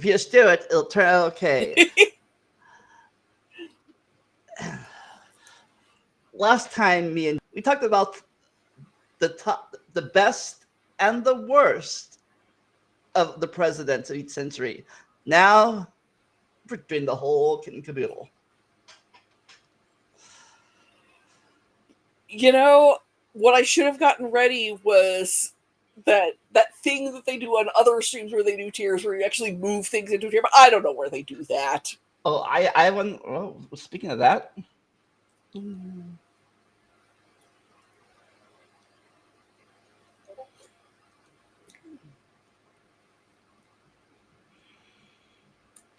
if you steer it, it'll turn out okay. Last time we talked about the best and the worst of the presidents of each century. Now we're doing the whole kit and caboodle. You know, what I should have gotten ready was that thing that they do on other streams where they do tiers, where you actually move things into a tier, but I don't know where they do that. Oh, I went. Oh, speaking of that.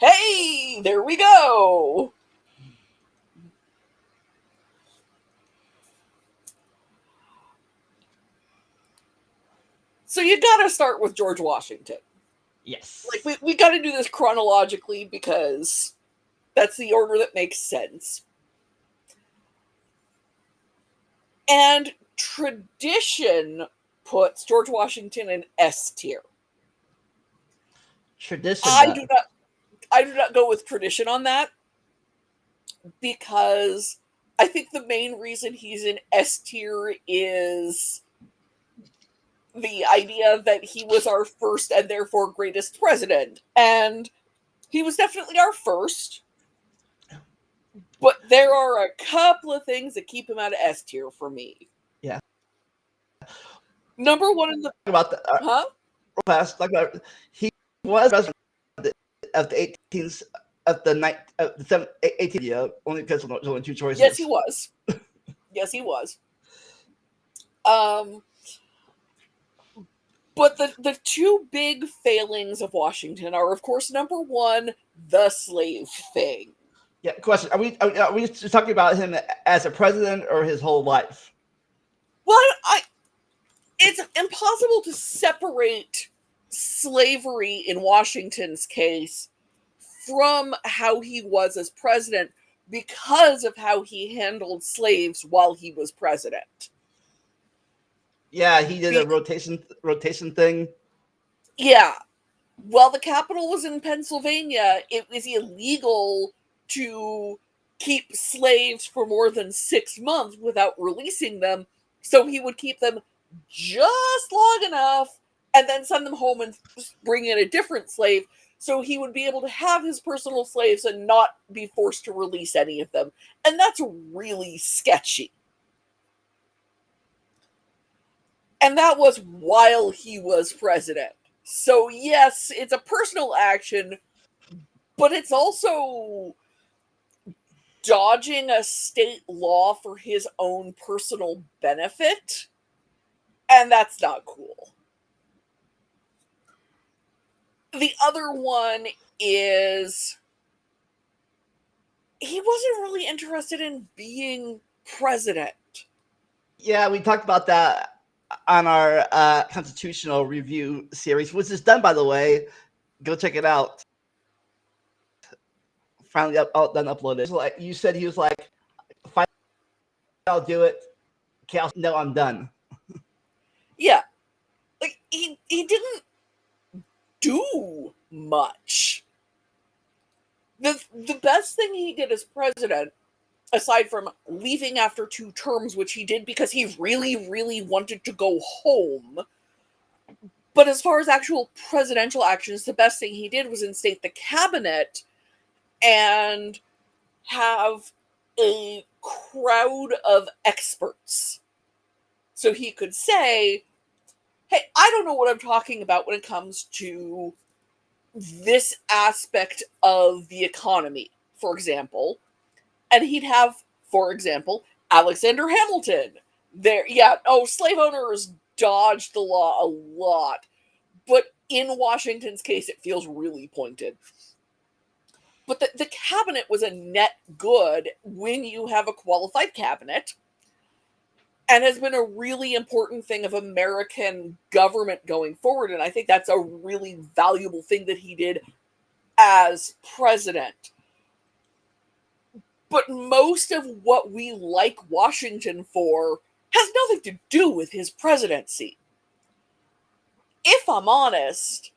Hey, there we go. So you gotta start with George Washington. Yes. Like, we gotta do this chronologically because that's the order that makes sense. And tradition puts George Washington in S tier. Tradition. I do not go with tradition on that, because I think the main reason he's in S tier is the idea that he was our first and therefore greatest president. And he was definitely our first. But there are a couple of things that keep him out of S tier for me. Yeah. Number one in the about the past, like he was president of the 18th of the 18th year, only because there's only two choices. Yes, he was. Yes, he was. But the two big failings of Washington are, of course, number one, the slave thing. Yeah, question. Are we just talking about him as a president or his whole life? Well, it's impossible to separate slavery in Washington's case from how he was as president because of how he handled slaves while he was president. Yeah, he did a rotation thing. Yeah. While the capital was in Pennsylvania, it was illegal to keep slaves for more than 6 months without releasing them. So he would keep them just long enough and then send them home and bring in a different slave. So he would be able to have his personal slaves and not be forced to release any of them. And that's really sketchy. And that was while he was president. So yes, it's a personal action, but it's also dodging a state law for his own personal benefit. And that's not cool. The other one is he wasn't really interested in being president. Yeah, we talked about that on our constitutional review series, which is done, by the way. Go check it out. Finally done uploaded. So, like you said, he was like, "Fine, I'll do it." Okay, no, I'm done. Yeah, like he didn't do much. The best thing he did as president, aside from leaving after 2 terms, which he did because he really, really wanted to go home. But as far as actual presidential actions, the best thing he did was instate the cabinet and have a crowd of experts. So he could say, hey, I don't know what I'm talking about when it comes to this aspect of the economy, for example. And he'd have, for example, Alexander Hamilton there. Yeah, slave owners dodged the law a lot. But in Washington's case, it feels really pointed. But the cabinet was a net good when you have a qualified cabinet, and has been a really important thing of American government going forward. And I think that's a really valuable thing that he did as president. But most of what we like Washington for has nothing to do with his presidency. If I'm honest,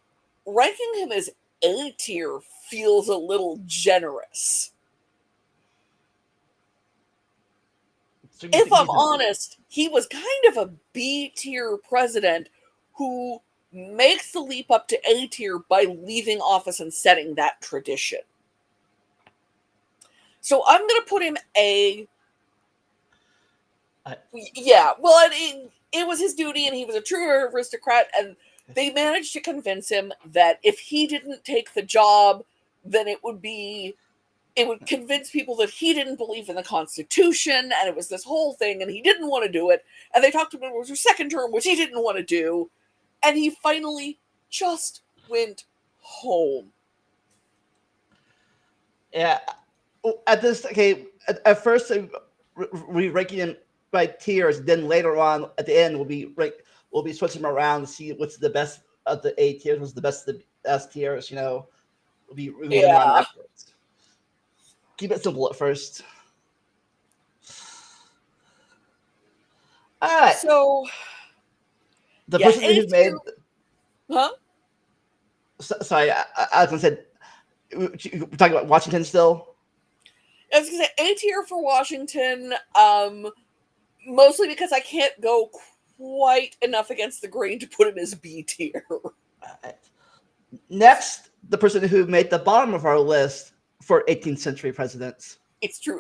ranking him as A tier feels a little generous. So If I'm he's honest, he was kind of a B tier president who makes the leap up to A tier by leaving office and setting that tradition. So I'm going to put him A. Yeah, well, it was his duty, and he was a true aristocrat, and they managed to convince him that if he didn't take the job, then it would convince people that he didn't believe in the Constitution, and it was this whole thing, and he didn't want to do it. And they talked to him about his second term, which he didn't want to do, and he finally just went home. Yeah. At this, okay. At first, we ranking him by tiers. Then later on, at the end, we'll be switching them around to see what's the best of the A tiers, what's the best of the S tiers. We'll be going around Yeah. afterwards. Keep it simple at first. All right. So The yeah, person who made. huh? Sorry, I was gonna say. We're talking about Washington still. I was gonna say A tier for Washington, mostly because I can't go quite enough against the grain to put him as B tier. Next, the person who made the bottom of our list for 18th century presidents. It's true,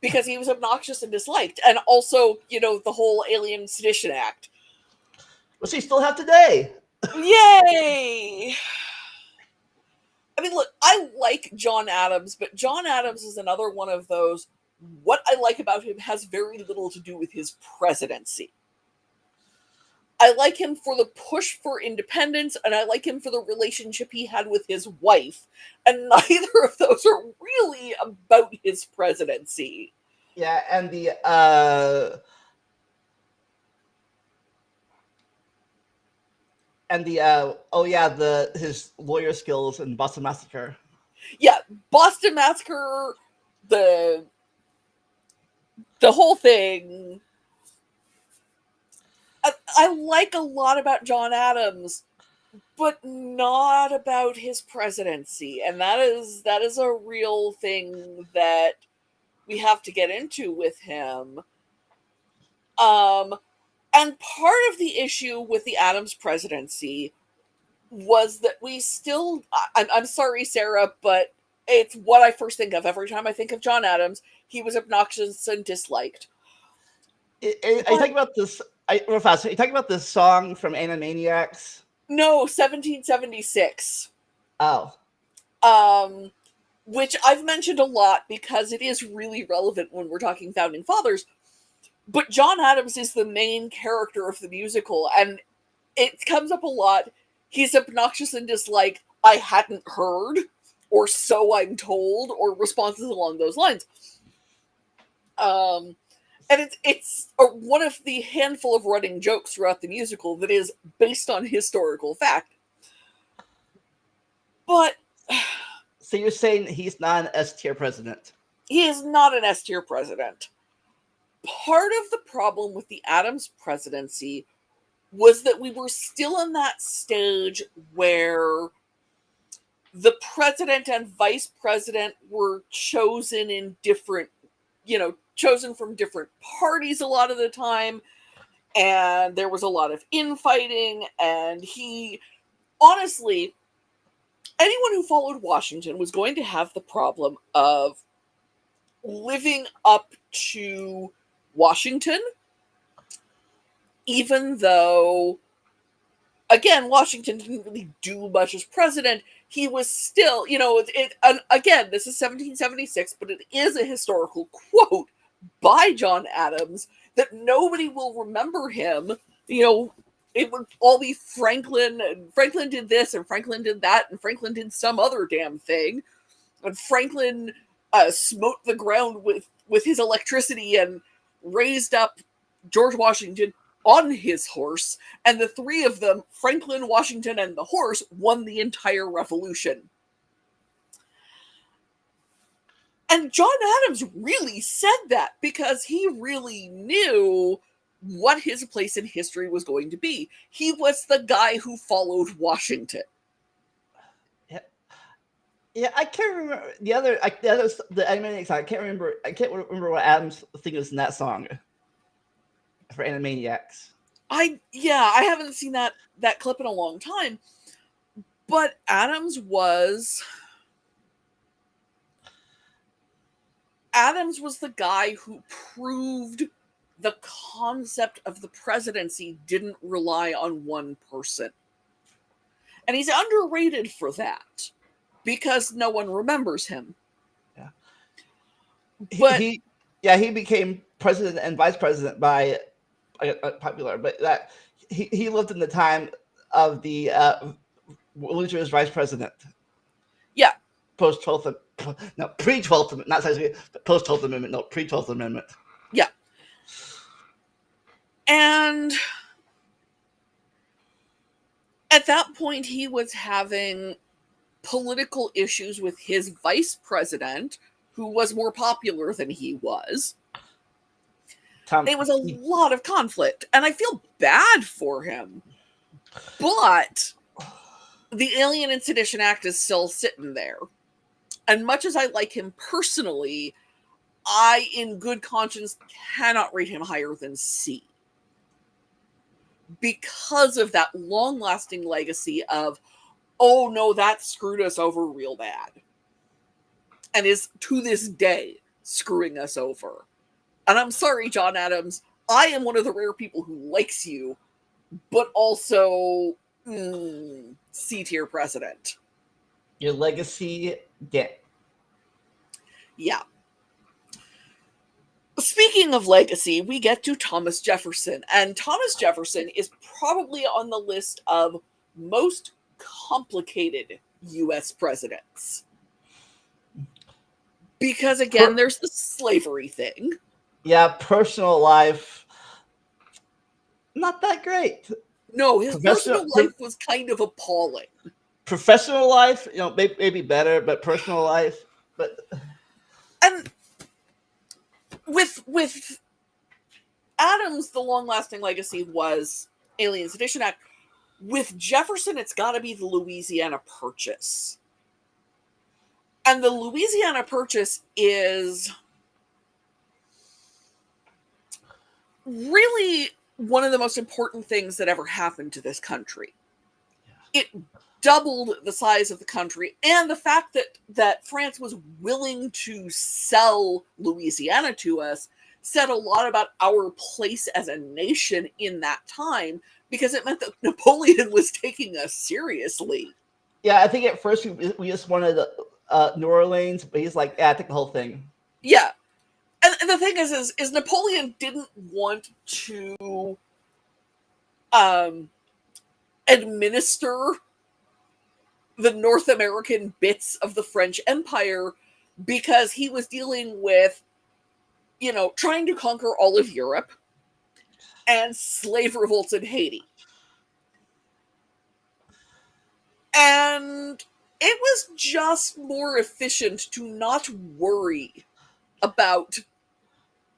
because he was obnoxious and disliked, and also, the whole Alien Sedition Act. Which we still have today. Yay! I mean, look, I like John Adams, but John Adams is another one of those, what I like about him has very little to do with his presidency. I like him for the push for independence, and I like him for the relationship he had with his wife, and neither of those are really about his presidency. Yeah, and his lawyer skills in Boston Massacre. Yeah, Boston Massacre, the whole thing. I like a lot about John Adams, but not about his presidency, and that is a real thing that we have to get into with him. And part of the issue with the Adams presidency was that we still, I'm sorry, Sarah, but it's what I first think of every time I think of John Adams. He was obnoxious and disliked. Are you talking about this? Real fast. Are you talking about this song from Animaniacs? No, 1776. Oh. Which I've mentioned a lot because it is really relevant when we're talking Founding Fathers. But John Adams is the main character of the musical, and it comes up a lot. He's obnoxious and disliked, I hadn't heard, or so I'm told, or responses along those lines. And it's one of the handful of running jokes throughout the musical that is based on historical fact. But so you're saying he's not an S tier president? He is not an S tier president. Part of the problem with the Adams presidency was that we were still in that stage where the president and vice president were chosen in different, chosen from different parties a lot of the time, and there was a lot of infighting, and honestly, anyone who followed Washington was going to have the problem of living up to Washington, even though, again, Washington didn't really do much as president. He was still, again, this is 1776, but it is a historical quote by John Adams that nobody will remember him. It would all be Franklin, and Franklin did this, and Franklin did that, and Franklin did some other damn thing. And Franklin smote the ground with his electricity and raised up George Washington on his horse, and the three of them, Franklin, Washington, and the horse, won the entire revolution. And John Adams really said that because he really knew what his place in history was going to be. He was the guy who followed Washington. Yeah, Yeah, I can't remember the animated song. I can't remember. I can't remember what Adam's thing was in that song for Animaniacs. I haven't seen that clip in a long time. But Adams was the guy who proved the concept of the presidency didn't rely on one person. And he's underrated for that because no one remembers him. Yeah. But he became president and vice president by popular, but that he lived in the time of the Luther as vice president. Yeah. Post 12th, no, pre 12th Amendment, not post 12th Amendment, no, pre 12th Amendment. Yeah. And at that point, he was having political issues with his vice president, who was more popular than he was. There was a lot of conflict, and I feel bad for him. But the Alien and Sedition Act is still sitting there. And much as I like him personally, I, in good conscience, cannot rate him higher than C. Because of that long-lasting legacy of, oh no, that screwed us over real bad. And is, to this day, screwing us over. And I'm sorry, John Adams, I am one of the rare people who likes you, but also C-tier president. Your legacy, Yeah. Speaking of legacy, we get to Thomas Jefferson. And Thomas Jefferson is probably on the list of most complicated U.S. presidents. Because, again, there's the slavery thing. Yeah, personal life, not that great. No, his personal life was kind of appalling. Professional life, maybe better, but personal life, And with Adams, the long-lasting legacy was Alien Sedition Act. With Jefferson, it's got to be the Louisiana Purchase. And the Louisiana Purchase is really one of the most important things that ever happened to this country. It doubled the size of the country, and the fact that France was willing to sell Louisiana to us said a lot about our place as a nation in that time, because it meant that Napoleon was taking us seriously. Yeah, I think at first we just wanted New Orleans, but he's like, yeah, I take the whole thing. Yeah. And the thing is Napoleon didn't want to administer the North American bits of the French Empire because he was dealing with, trying to conquer all of Europe and slave revolts in Haiti. And it was just more efficient to not worry about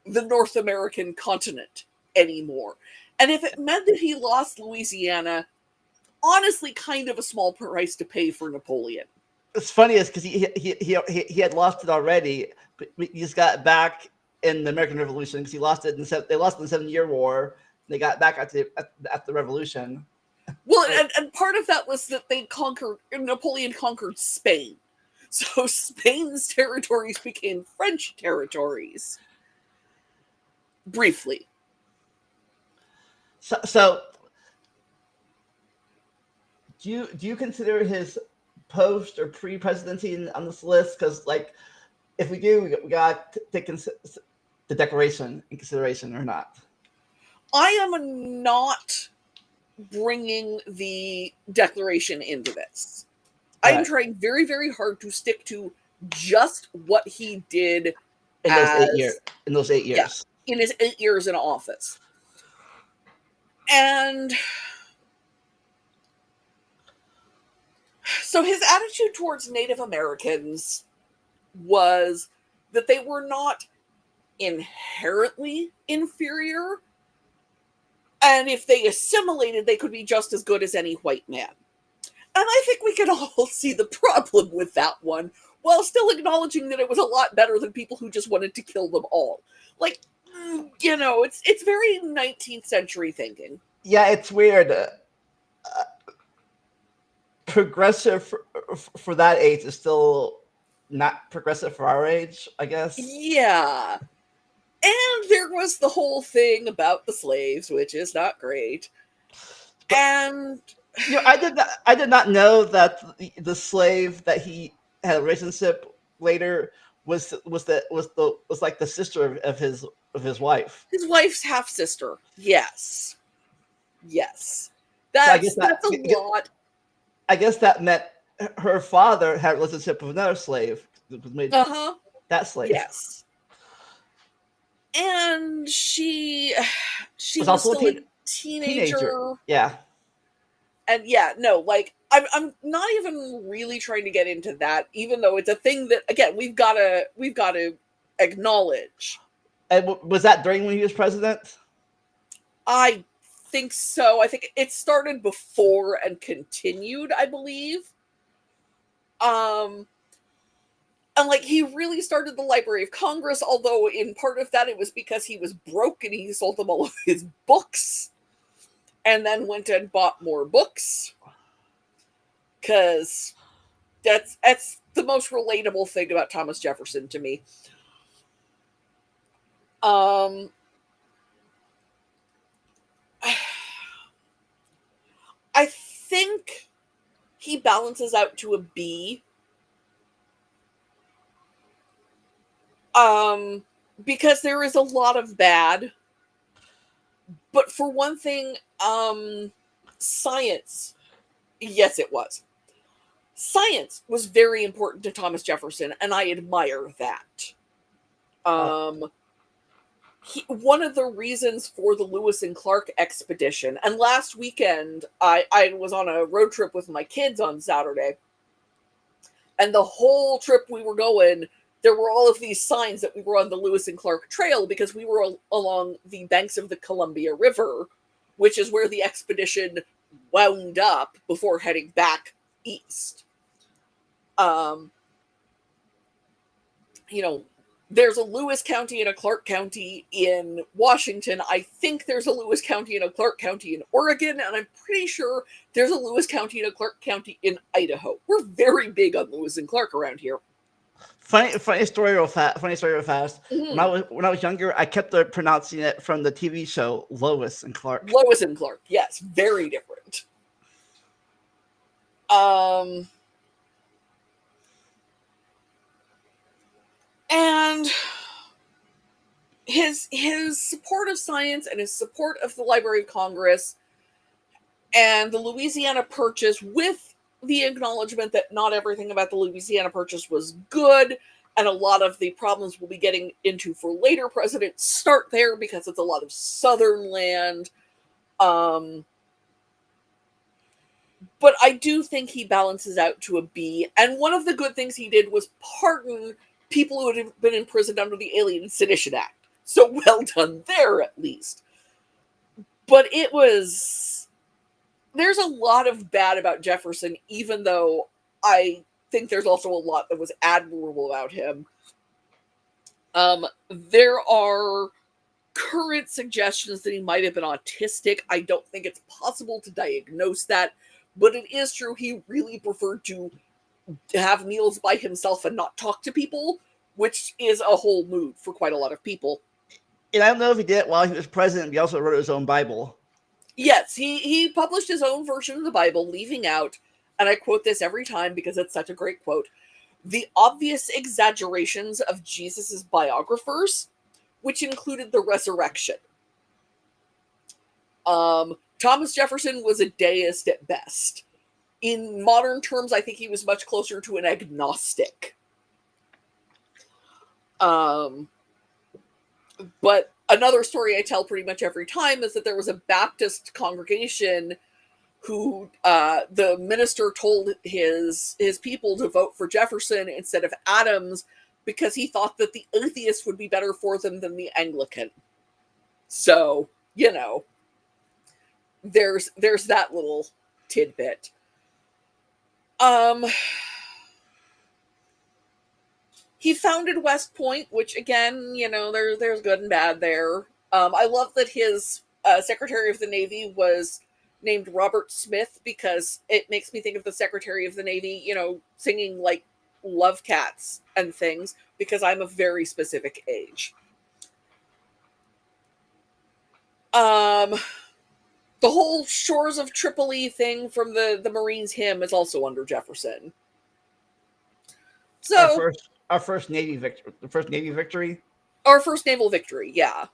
the North American continent anymore. And if it meant that he lost Louisiana, honestly, kind of a small price to pay for Napoleon. It's funny is because he had lost it already, but he just got back in the American Revolution because they lost in the 7 Year War. They got back at the Revolution. Well, and part of that was that Napoleon conquered Spain. So Spain's territories became French territories. Briefly. So do you consider his post or pre-presidency on this list? Because, like, if we do, we got to take the Declaration in consideration or not. I am not bringing the Declaration into this. Right. I'm trying very, very hard to stick to just what he did in those 8 years. Yeah, in his 8 years in office. And so his attitude towards Native Americans was that they were not inherently inferior, and if they assimilated, they could be just as good as any white man. I think we can all see the problem with that one, while still acknowledging that it was a lot better than people who just wanted to kill them all. Like, it's very 19th century thinking. Yeah, it's weird. Progressive for that age is still not progressive for our age, I guess. Yeah. And there was the whole thing about the slaves, which is not great. But, and I did not know that the slave that he had a relationship later was like the sister of his wife. his wife's half sister. Yes. So That's a lot. I guess that meant her father had a relationship with another slave. Uh-huh. That slave. Yes. And she was also still a teenager. Yeah. And yeah, no, like I'm not even really trying to get into that, even though it's a thing that, again, we've gotta acknowledge. And was that during when he was president? I think so. I think it started before and continued, I believe. And like, he really started the Library of Congress, although in part of that it was because he was broke and he sold them all of his books and then went and bought more books. Because that's the most relatable thing about Thomas Jefferson to me. I think he balances out to a B. Because there is a lot of bad. But for one thing, science. Yes, it was. Science was very important to Thomas Jefferson, and I admire that. One of the reasons for the Lewis and Clark expedition, and last weekend I was on a road trip with my kids on Saturday, and the whole trip we were going, there were all of these signs that we were on the Lewis and Clark Trail because we were along the banks of the Columbia River, which is where the expedition wound up before heading back east. There's a Lewis County and a Clark County in Washington. I think there's a Lewis County and a Clark County in Oregon, and I'm pretty sure there's a Lewis County and a Clark County in Idaho. We're very big on Lewis and Clark around here. Funny story real fast. Mm-hmm. When I was younger, I kept pronouncing it from the TV show Lois and Clark. Lois and Clark, yes, very different. And his support of science and his support of the Library of Congress and the Louisiana Purchase, with the acknowledgement that not everything about the Louisiana Purchase was good, and a lot of the problems we'll be getting into for later presidents start there because it's a lot of southern land. But I do think he balances out to a B. And one of the good things he did was pardon people who had been imprisoned under the Alien and Sedition Act. So well done there, at least. But there's a lot of bad about Jefferson, even though I think there's also a lot that was admirable about him. There are current suggestions that he might have been autistic. I don't think it's possible to diagnose that, but it is true he really preferred to have meals by himself and not talk to people, which is a whole mood for quite a lot of people. And I don't know if he did it while he was president, but he also wrote his own Bible. Yes, he published his own version of the Bible, leaving out, and I quote this every time because it's such a great quote, the obvious exaggerations of Jesus's biographers, which included the resurrection. Thomas Jefferson was a deist at best. In modern terms, I think he was much closer to an agnostic. But another story I tell pretty much every time is that there was a Baptist congregation who the minister told his people to vote for Jefferson instead of Adams because he thought that the atheist would be better for them than the Anglican. So, there's that little tidbit. Um, he founded West Point, which again, there's good and bad there. I love that his Secretary of the Navy was named Robert Smith because it makes me think of the Secretary of the Navy, singing like Love Cats and things because I'm a very specific age. The whole Shores of Tripoli thing from the Marines hymn is also under Jefferson. So our first Navy victory, the first Navy victory, our first naval victory, yeah.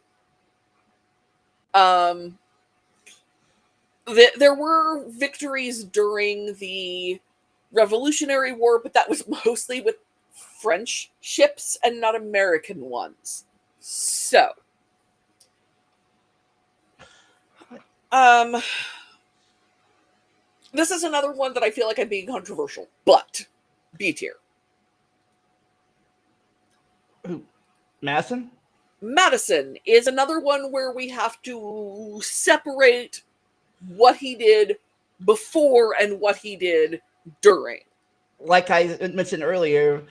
There were victories during the Revolutionary War, but that was mostly with French ships and not American ones. So, this is another one that I feel like I'm being controversial, but B tier. Who? Madison? Madison is another one where we have to separate what he did before and what he did during. Like I mentioned earlier,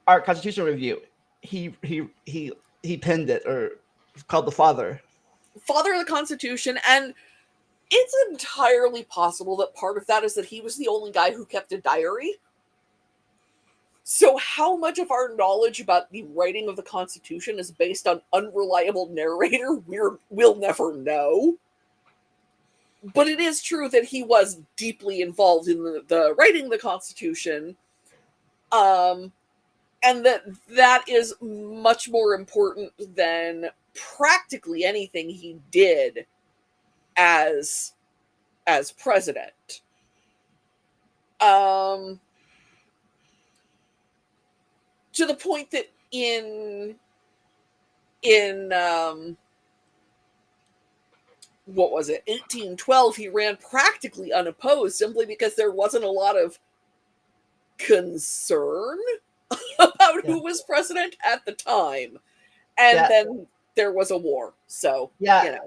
our constitutional review, he penned it, or called the father of the Constitution, and it's entirely possible that part of that is that he was the only guy who kept a diary. So how much of our knowledge about the writing of the Constitution is based on unreliable narrator, we'll never know. But it is true that he was deeply involved in the writing of the Constitution, and that is much more important than practically anything he did as president. To the point that in what was it, 1812, he ran practically unopposed simply because there wasn't a lot of concern about who was president at the time. And then there was a war. So, in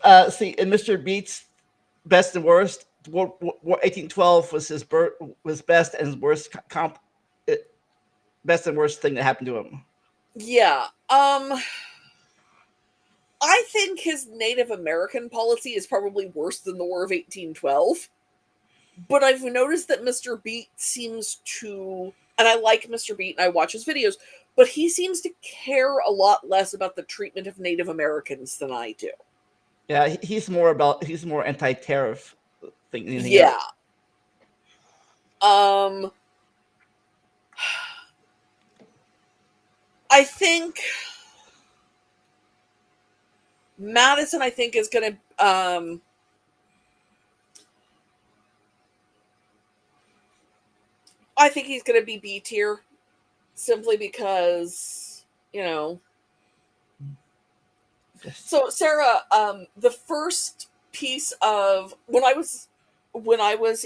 Mr. Beats' best and worst, 1812 was his best and worst best and worst thing that happened to him. Yeah. I think his Native American policy is probably worse than the War of 1812. But I've noticed that Mr. Beat seems to, and I like Mr. Beat and I watch his videos, but he seems to care a lot less about the treatment of Native Americans than I do. Yeah, he's more anti-tariff thing. Yeah. I think Madison, is going to I think he's going to be B tier simply because, So Sarah, the first piece of when I was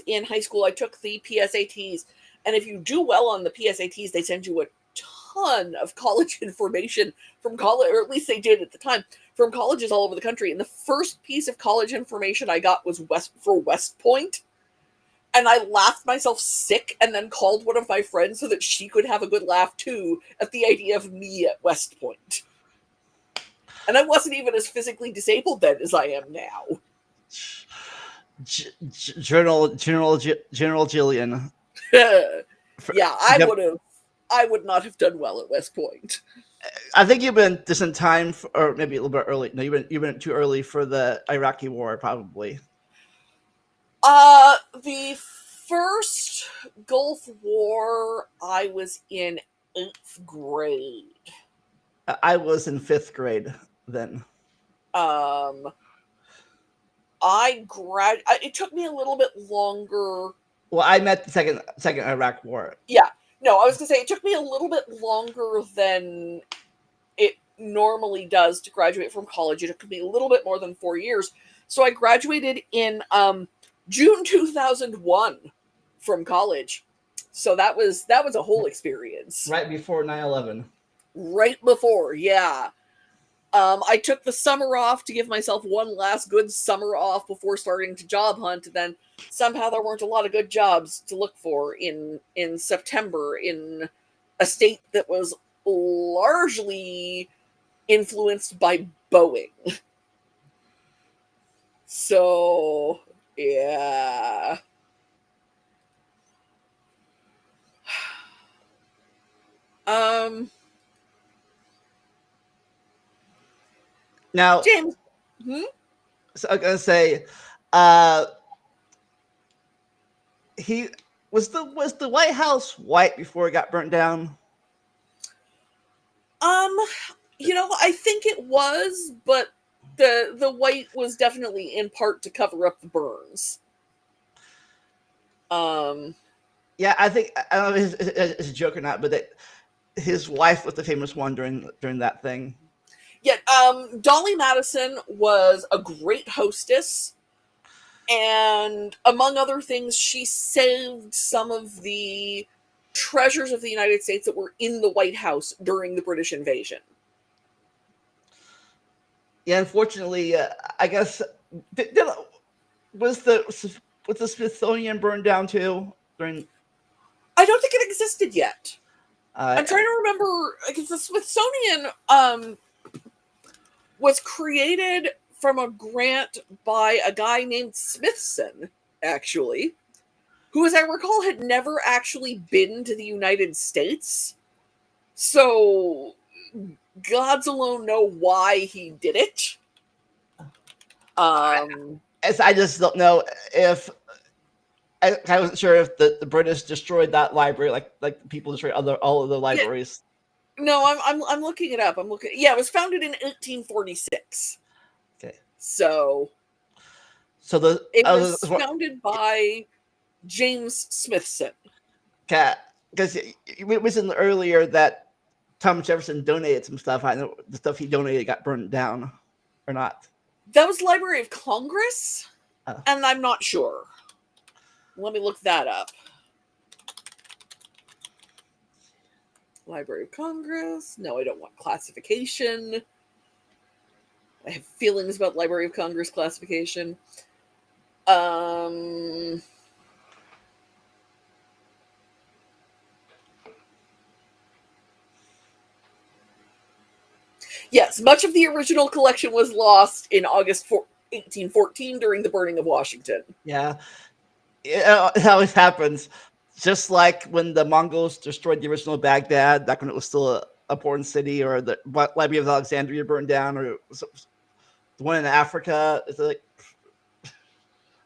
in high school, I took the PSATs, and if you do well on the PSATs, they send you a ton of college information from college, or at least they did at the time, from colleges all over the country. And the first piece of college information I got was West Point. And I laughed myself sick and then called one of my friends so that she could have a good laugh too at the idea of me at West Point. And I wasn't even as physically disabled then as I am now. General Jillian. Yeah, I would not have done well at West Point. I think you've been just in time, or maybe a little bit early. No, you've been too early for the Iraqi war, probably. The first Gulf War, I was in 8th grade. I was in 5th grade then. It took me a little bit longer. Well, I met the second Iraq war. Yeah. No, I was going to say it took me a little bit longer than it normally does to graduate from college. It took me a little bit more than 4 years. So I graduated in June 2001 from college. So that was a whole experience. Right before 9/11. Right before, yeah. I took the summer off to give myself one last good summer off before starting to job hunt. And then somehow there weren't a lot of good jobs to look for in September in a state that was largely influenced by Boeing. So, yeah. Now, James. so I'm gonna say, he was the White House white before it got burnt down. I think it was, but the white was definitely in part to cover up the burns. Yeah, I think, I don't know if it's a joke or not, but his wife was the famous one during that thing. Yeah, Dolly Madison was a great hostess, and among other things, she saved some of the treasures of the United States that were in the White House during the British invasion. Yeah, unfortunately, I guess was the Smithsonian burned down too during? I don't think it existed yet. I'm Uh, trying to remember, because the Smithsonian was created from a grant by a guy named Smithson, actually, who, as I recall, had never actually been to the United States. So, gods alone know why he did it. I just don't know if I wasn't sure if the British destroyed that library like people destroy all of the libraries. Yeah, no, I'm looking it up. Yeah, it was founded in 1846. Okay. So it was founded by James Smithson. Because you mentioned earlier that Thomas Jefferson donated some stuff. I know the stuff he donated got burned down, or not. That was Library of Congress, and I'm not sure. Let me look that up. Library of Congress. No, I don't want classification. I have feelings about Library of Congress classification. Yes, much of the original collection was lost in August 1814 during the burning of Washington. Yeah, it always happens. Just like when the Mongols destroyed the original Baghdad, back when it was still a important city, or the Library of Alexandria burned down, or the one in Africa. It's like,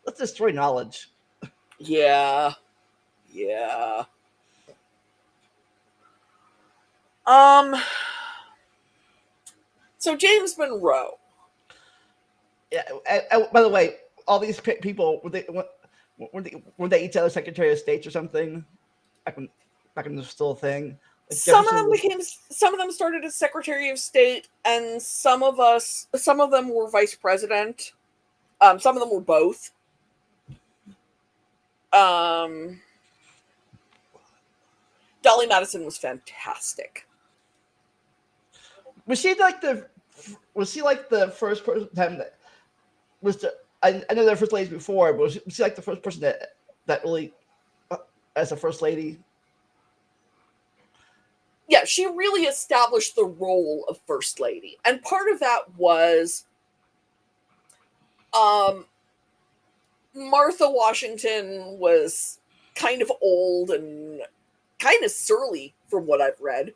let's destroy knowledge. Yeah. So James Monroe. Yeah. By the way, all these people were they each other Secretary of State or something? Back when it was still a thing. Like Some of them started as Secretary of State, and some of them were Vice President. Some of them were both. Dolly Madison was fantastic. Was she like the first time that was I know there were first ladies before, but was she like the first person that really as a first lady? Yeah, she really established the role of First Lady. And part of that was Martha Washington was kind of old and kind of surly from what I've read.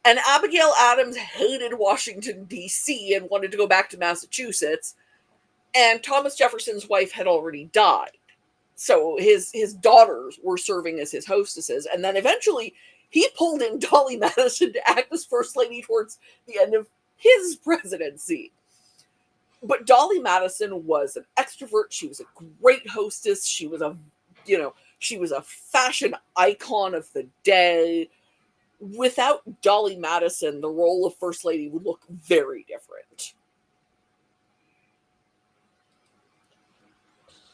And Abigail Adams hated Washington, D.C. and wanted to go back to Massachusetts. And Thomas Jefferson's wife had already died. So his daughters were serving as his hostesses. And then eventually he pulled in Dolly Madison to act as First Lady towards the end of his presidency. But Dolly Madison was an extrovert. She was a great hostess. She was a fashion icon of the day. Without Dolly Madison, the role of First Lady would look very different.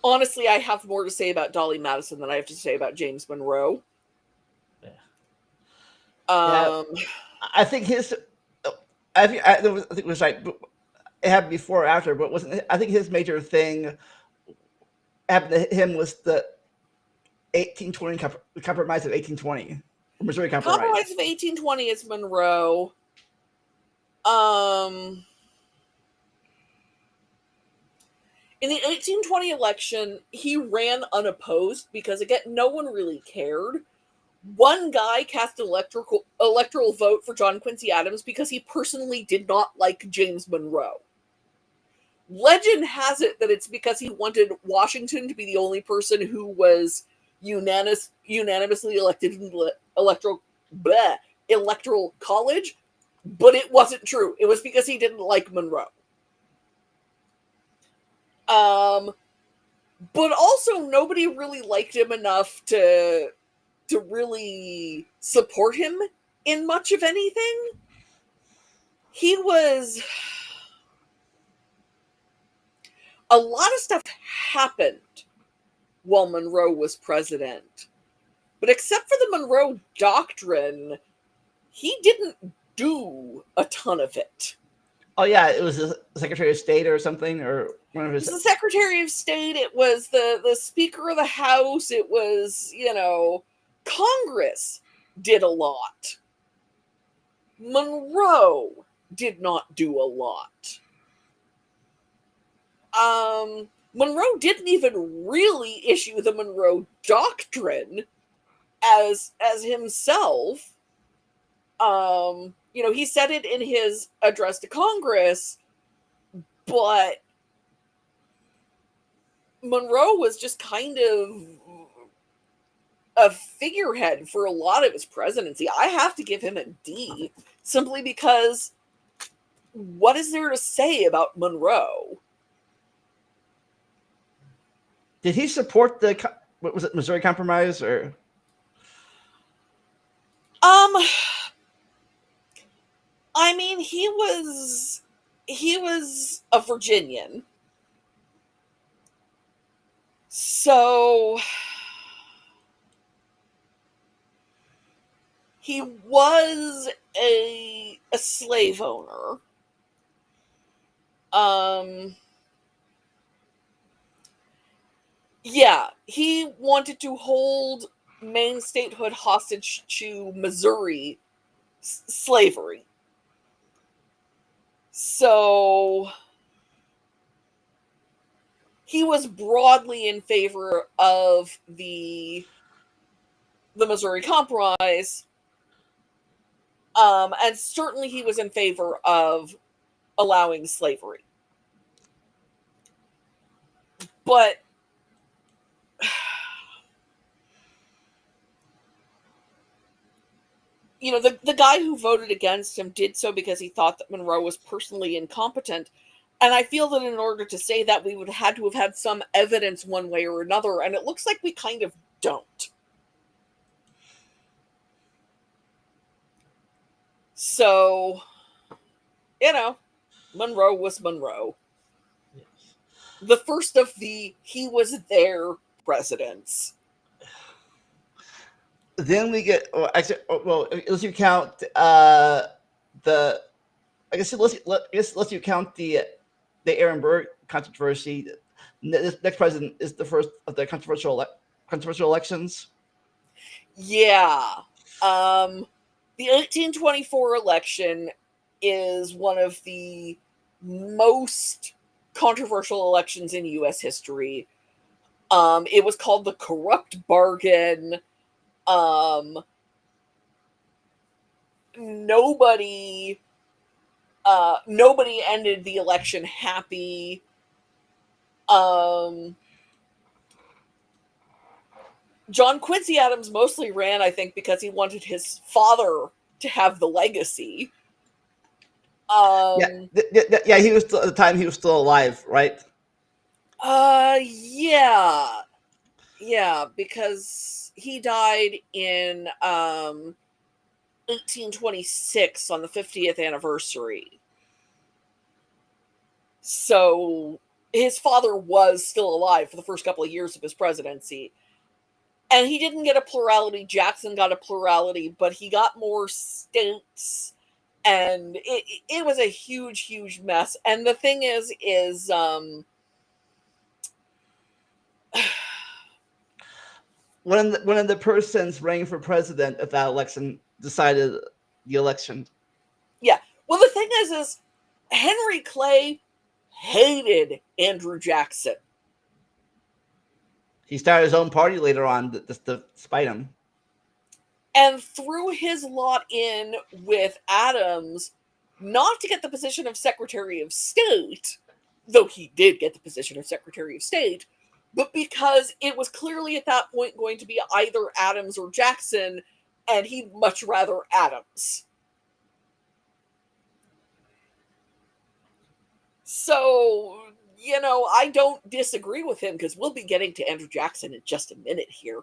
Honestly, I have more to say about Dolly Madison than I have to say about James Monroe. Yeah. I think his I think it was like it happened before or after, but wasn't I think his major thing happened to him was the 1820 compromise of 1820, Missouri Compromise. Compromise of 1820 is Monroe. In the 1820 election, he ran unopposed because, again, no one really cared. One guy cast an electoral vote for John Quincy Adams because he personally did not like James Monroe. Legend has it that it's because he wanted Washington to be the only person who was unanimously elected in the electoral college, but it wasn't true. It was because he didn't like Monroe. But also nobody really liked him enough to really support him in much of anything. He was... A lot of stuff happened while Monroe was president. But except for the Monroe Doctrine, he didn't do a ton of it. Oh yeah, it was the Secretary of State or something, or one of his. It was the Secretary of State. It was the Speaker of the House. It was, Congress did a lot. Monroe did not do a lot. Monroe didn't even really issue the Monroe Doctrine as himself. He said it in his address to Congress, but Monroe was just kind of a figurehead for a lot of his presidency. I have to give him a D, simply because what is there to say about Monroe? Did he support the, what was it, Missouri Compromise, or? I mean, he was a Virginian. So he was a slave owner. Yeah, he wanted to hold Maine statehood hostage to Missouri slavery. So he was broadly in favor of the Missouri Compromise, and certainly he was in favor of allowing slavery. But the guy who voted against him did so because he thought that Monroe was personally incompetent. And I feel that in order to say that, we would have had to have had some evidence one way or another, and it looks like we kind of don't. So, Monroe was Monroe. Yes. The first of the he was there presidents. Then we get, unless you count let's you count the Aaron Burr controversy. This next president is the first of the controversial elections. Yeah. The 1824 election is one of the most controversial elections in U.S. history. It was called the corrupt bargain. Nobody ended the election happy. John Quincy Adams mostly ran, I think, because he wanted his father to have the legacy. Yeah, he was still, at the time he was still alive, right? Yeah, because he died in 1826 on the 50th anniversary. So his father was still alive for the first couple of years of his presidency. And he didn't get a plurality. Jackson got a plurality, but he got more states And it was a huge mess. And the thing is one of the persons running for president of that election decided the election. Yeah. Well, the thing is Henry Clay hated Andrew Jackson. He started his own party later on just to spite him. And threw his lot in with Adams, not to get the position of Secretary of State, though he did get the position of Secretary of State, but because it was clearly at that point going to be either Adams or Jackson, and he'd much rather Adams. So, I don't disagree with him, because we'll be getting to Andrew Jackson in just a minute here.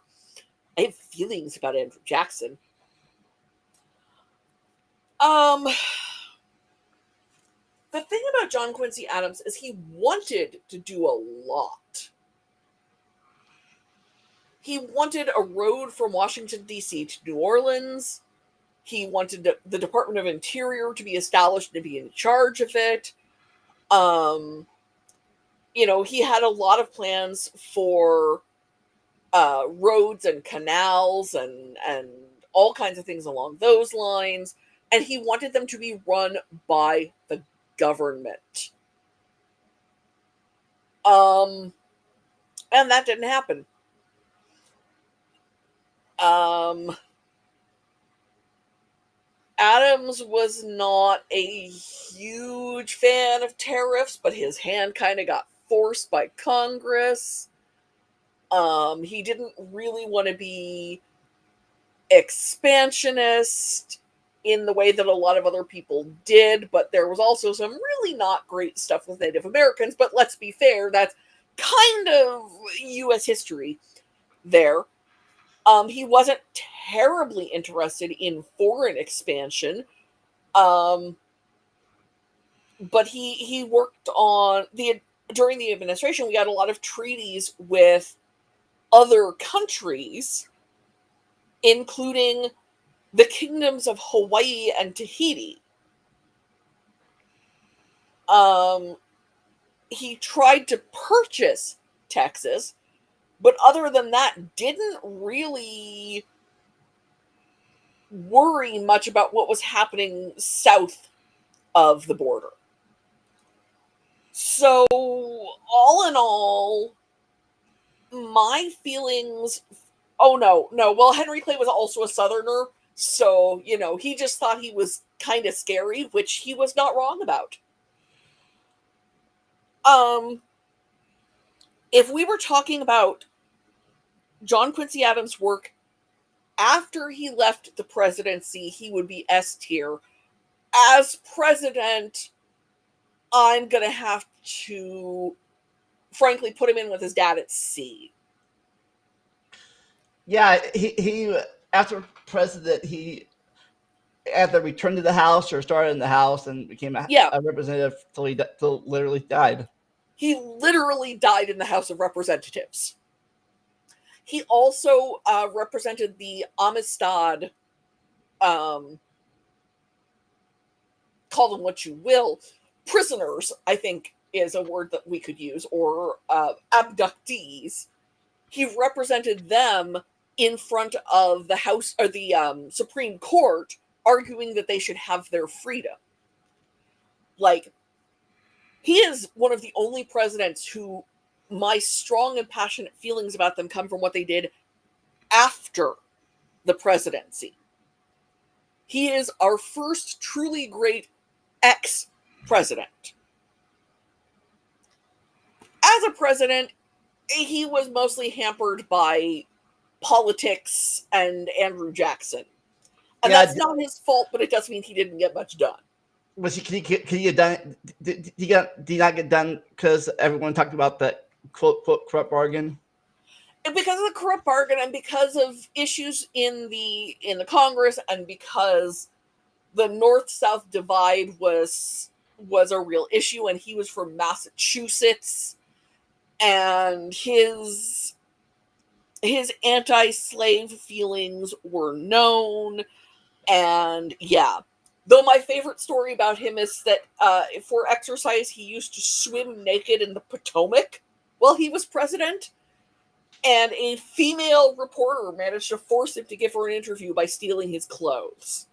I have feelings about Andrew Jackson. The thing about John Quincy Adams is he wanted to do a lot. He wanted a road from Washington, D.C. to New Orleans. He wanted the Department of Interior to be established and to be in charge of it. He had a lot of plans for roads and canals and all kinds of things along those lines. And he wanted them to be run by the government. And that didn't happen. Adams was not a huge fan of tariffs, but his hand kind of got forced by Congress. He didn't really want to be expansionist in the way that a lot of other people did, but there was also some really not great stuff with Native Americans. But let's be fair, that's kind of U.S. history there. He wasn't terribly interested in foreign expansion, but he worked on during the administration. We got a lot of treaties with other countries, including the kingdoms of Hawaii and Tahiti. He tried to purchase Texas, but other than that, didn't really worry much about what was happening south of the border. So, all in all, my feelings... Oh, no. Well, Henry Clay was also a Southerner, so, he just thought he was kind of scary, which he was not wrong about. If we were talking about John Quincy Adams' work after he left the presidency, he would be S tier. As president, I'm going to have to, frankly, put him in with his dad at C. Yeah, he after president, he either returned to the House or started in the House and became a representative till literally died. He literally died in the House of Representatives. He also represented the Amistad, call them what you will, prisoners, I think is a word that we could use, or abductees. He represented them in front of the House or the Supreme Court, arguing that they should have their freedom. Like, he is one of the only presidents who my strong and passionate feelings about them come from what they did after the presidency. He is our first truly great ex-president. As a president, he was mostly hampered by politics and Andrew Jackson. And that's not his fault, but it does mean he didn't get much done. Did he not get done because everyone talked about that quote corrupt bargain? And because of the corrupt bargain, and because of issues in the Congress, and because the North-South divide was a real issue, and he was from Massachusetts, and his anti-slave feelings were known, and Though my favorite story about him is that for exercise, he used to swim naked in the Potomac while he was president. And a female reporter managed to force him to give her an interview by stealing his clothes.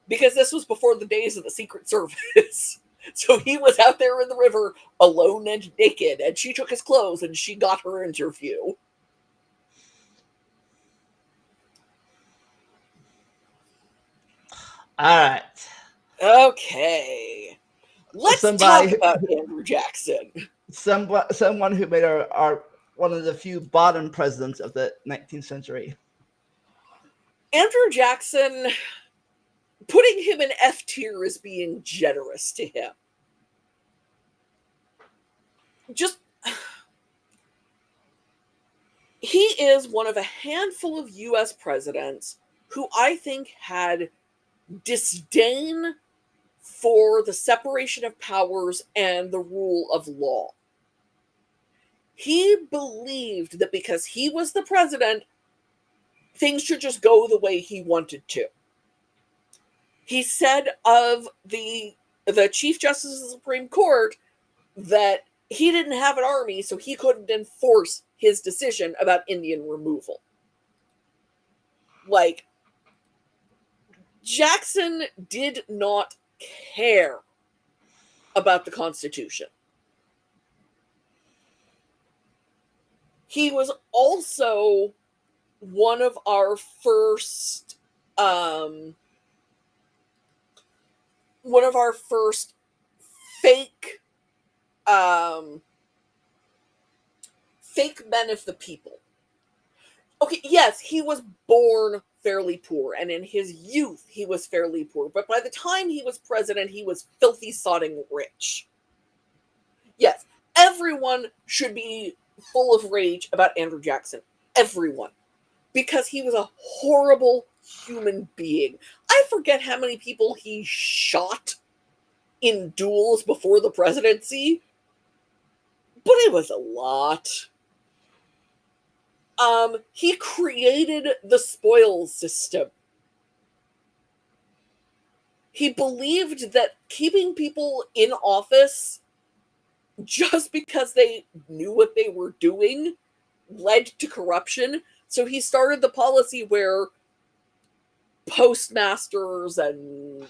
Because this was before the days of the Secret Service. So he was out there in the river alone and naked, and she took his clothes and she got her interview. All right. Okay. Let's talk about Andrew Jackson. Someone who made our one of the few bottom presidents of the 19th century. Andrew Jackson, putting him in F tier is being generous to him. He is one of a handful of US presidents who I think had disdain for the separation of powers and the rule of law. He believed that because he was the president, things should just go the way he wanted to. He said of the Chief Justice of the Supreme Court that he didn't have an army, so he couldn't enforce his decision about Indian removal. Like, Jackson did not care about the Constitution. He was also one of our first fake men of the people. Okay, yes, he was born fairly poor, and in his youth he was fairly poor, but by the time he was president, he was filthy sodding rich. Yes, everyone should be full of rage about Andrew Jackson. Everyone. Because he was a horrible human being. I forget how many people he shot in duels before the presidency, but it was a lot. He created the spoils system. He believed that keeping people in office just because they knew what they were doing led to corruption. So he started the policy where postmasters and,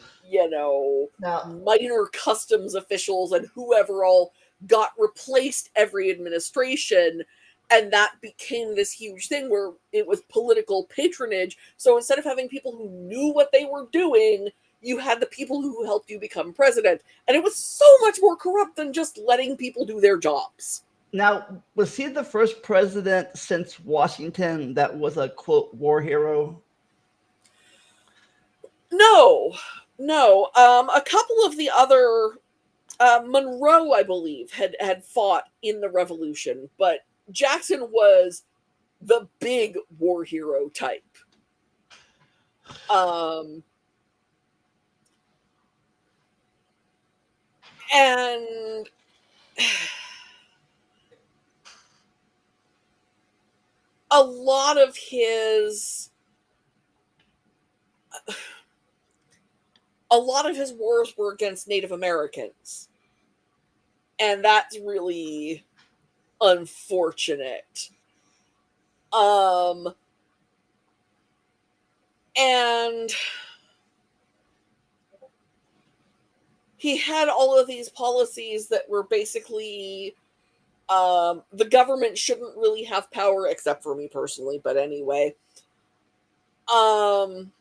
minor customs officials and whoever all got replaced every administration. And that became this huge thing where it was political patronage. So instead of having people who knew what they were doing, you had the people who helped you become president. And it was so much more corrupt than just letting people do their jobs. Now, was he the first president since Washington that was a, quote, war hero? No. A couple of the other, Monroe, I believe, had fought in the Revolution, but Jackson was the big war hero type. And a lot of his wars were against Native Americans. And that's really unfortunate. And he had all of these policies that were basically the government shouldn't really have power, except for me personally, but anyway. And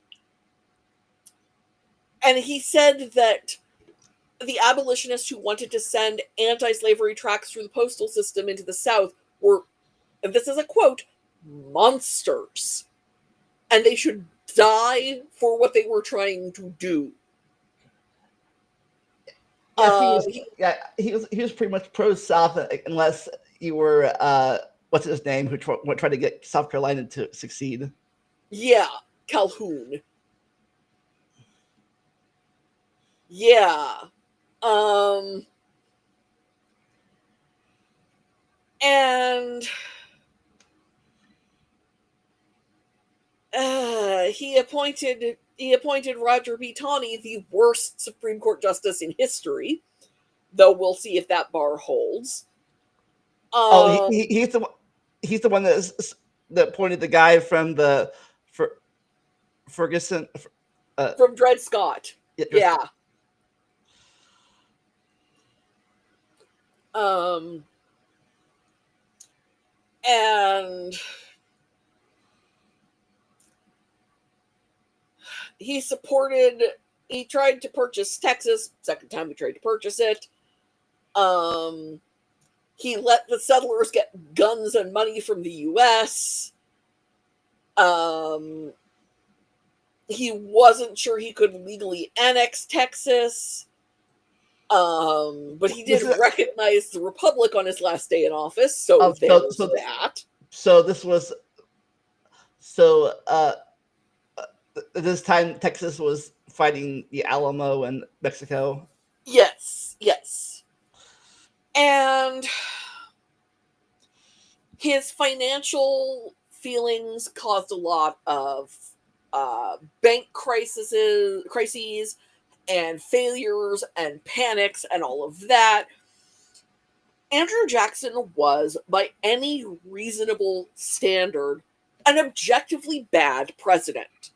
he said that the abolitionists who wanted to send anti-slavery tracts through the postal system into the South were, and this is a quote, monsters. And they should die for what they were trying to do. He was pretty much pro-South, unless you were what's his name, who tried to get South Carolina to succeed. Yeah, Calhoun. Yeah. And he appointed Roger B. Taney, the worst Supreme Court justice in history, though we'll see if that bar holds. He's the one that appointed the guy from the Ferguson from Dred Scott. Yeah. And he tried to purchase Texas, second time he tried to purchase it. He let the settlers get guns and money from the U.S. He wasn't sure he could legally annex Texas. But he did recognize the Republic on his last day in office, so there's that. So this was this time Texas was fighting the Alamo and Mexico. Yes. And his financial feelings caused a lot of bank crises and failures and panics and all of that. Andrew Jackson was, by any reasonable standard, an objectively bad president.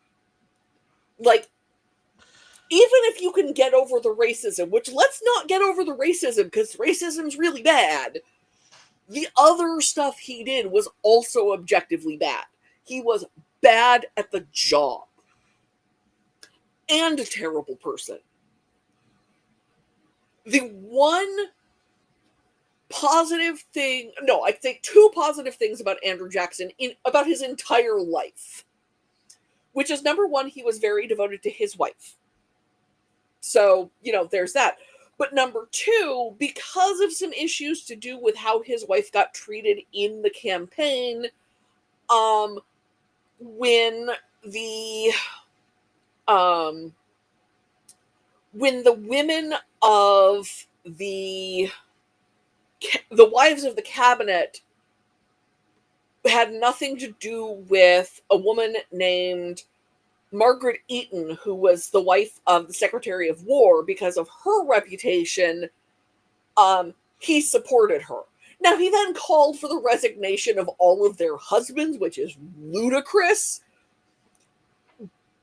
Like, even if you can get over the racism, which let's not get over the racism because racism's really bad, the other stuff he did was also objectively bad. He was bad at the job and a terrible person. The one positive thing, no, I'd say two positive things about Andrew Jackson about his entire life, which is, number one, he was very devoted to his wife. So, there's that. But number two, because of some issues to do with how his wife got treated in the campaign, when the women of the wives of the cabinet had nothing to do with a woman named Margaret Eaton, who was the wife of the Secretary of War, because of her reputation, he supported her. Now, he then called for the resignation of all of their husbands, which is ludicrous.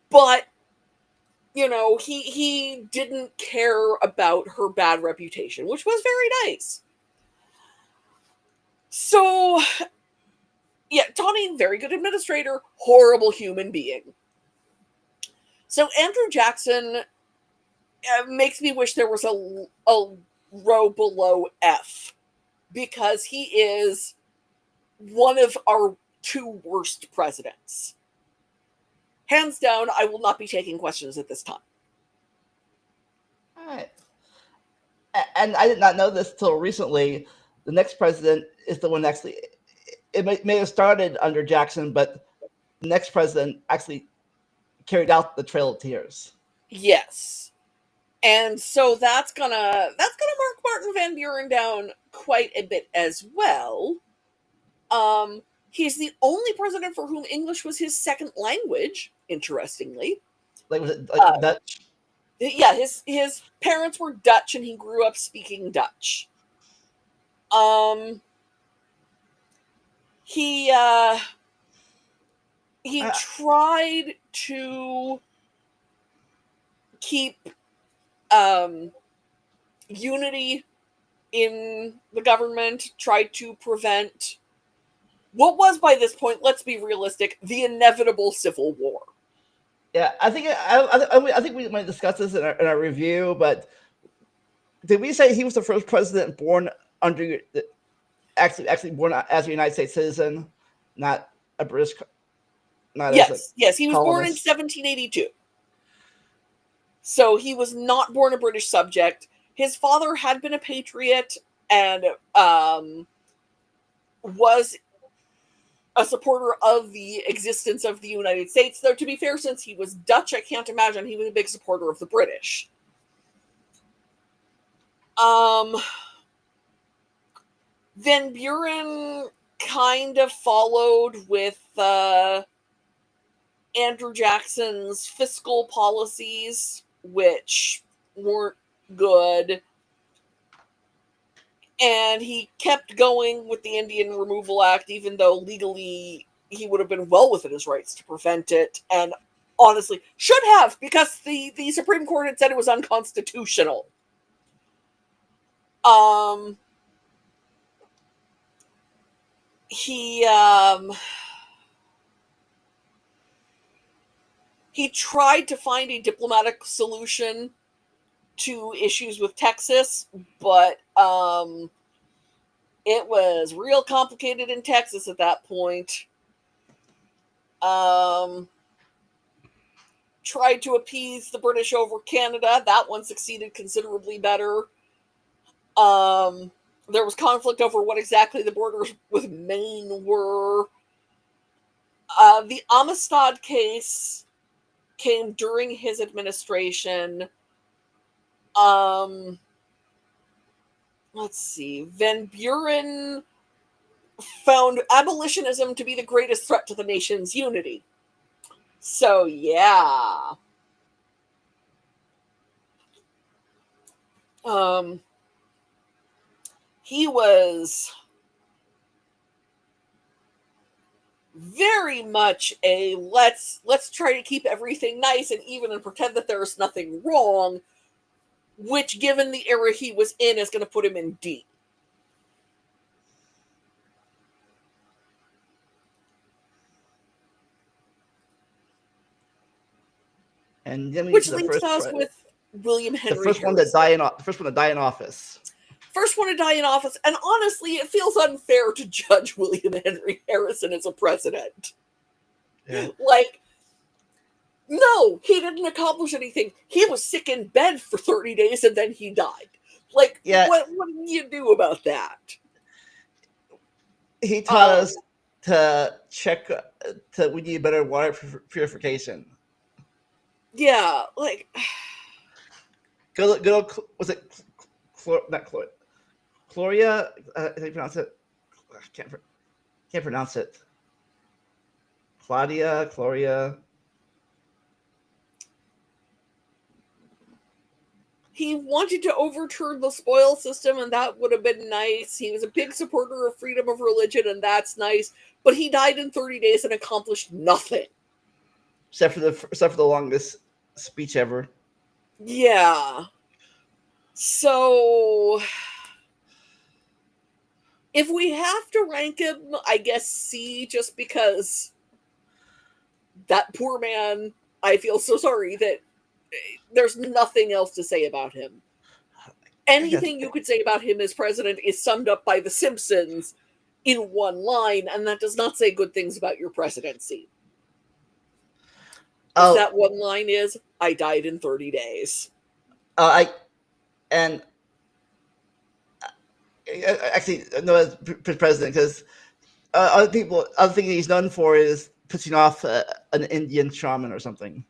But, he didn't care about her bad reputation, which was very nice. So, yeah, Taney, very good administrator, horrible human being. So Andrew Jackson makes me wish there was a row below F, because he is one of our two worst presidents. Hands down, I will not be taking questions at this time. All right. And I did not know this till recently. The next president is the one actually, it may have started under Jackson, but the next president actually carried out the Trail of Tears. Yes. And so that's gonna mark Martin Van Buren down quite a bit as well. He's the only president for whom English was his second language, interestingly. Like, was it Dutch? Yeah, his parents were Dutch and he grew up speaking Dutch. He tried to keep unity in the government, tried to prevent what was, by this point, let's be realistic, the inevitable civil war. Yeah, I think we might discuss this in our review, but did we say he was the first president born under actually born as a United States citizen, not a British? Yes, he was born in 1782. So he was not born a British subject. His father had been a patriot and was a supporter of the existence of the United States. Though, to be fair, since he was Dutch, I can't imagine he was a big supporter of the British. Van Buren kind of followed with Andrew Jackson's fiscal policies, which weren't good. And he kept going with the Indian Removal Act, even though legally he would have been well within his rights to prevent it, and honestly should have, because the Supreme Court had said it was unconstitutional. He tried to find a diplomatic solution to issues with Texas, but it was real complicated in Texas at that point. Tried to appease the British over Canada. That one succeeded considerably better. There was conflict over what exactly the borders with Maine were. The Amistad case came during his administration. Let's see. Van Buren found abolitionism to be the greatest threat to the nation's unity. So, yeah. He was very much a let's try to keep everything nice and even and pretend that there's nothing wrong, which, given the era he was in, is going to put him in D. And then we Which get to the leaves first us with William Henry the first Harrison. one to die in the first one to die in office. First one to die in office, and honestly, it feels unfair to judge William Henry Harrison as a president. Yeah. Like, no, he didn't accomplish anything. He was sick in bed for 30 days and then he died. Like, Yeah. what do you do about that? He taught us to check we need better water purification. Yeah, like, good old, was it not Chloe? Gloria? How do you pronounce it? I can't pronounce it. Gloria. he wanted to overturn the spoil system, and that would have been nice. He was a big supporter of freedom of religion, and that's nice. But he died in 30 days and accomplished nothing. Except for the longest speech ever. Yeah. So, if we have to rank him, I guess C, just because that poor man, I feel so sorry that there's nothing else to say about him. Anything you could say about him as president is summed up by The Simpsons in one line, and that does not say good things about your presidency. That one line is, I died in 30 days. Actually, no, as president, because other thing he's known for is pushing off an Indian shaman or something.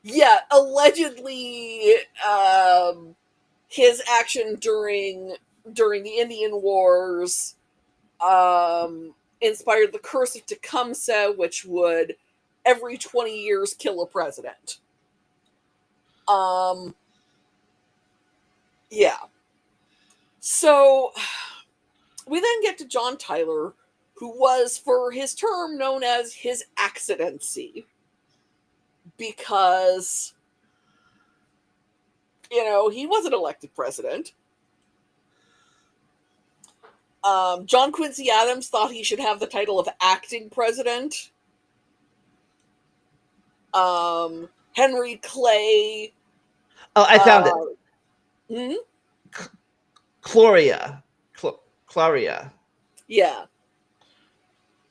Yeah, allegedly, his action during the Indian Wars inspired the Curse of Tecumseh, which would every 20 years kill a president. Yeah. So we then get to John Tyler, who was, for his term, known as His Accidency, because, he wasn't elected president. John Quincy Adams thought he should have the title of acting president. Henry Clay. Oh, I found it. Gloria. Yeah.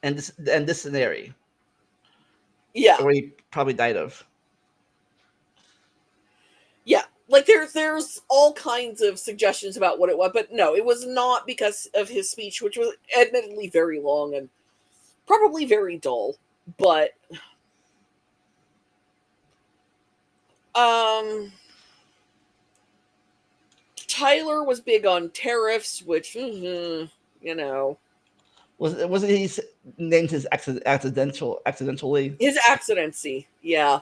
And dysentery. Yeah. Or he probably died of. Yeah. Like, there's all kinds of suggestions about what it was, but no, it was not because of his speech, which was admittedly very long and probably very dull, but Tyler was big on tariffs, which, Wasn't he named his accidentally? His accidency, yeah.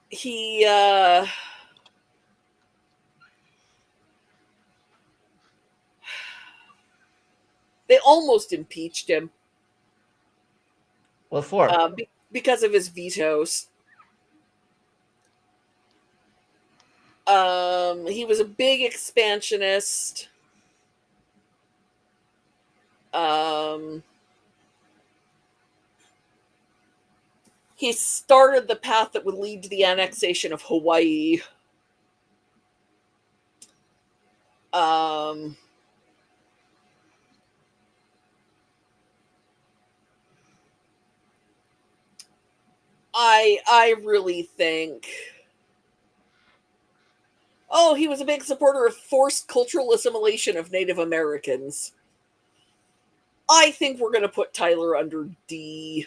He they almost impeached him What for? because of his vetoes. He was a big expansionist. He started the path that would lead to the annexation of Hawaii. I really think. Oh, he was a big supporter of forced cultural assimilation of Native Americans. I think we're going to put Tyler under D.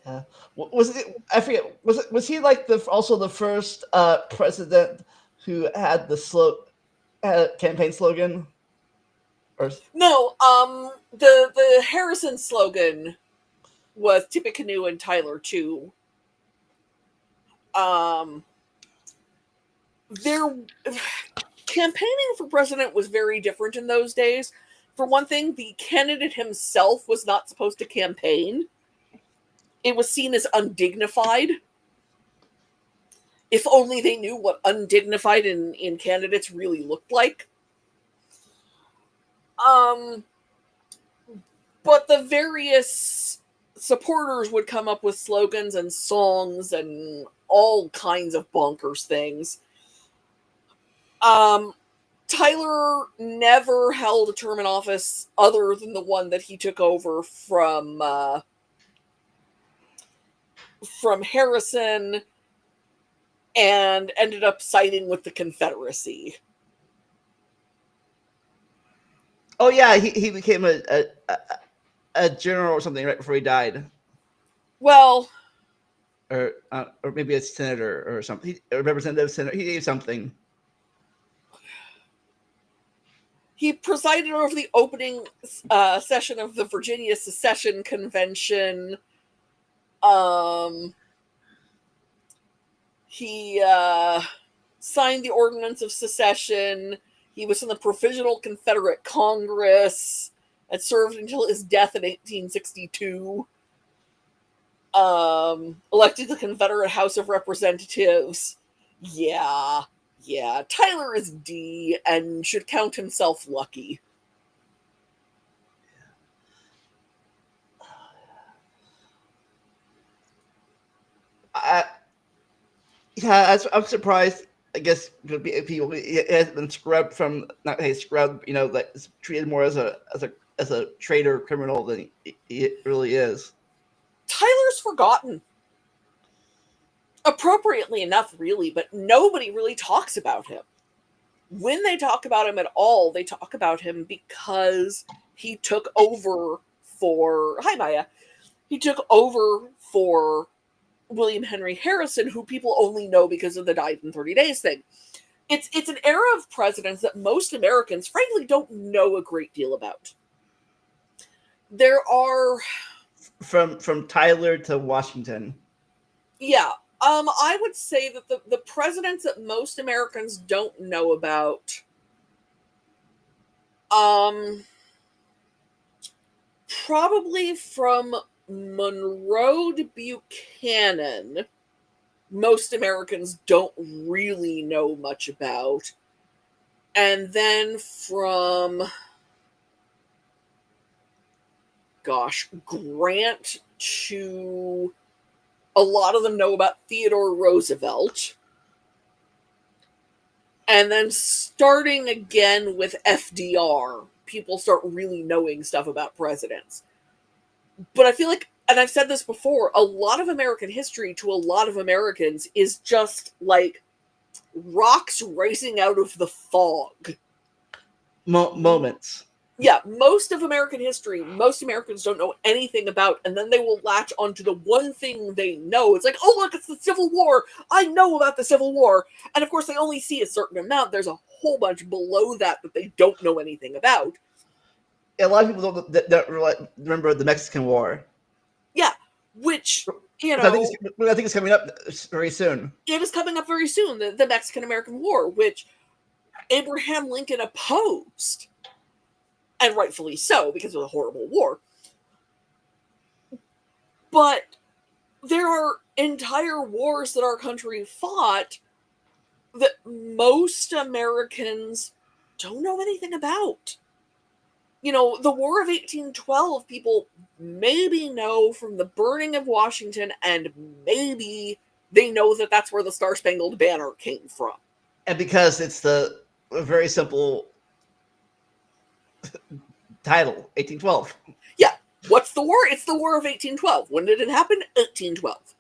Yeah. Was it? I forget. Was he like also the first president who had the campaign slogan? Or No, the Harrison slogan was Tippecanoe and Tyler too. Their campaigning for president was very different in those days. For one thing, the candidate himself was not supposed to campaign. It was seen as undignified. If only they knew what undignified in candidates really looked like. But the various supporters would come up with slogans and songs and all kinds of bonkers things. Tyler never held a term in office other than the one that he took over from Harrison, and ended up siding with the Confederacy. oh yeah, he became a general or something right before he died, Well, or maybe a senator or something, a representative senator. He did something. he presided over the opening session of the Virginia Secession Convention. He signed the Ordinance of Secession. He was in the Provisional Confederate Congress and served until his death in 1862. Elected to the Confederate House of Representatives. Yeah. Tyler is D and should count himself lucky. Yeah, I'm surprised. I guess people he has been scrubbed from not scrubbed. Like treated more as a traitor criminal than he really is. Tyler's forgotten. Appropriately enough, really, but nobody really talks about him. When they talk about him at all, they talk about him because he took over for. Hi, Maya. He took over for William Henry Harrison, who people only know because of the died in 30 days thing. It's an era of presidents that most Americans, frankly, don't know a great deal about. There are from Tyler to Washington. Yeah. I would say that the presidents that most Americans don't know about, probably from Monroe to Buchanan, most Americans don't really know much about. And then from, Grant to, a lot of them know about Theodore Roosevelt. And then starting again with FDR, people start really knowing stuff about presidents. But I feel like, and I've said this before, a lot of American history to a lot of Americans is just like rocks racing out of the fog. Moments. Yeah, most of American history, most Americans don't know anything about, and then they will latch onto the one thing they know. It's like, oh, look, it's the Civil War. I know about the Civil War. And of course, they only see a certain amount. There's a whole bunch below that they don't know anything about. A lot of people don't remember the Mexican War. Yeah, which, I think it's coming up very soon. It is coming up very soon, the Mexican-American War, which Abraham Lincoln opposed. And rightfully so, because it was a horrible war. But there are entire wars that our country fought that most Americans don't know anything about. You know, the War of 1812, people maybe know from the burning of Washington, and maybe they know that that's where the Star-Spangled Banner came from. And because it's a very simple title, 1812. Yeah. What's the war? It's the War of 1812. When did it happen? 1812.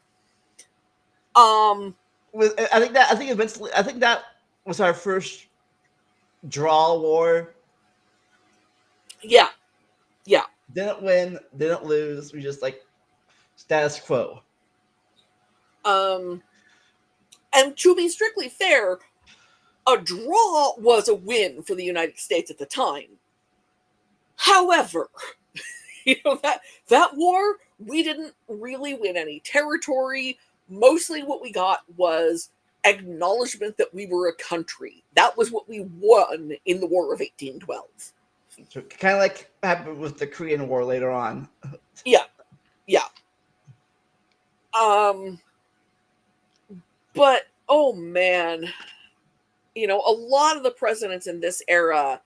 I think that was our first draw war. Yeah. Yeah. Didn't win, didn't lose. We just like status quo. And to be strictly fair, a draw was a win for the United States at the time. However, you know, that war, we didn't really win any territory. Mostly what we got was acknowledgement that we were a country. That was what we won in the War of 1812. So kind of like happened with the Korean War later on. Yeah. Yeah. But, oh man, you know, a lot of the presidents in this era,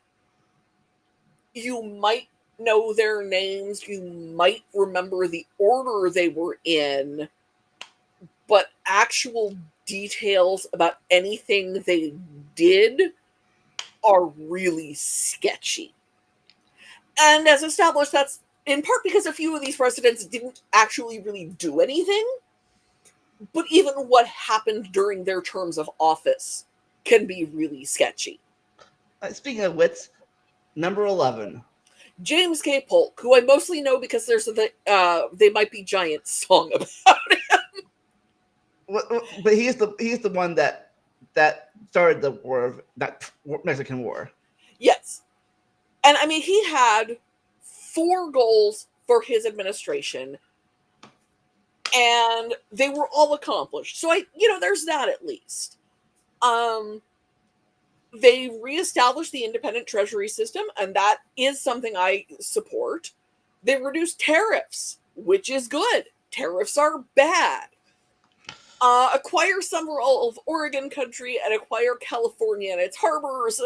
you might know their names, you might remember the order they were in, but actual details about anything they did are really sketchy. And as established, that's in part because a few of these presidents didn't actually really do anything. But even what happened during their terms of office can be really sketchy. Speaking of which, number 11. James K. Polk, who I mostly know because there's a They Might Be Giants song about him. But he's the one that started the Mexican War. Yes. And I mean, he had 4 goals for his administration, and they were all accomplished. So there's that at least. They reestablished the independent treasury system, and that is something I support. They reduced tariffs, which is good. Tariffs are bad. Acquire some role of Oregon country and acquire California and its harbors.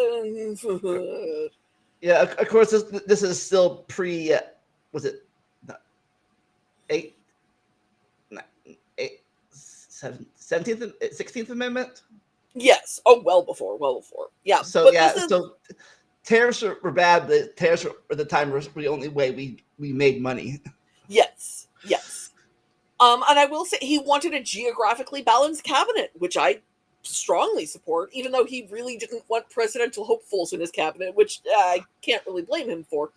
Yeah, of course, this is still pre, was it 17th, 16th Amendment? Yes. Oh, well before. Yeah. So so tariffs were bad. The tariffs at the time were the only way we made money. Yes. And I will say he wanted a geographically balanced cabinet, which I strongly support, even though he really didn't want presidential hopefuls in his cabinet, which I can't really blame him for.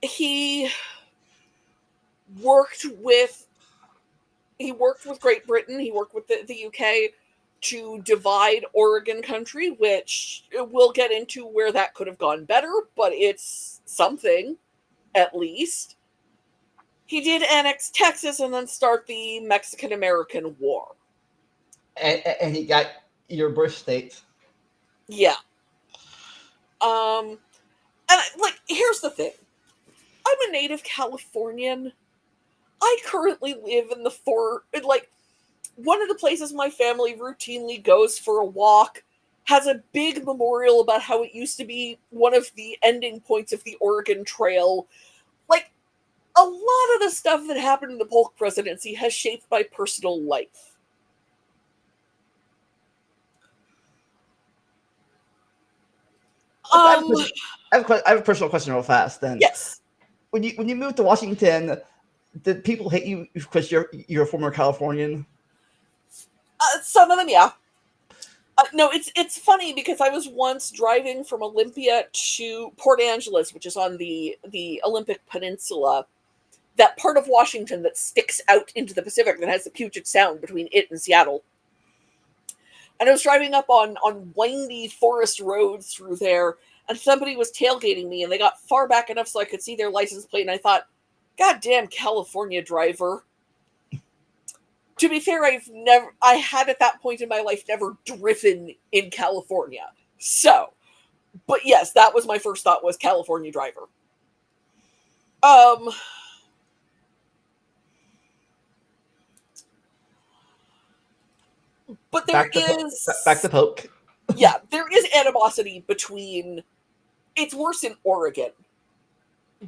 He worked with Great Britain, he worked with the UK to divide Oregon country, which we'll get into where that could have gone better, but it's something, at least. He did annex Texas and then start the Mexican-American War. And he got your birth state. Yeah. And here's the thing. I'm a native Californian. I currently live in one of the places my family routinely goes for a walk has a big memorial about how it used to be one of the ending points of the Oregon Trail. Like, a lot of the stuff that happened in the Polk presidency has shaped my personal life. I have a personal question real fast then. Yes. When you moved to Washington, did people hate you because you're a former Californian? Some of them, yeah. No, it's funny because I was once driving from Olympia to Port Angeles, which is on the Olympic Peninsula, that part of Washington that sticks out into the Pacific that has the Puget Sound between it and Seattle. And I was driving up on windy forest roads through there, and somebody was tailgating me, and they got far back enough so I could see their license plate, and I thought, God damn California driver. To be fair, I had at that point in my life never driven in California. So, but yes, that was my first thought, was California driver. But there is back to Polk. Yeah, there is animosity between, it's worse in Oregon,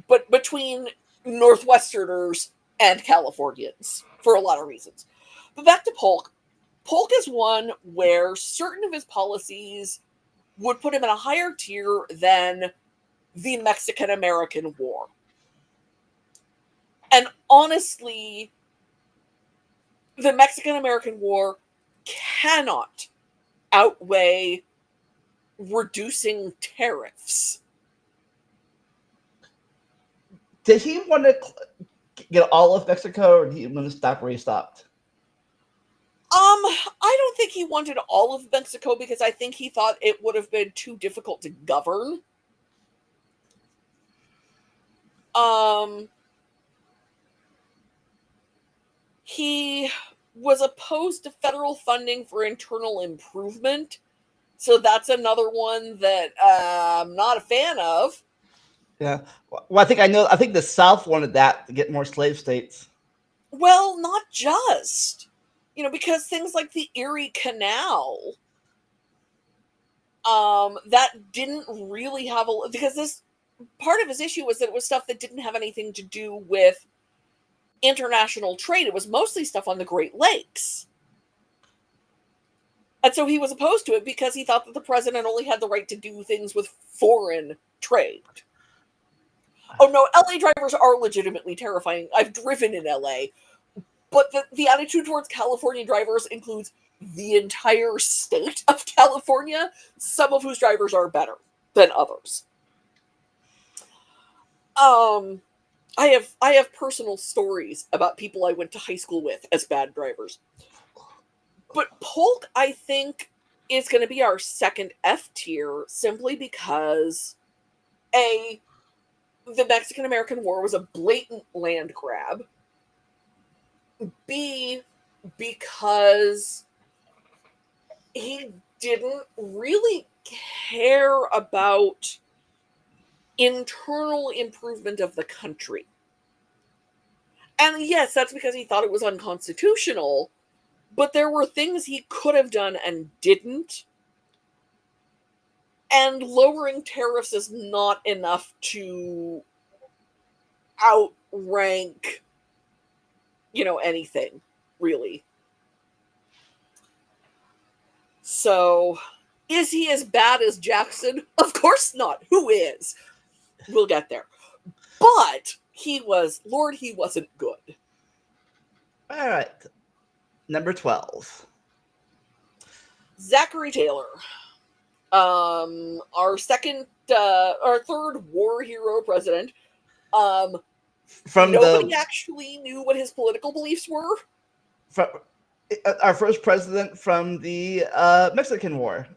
but between Northwesterners and Californians for a lot of reasons. But back to Polk. Polk is one where certain of his policies would put him in a higher tier than the Mexican-American War. And honestly, the Mexican-American War cannot outweigh reducing tariffs. Did he want to get all of Mexico, or did he want to stop where he stopped? I don't think he wanted all of Mexico because I think he thought it would have been too difficult to govern. He was opposed to federal funding for internal improvement, so that's another one that I'm not a fan of. Yeah. Well, I think the South wanted that to get more slave states. Well, not just. Because things like the Erie Canal, that didn't really have because this part of his issue was that it was stuff that didn't have anything to do with international trade. It was mostly stuff on the Great Lakes. And so he was opposed to it because he thought that the president only had the right to do things with foreign trade. Oh no, LA drivers are legitimately terrifying. I've driven in LA. But the attitude towards California drivers includes the entire state of California, some of whose drivers are better than others. I have personal stories about people I went to high school with as bad drivers. But Polk, I think, is going to be our second F tier simply because, A, the Mexican-American War was a blatant land grab. B, because he didn't really care about internal improvement of the country. And yes, that's because he thought it was unconstitutional, but there were things he could have done and didn't. And lowering tariffs is not enough to outrank, anything, really. So, is he as bad as Jackson? Of course not. Who is? We'll get there. But he wasn't good. All right. Number 12. Zachary Taylor. Our third war hero president. Nobody actually knew what his political beliefs were. Our first president from the Mexican War.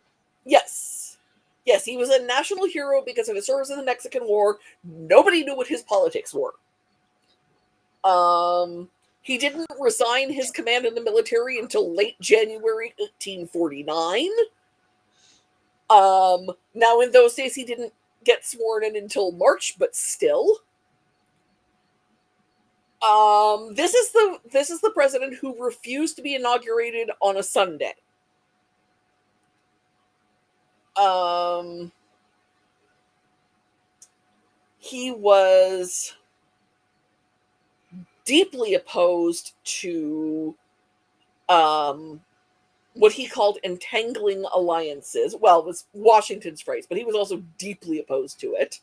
Yes, he was a national hero because of his service in the Mexican War. Nobody knew what his politics were. He didn't resign his command in the military until late January 1849. Now in those days he didn't get sworn in until March, but still. This is the president who refused to be inaugurated on a Sunday. He was deeply opposed to what he called entangling alliances. Well, it was Washington's phrase, but he was also deeply opposed to it.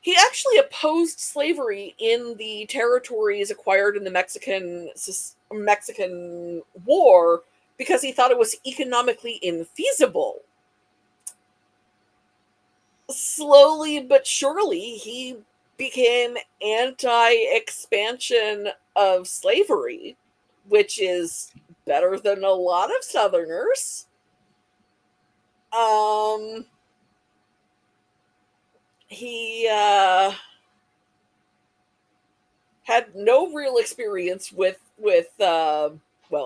He actually opposed slavery in the territories acquired in the Mexican War because he thought it was economically infeasible. Slowly but surely, he became anti-expansion of slavery, which is better than a lot of Southerners. He had no real experience with well,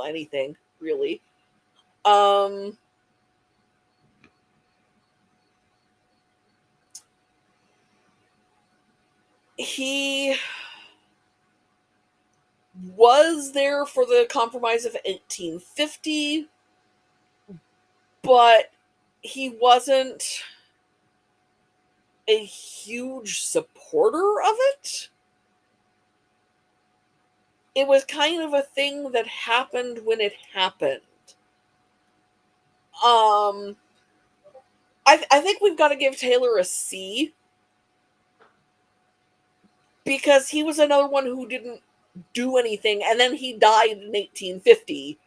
anything really. He was there for the Compromise of 1850, but he wasn't a huge supporter of it. It was kind of a thing that happened when it happened. I think we've got to give Taylor a C, because he was another one who didn't do anything, and then he died in 1850,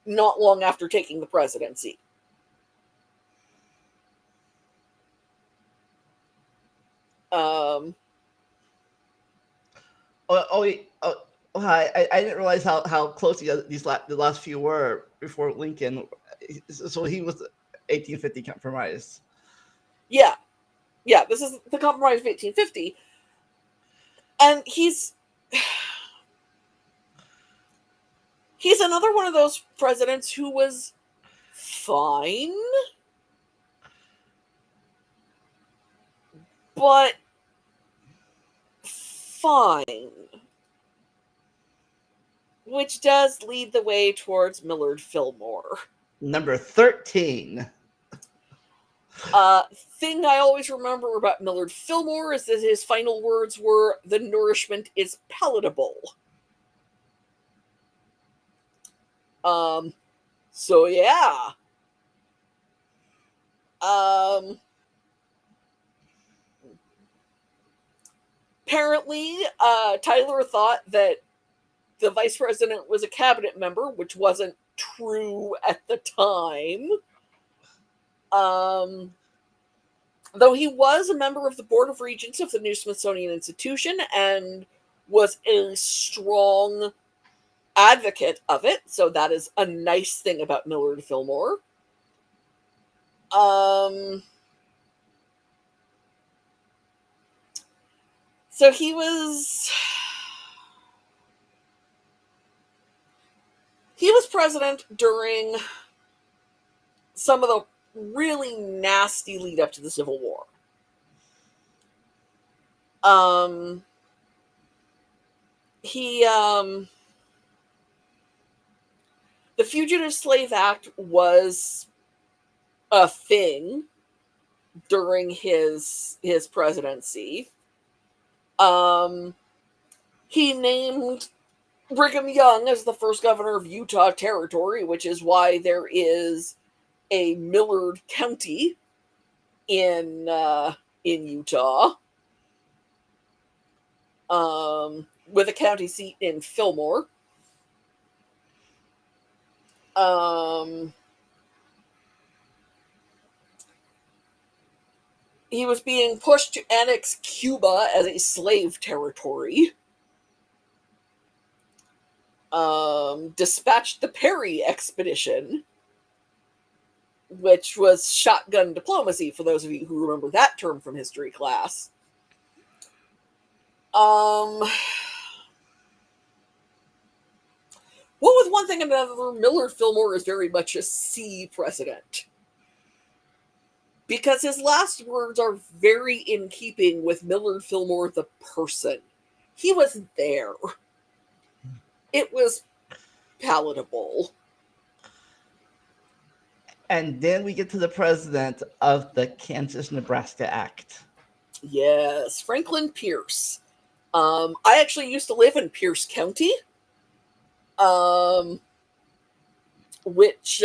not long after taking the presidency. I didn't realize how close the last few were before Lincoln. So he was 1850 compromise. Yeah, this is the Compromise of 1850. And he's another one of those presidents who was fine, but fine. Which does lead the way towards Millard Fillmore. Number 13. Thing I always remember about Millard Fillmore is that his final words were, "The nourishment is palatable." So yeah. Apparently, Tyler thought that the vice president was a cabinet member, which wasn't true at the time. Though he was a member of the Board of Regents of the new Smithsonian Institution and was a strong advocate of it, so that is a nice thing about Millard Fillmore. So he was president during some of the really nasty lead up to the Civil War. The Fugitive Slave Act was a thing during his presidency. He named Brigham Young as the first governor of Utah Territory, which is why there is a Millard County in Utah, with a county seat in Fillmore. He was being pushed to annex Cuba as a slave territory. Dispatched the Perry expedition, which was shotgun diplomacy, for those of you who remember that term from history class. What with one thing and another, Millard Fillmore is very much a C president, because his last words are very in keeping with Millard Fillmore the person. He was there. It was palatable. And then we get to the president of the Kansas-Nebraska Act. Yes, Franklin Pierce. I actually used to live in Pierce County, which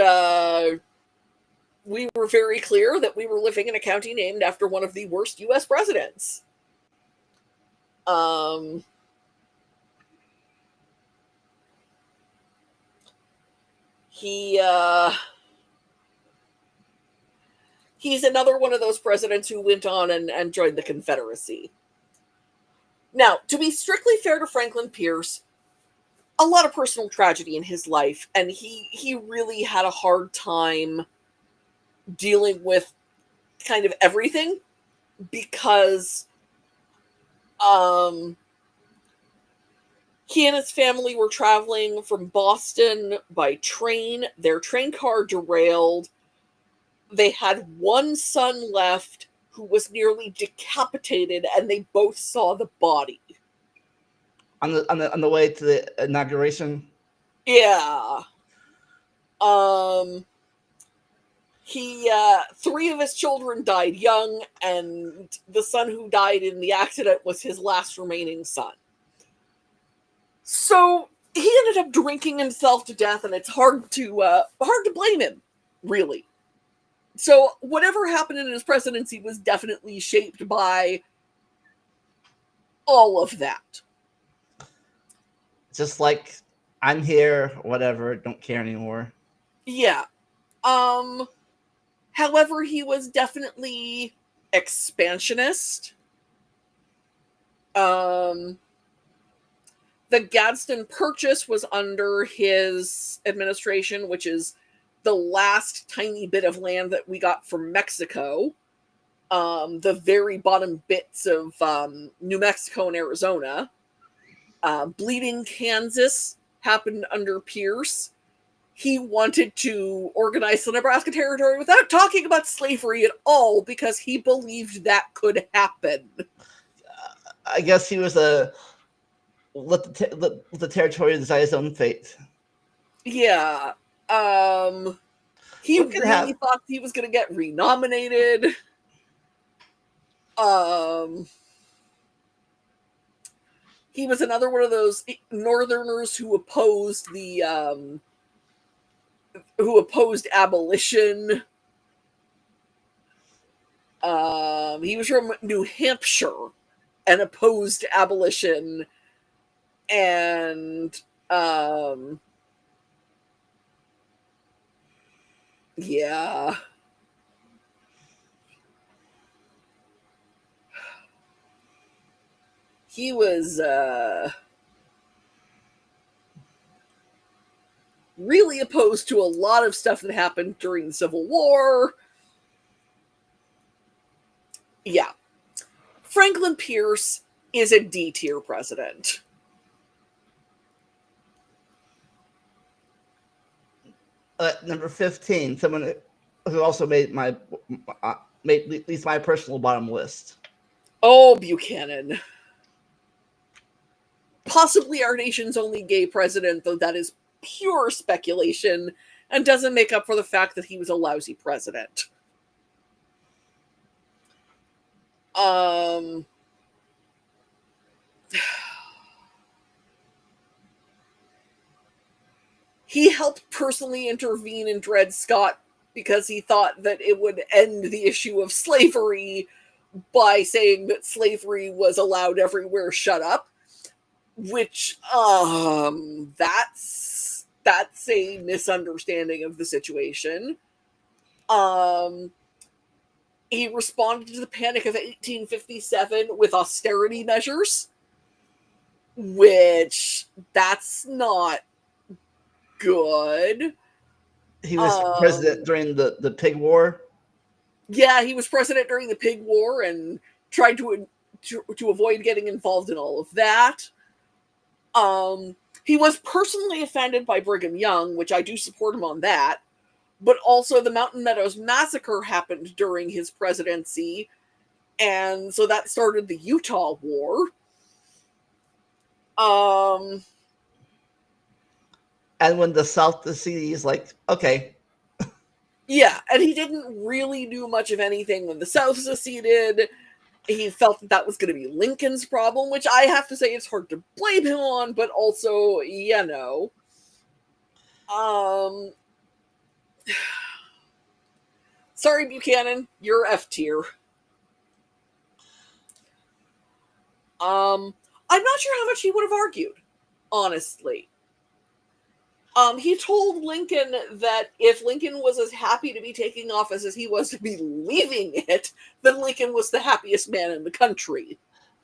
we were very clear that we were living in a county named after one of the worst U.S. presidents. He's another one of those presidents who went on and joined the Confederacy. Now, to be strictly fair to Franklin Pierce, a lot of personal tragedy in his life, and he really had a hard time dealing with kind of everything because he and his family were traveling from Boston by train. Their train car derailed. They had one son left who was nearly decapitated, and they both saw the body. On the way to the inauguration. Yeah. Three of his children died young, and the son who died in the accident was his last remaining son. So he ended up drinking himself to death, and it's hard to blame him, really. So whatever happened in his presidency was definitely shaped by all of that. Just like, I'm here, whatever, don't care anymore. Yeah. However, he was definitely expansionist. The Gadsden Purchase was under his administration, which is the last tiny bit of land that we got from Mexico. The very bottom bits of New Mexico and Arizona. Bleeding Kansas happened under Pierce. He wanted to organize the Nebraska Territory without talking about slavery at all because he believed that could happen. I guess he was let the territory decide its own fate. Yeah. He really thought he was going to get renominated. He was another one of those Northerners who opposed abolition. He was from New Hampshire and opposed abolition, and yeah. He was really opposed to a lot of stuff that happened during the Civil War. Yeah. Franklin Pierce is a D-tier president. Number 15, someone who also made at least my personal bottom list. Oh, Buchanan. Possibly our nation's only gay president, though that is pure speculation and doesn't make up for the fact that he was a lousy president. He helped personally intervene in Dred Scott because he thought that it would end the issue of slavery by saying that slavery was allowed everywhere, shut up. Which, that's a misunderstanding of the situation. He responded to the Panic of 1857 with austerity measures, which that's not good. He was president during the Pig War. Yeah, he was president during the Pig War and tried to avoid getting involved in all of that. He was personally offended by Brigham Young, which I do support him on that. But also the Mountain Meadows Massacre happened during his presidency, and so that started the Utah War. And when the South secedes, like, okay. Yeah, and he didn't really do much of anything when the South seceded. He felt that was going to be Lincoln's problem, which I have to say it's hard to blame him on, but also, you know. Sorry, Buchanan, you're F tier. I'm not sure how much he would have argued, honestly. He told Lincoln that if Lincoln was as happy to be taking office as he was to be leaving it, then Lincoln was the happiest man in the country.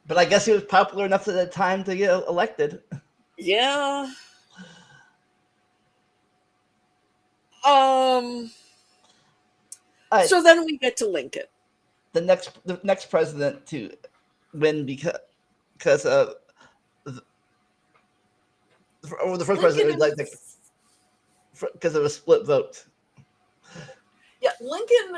But I guess he was popular enough at the time to get elected. Yeah. So then we get to Lincoln. The next president to win because of the first president was like because of a split vote. Yeah, Lincoln,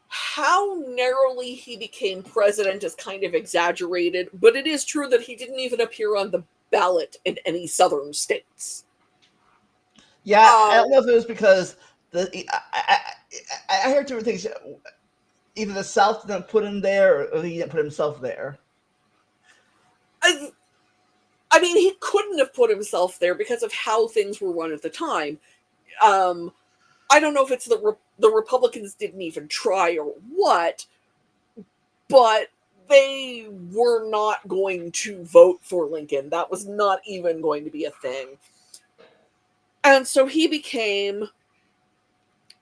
how narrowly he became president is kind of exaggerated, but it is true that he didn't even appear on the ballot in any southern states. Yeah, I don't know if it was because I heard two things. Either the South didn't put him there, or he didn't put himself there. I mean, he couldn't have put himself there because of how things were run at the time. I don't know if it's the Republicans didn't even try or what, but they were not going to vote for Lincoln. That was not even going to be a thing. And so he became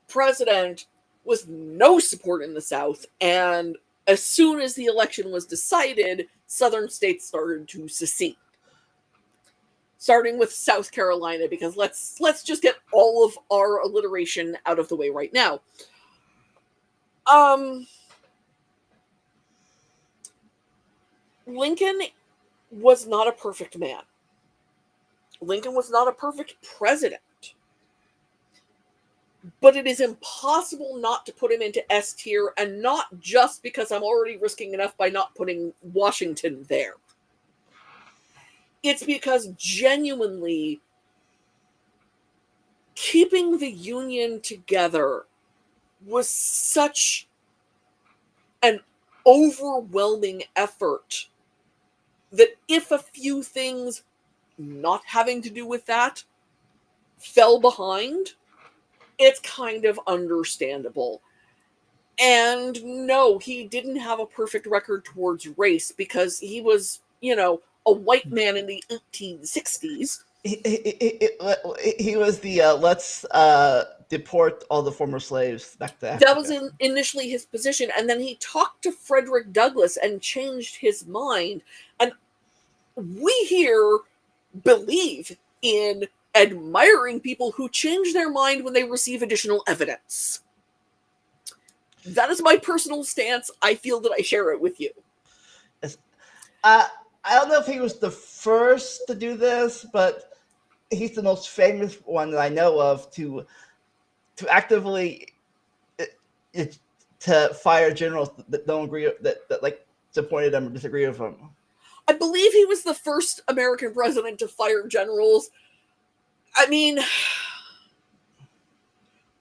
president with no support in the South. And as soon as the election was decided, Southern states started to secede. Starting with South Carolina, because let's just get all of our alliteration out of the way right now. Lincoln was not a perfect man. Lincoln was not a perfect president. But it is impossible not to put him into S tier, and not just because I'm already risking enough by not putting Washington there. It's because genuinely keeping the Union together was such an overwhelming effort that if a few things not having to do with that fell behind, it's kind of understandable. And no, he didn't have a perfect record towards race because he was, a white man in the 1860s. He was the let's deport all the former slaves back to Africa. That was initially his position, and then he talked to Frederick Douglass and changed his mind. And we here believe in admiring people who change their mind when they receive additional evidence. That is my personal stance. I feel that I share it with you. Yes. I don't know if he was the first to do this, but he's the most famous one that I know of to actively to fire generals that don't agree that like supported him or disagree with him. I believe he was the first American president to fire generals. I mean,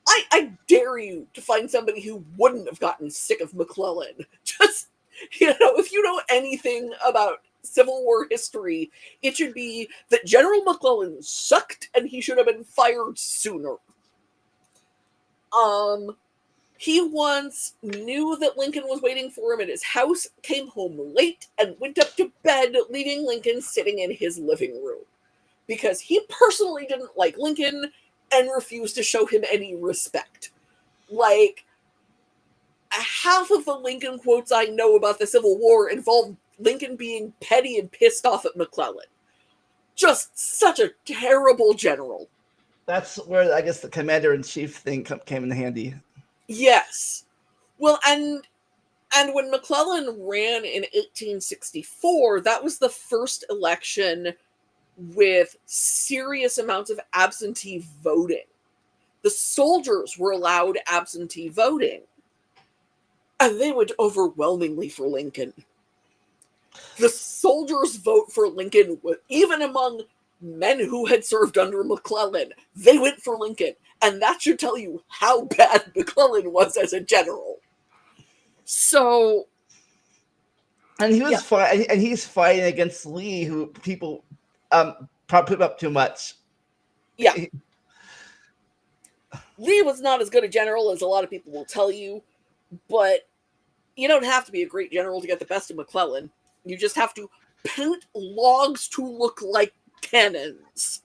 I dare you to find somebody who wouldn't have gotten sick of McClellan. Just, if you know anything about Civil War history, it should be that General McClellan sucked and he should have been fired sooner. He once knew that Lincoln was waiting for him at his house, came home late, and went up to bed, leaving Lincoln sitting in his living room. Because he personally didn't like Lincoln and refused to show him any respect. Like, half of the Lincoln quotes I know about the Civil War involved Lincoln being petty and pissed off at McClellan. Just such a terrible general. That's where I guess the commander-in-chief thing came in handy. Yes. Well, and when McClellan ran in 1864, that was the first election with serious amounts of absentee voting. The soldiers were allowed absentee voting, and they went overwhelmingly for Lincoln. The soldiers' vote for Lincoln, even among men who had served under McClellan, they went for Lincoln. And that should tell you how bad McClellan was as a general. So, and he was fighting, and he's fighting against Lee, who people probably put up too much. Yeah, Lee was not as good a general as a lot of people will tell you, but you don't have to be a great general to get the best of McClellan. You just have to paint logs to look like cannons,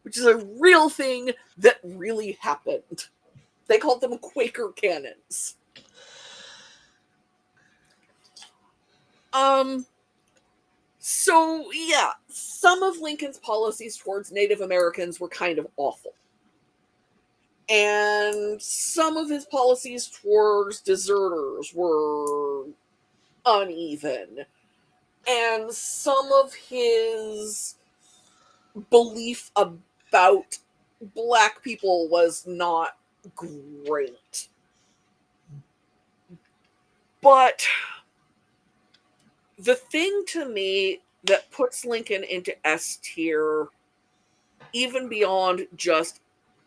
which is a real thing that really happened. They called them Quaker cannons. So, yeah, some of Lincoln's policies towards Native Americans were kind of awful. And some of his policies towards deserters were uneven. And some of his belief about black people was not great. But the thing to me that puts Lincoln into S tier, even beyond just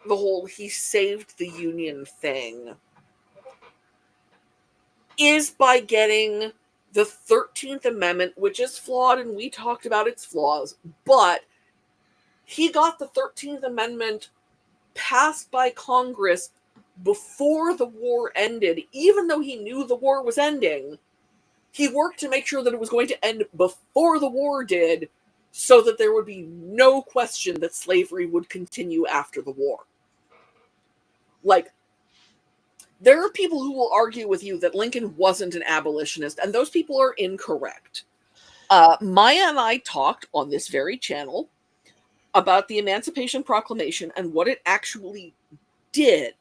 the whole he saved the Union thing, is by getting the 13th Amendment, which is flawed, and we talked about its flaws, but he got the 13th Amendment passed by Congress before the war ended. Even though he knew the war was ending, he worked to make sure that it was going to end before the war did, so that there would be no question that slavery would continue after the war. Like, there are people who will argue with you that Lincoln wasn't an abolitionist, and those people are incorrect. Maya and I talked on this very channel about the Emancipation Proclamation and what it actually did.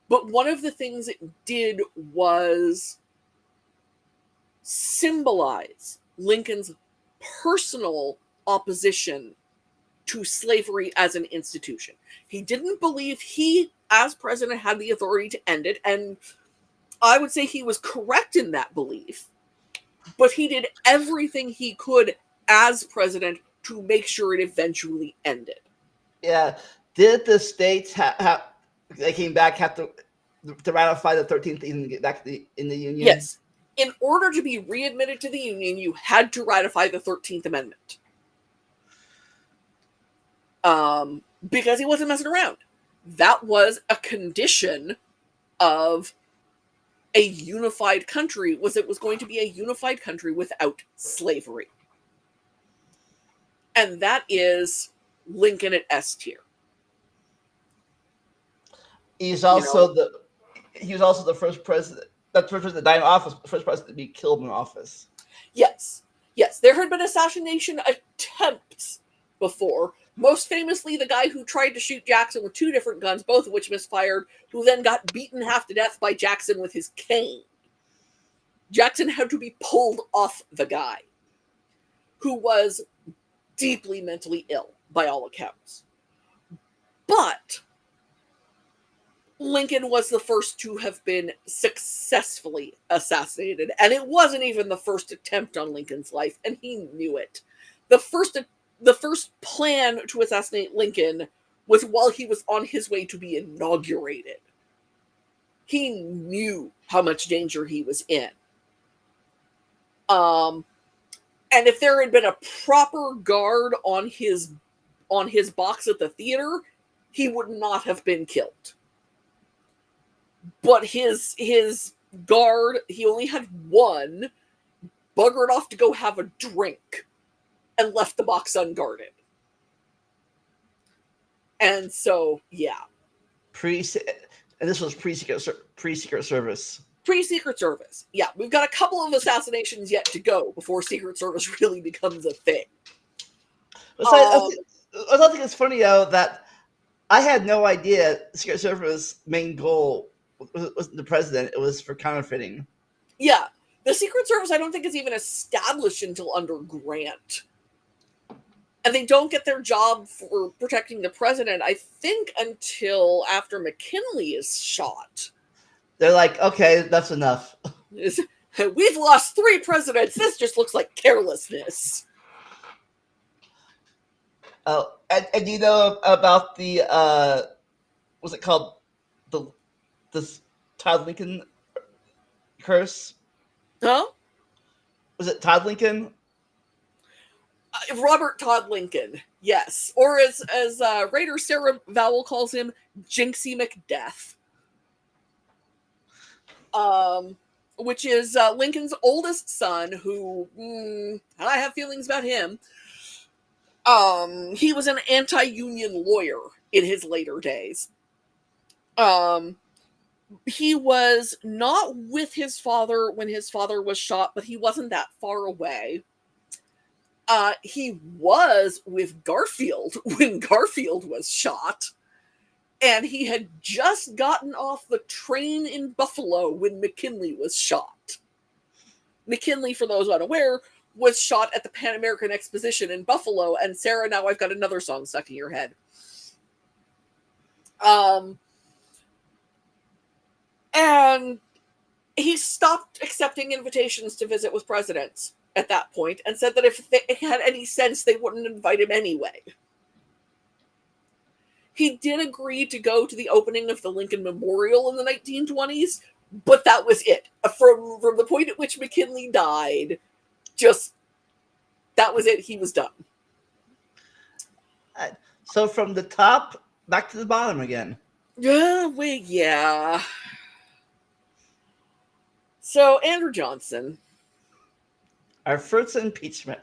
But one of the things it did was symbolize Lincoln's personal opposition to slavery as an institution. He didn't believe he, as president, had the authority to end it, and I would say he was correct in that belief, but he did everything he could as president to make sure it eventually ended. Yeah. Did the states they came back have to ratify the 13th even get back in the Union? Yes. In order to be readmitted to the Union, you had to ratify the 13th Amendment. Because he wasn't messing around. That was a condition of a unified country, was it was going to be a unified country without slavery. And that is Lincoln at S tier. He's also the first president. That's the first president to die in office, the first president to be killed in office. Yes. Yes, there had been assassination attempts before. Most famously, the guy who tried to shoot Jackson with 2 different guns, both of which misfired, who then got beaten half to death by Jackson with his cane. Jackson had to be pulled off the guy, who was deeply mentally ill, by all accounts. But Lincoln was the first to have been successfully assassinated, and it wasn't even the first attempt on Lincoln's life, and he knew it. The first plan to assassinate Lincoln was while he was on his way to be inaugurated. He knew how much danger he was in. And if there had been a proper guard on his box at the theater, he would not have been killed. But his guard, he only had one, buggered off to go have a drink and left the box unguarded. And so, yeah. And this was pre-Secret Service. Pre-Secret Service. Yeah, we've got a couple of assassinations yet to go before Secret Service really becomes a thing. I think it's funny, though, that I had no idea Secret Service's main goal wasn't the president. It was for counterfeiting. Yeah. The Secret Service, I don't think, is even established until under Grant. And they don't get their job for protecting the president, I think, until after McKinley is shot. They're like, okay, that's enough. We've lost 3 presidents. This just looks like carelessness. Oh, and you know about the what's it called? The Todd Lincoln curse? Huh? Was it Todd Lincoln? Robert Todd Lincoln, yes. Or as Raider Sarah Vowell calls him, Jinxie McDeath. Which is Lincoln's oldest son, who, I have feelings about him, He was an anti-union lawyer in his later days. He was not with his father when his father was shot, but he wasn't that far away. He was with Garfield when Garfield was shot, and he had just gotten off the train in Buffalo when McKinley was shot. McKinley, for those unaware, was shot at the Pan American Exposition in Buffalo, and Sarah, now I've got another song stuck in your head. And he stopped accepting invitations to visit with presidents at that point and said that if they had any sense, they wouldn't invite him anyway. He did agree to go to the opening of the Lincoln Memorial in the 1920s, but that was it. From the point at which McKinley died, that was it. He was done. So from the top back to the bottom again. Yeah. So Andrew Johnson. Our first impeachment.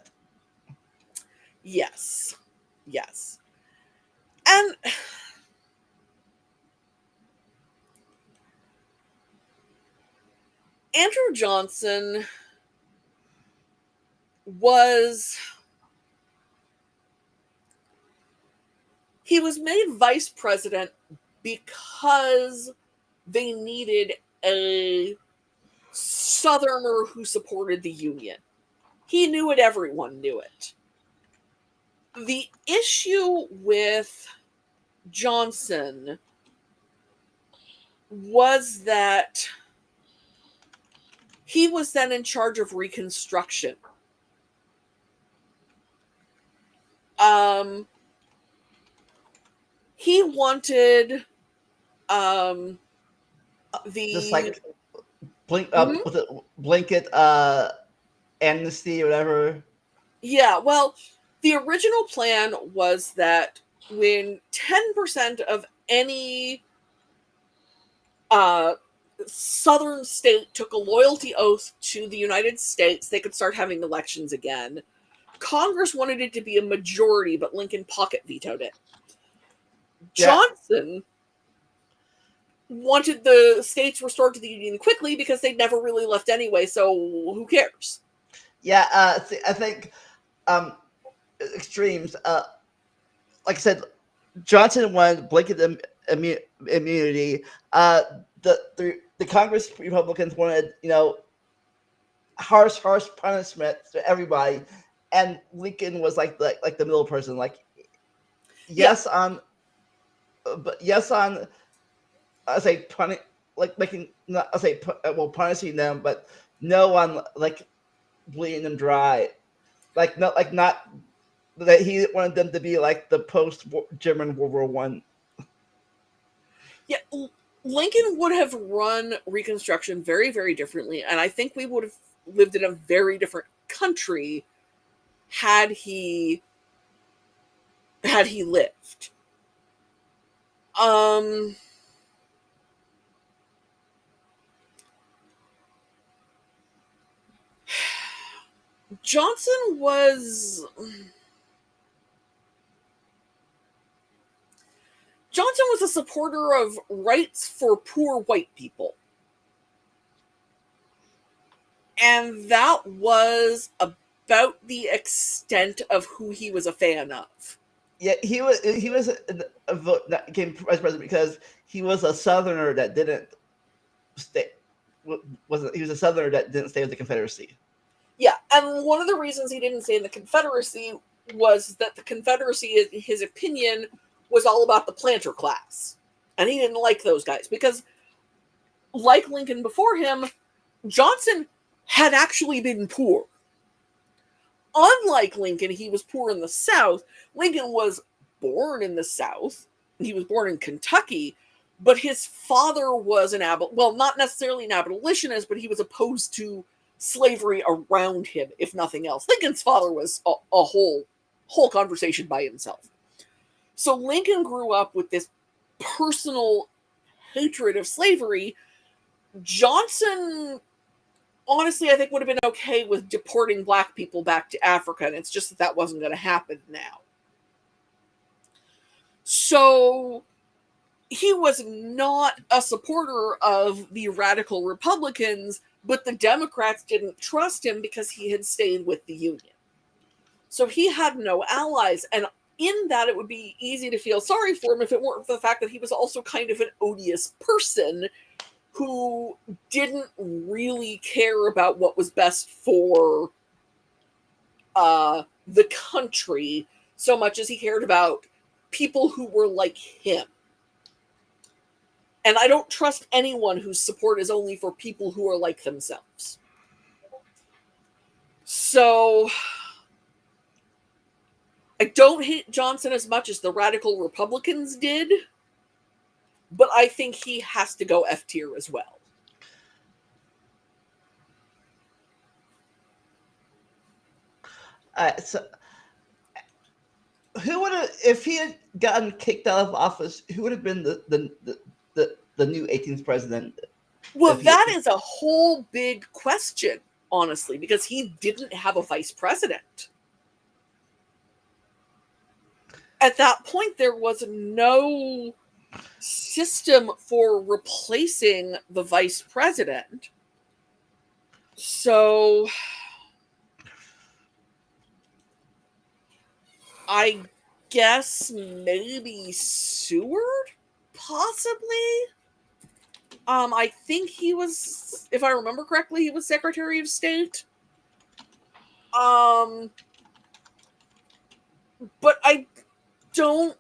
Yes. And Andrew Johnson was made vice president because they needed a Southerner who supported the Union. He knew it, everyone knew it. The issue with Johnson was that he was then in charge of Reconstruction. He wanted just like blanket amnesty or whatever. Yeah, well, the original plan was that when 10% of any Southern state took a loyalty oath to the United States, they could start having elections again. Congress wanted it to be a majority, but Lincoln pocket vetoed it. Johnson wanted the states restored to the Union quickly because they'd never really left anyway, so who cares? Yeah, I think extremes. Like I said, Johnson wanted blanket immunity. The Congress Republicans wanted, harsh punishment to everybody, and Lincoln was like the middle person. Like, yes on, but yes on. I say punishing them, but no on like bleeding them dry. Not that he wanted them to be like the post-German World War I. Yeah, Lincoln would have run Reconstruction very, very differently, and I think we would have lived in a very different country had he lived. Johnson was a supporter of rights for poor white people. And that was about the extent of who he was a fan of. Yeah, he was a vote that became vice president because he was a Southerner that didn't stay. He was a Southerner that didn't stay with the Confederacy. Yeah, and one of the reasons he didn't stay in the Confederacy was that the Confederacy, in his opinion, was all about the planter class. And he didn't like those guys because, like Lincoln before him, Johnson had actually been poor. Unlike Lincoln, he was poor in the South. Lincoln was born in the South. He was born in Kentucky, but his father was not necessarily an abolitionist, but he was opposed to slavery around him, if nothing else. Lincoln's father was a whole conversation by himself. So Lincoln grew up with this personal hatred of slavery. Johnson, honestly, I think would have been okay with deporting black people back to Africa, and it's just that wasn't going to happen now. So he was not a supporter of the radical Republicans, but the Democrats didn't trust him because he had stayed with the Union. So he had no allies. And in that, it would be easy to feel sorry for him if it weren't for the fact that he was also kind of an odious person who didn't really care about what was best for the country so much as he cared about people who were like him. And I don't trust anyone whose support is only for people who are like themselves. So I don't hate Johnson as much as the radical Republicans did, but I think he has to go F tier as well. So who would have, if he had gotten kicked out of office, who would have been the new 18th president? Well, that is a whole big question, honestly, because he didn't have a vice president. At that point, there was no system for replacing the vice president. So I guess maybe Seward, possibly. I think he was, if I remember correctly, he was Secretary of State. But I don't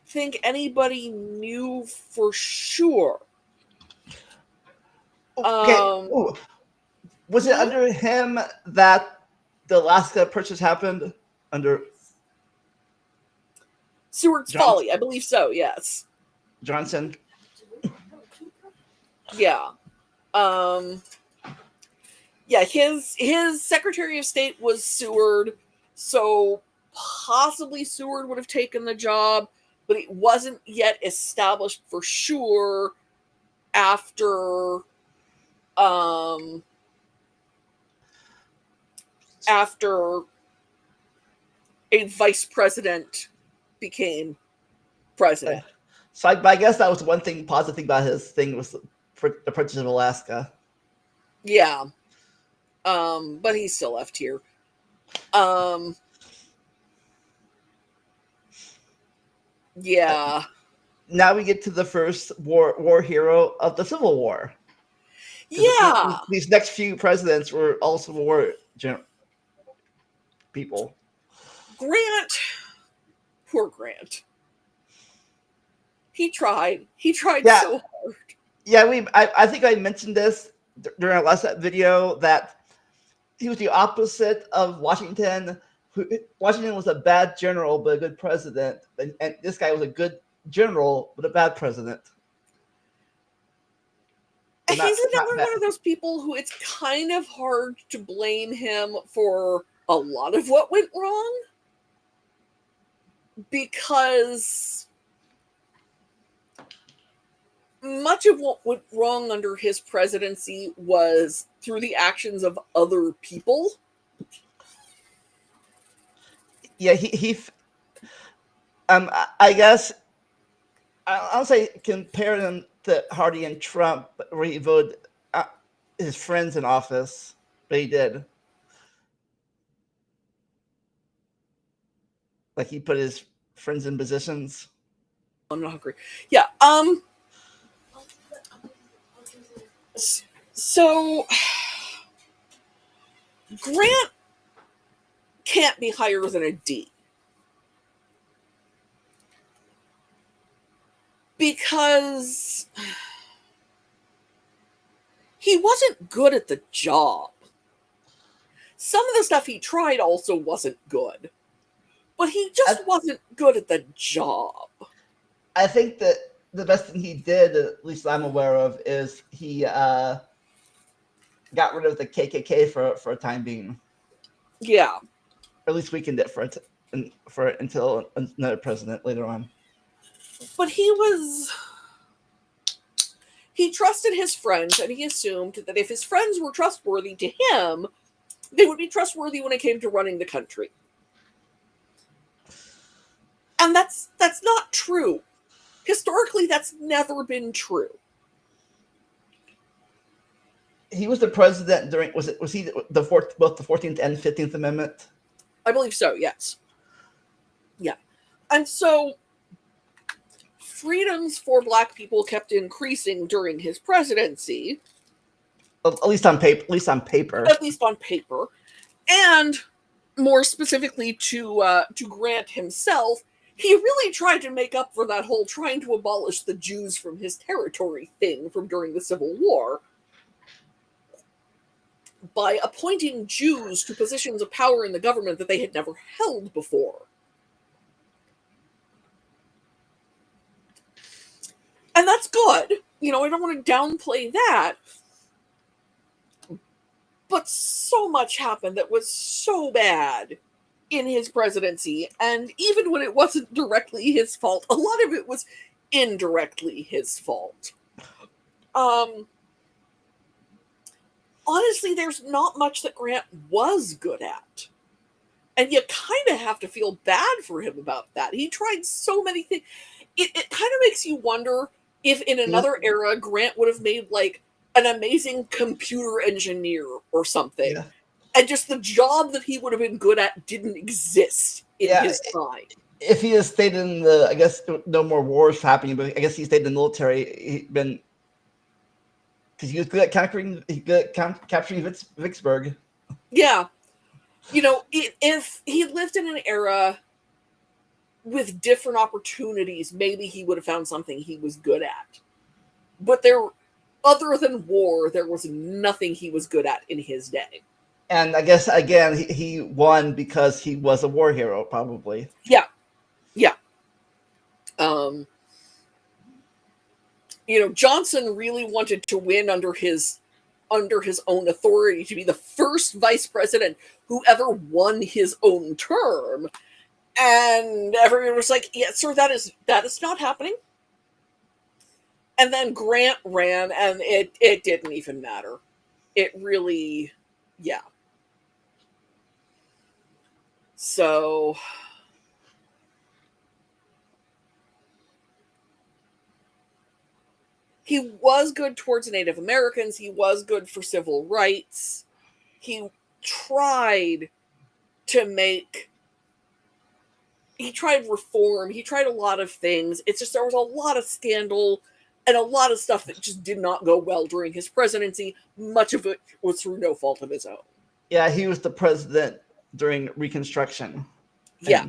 think anybody knew for sure. Okay. Was it under him that the Alaska Purchase happened? Under Seward's Folly, I believe so, yes. Johnson? Yeah. Yeah, his Secretary of State was Seward, so possibly Seward would have taken the job, but it wasn't yet established for sure after a vice president became president. So I guess that was one thing positive thing about his thing was for the purchase of Alaska. Yeah. But he's still left here. Yeah. Now we get to the first war hero of the Civil War. Yeah. These next few presidents were also war people. Grant. Poor Grant. He tried. He tried so hard. Yeah, I think I mentioned this during our last video that he was the opposite of Washington. Washington was a bad general but a good president, and this guy was a good general but a bad president. He's another one of those people who it's kind of hard to blame him for a lot of what went wrong, because much of what went wrong under his presidency was through the actions of other people. Yeah, I guess I'll say compare him to Hardy and Trump, where he voted his friends in office, but he did. Like he put his friends in positions. I'm not hungry. Yeah. So Grant can't be higher than a D. Because he wasn't good at the job. Some of the stuff he tried also wasn't good. But he just wasn't good at the job. I think that the best thing he did, at least I'm aware of, is he got rid of the KKK for a time being. Yeah. Or at least weakened it for until another president later on. But he trusted his friends, and he assumed that if his friends were trustworthy to him, they would be trustworthy when it came to running the country. And that's not true. Historically, that's never been true. He was the president during, was he both the 14th and 15th Amendment? I believe so, yes. Yeah. And so freedoms for Black people kept increasing during his presidency. At least on paper. At least on paper. At least on paper. And more specifically to Grant himself, he really tried to make up for that whole trying to abolish the Jews from his territory thing from during the Civil War by appointing Jews to positions of power in the government that they had never held before. And that's good. I don't want to downplay that. But so much happened that was so bad in his presidency. And even when it wasn't directly his fault, a lot of it was indirectly his fault. Honestly, there's not much that Grant was good at. And you kind of have to feel bad for him about that. He tried so many things. It kind of makes you wonder if in another era, Grant would have made like an amazing computer engineer or something. Yeah. And just the job that he would have been good at didn't exist in his time. If he had stayed in the, I guess no more wars happening, but I guess he stayed in the military, he'd been, because he was good at capturing Vicksburg. Yeah. If he lived in an era with different opportunities, maybe he would have found something he was good at. But other than war, there was nothing he was good at in his day. And I guess, again, he won because he was a war hero, probably. Yeah. Yeah. Johnson really wanted to win under his own authority, to be the first vice president who ever won his own term. And everyone was like, yeah, sir, that is not happening. And then Grant ran, and it didn't even matter. It really, yeah. So he was good towards Native Americans. He was good for civil rights. He tried reform. He tried a lot of things. It's just there was a lot of scandal and a lot of stuff that just did not go well during his presidency. Much of it was through no fault of his own. Yeah, he was the president during Reconstruction. Yeah.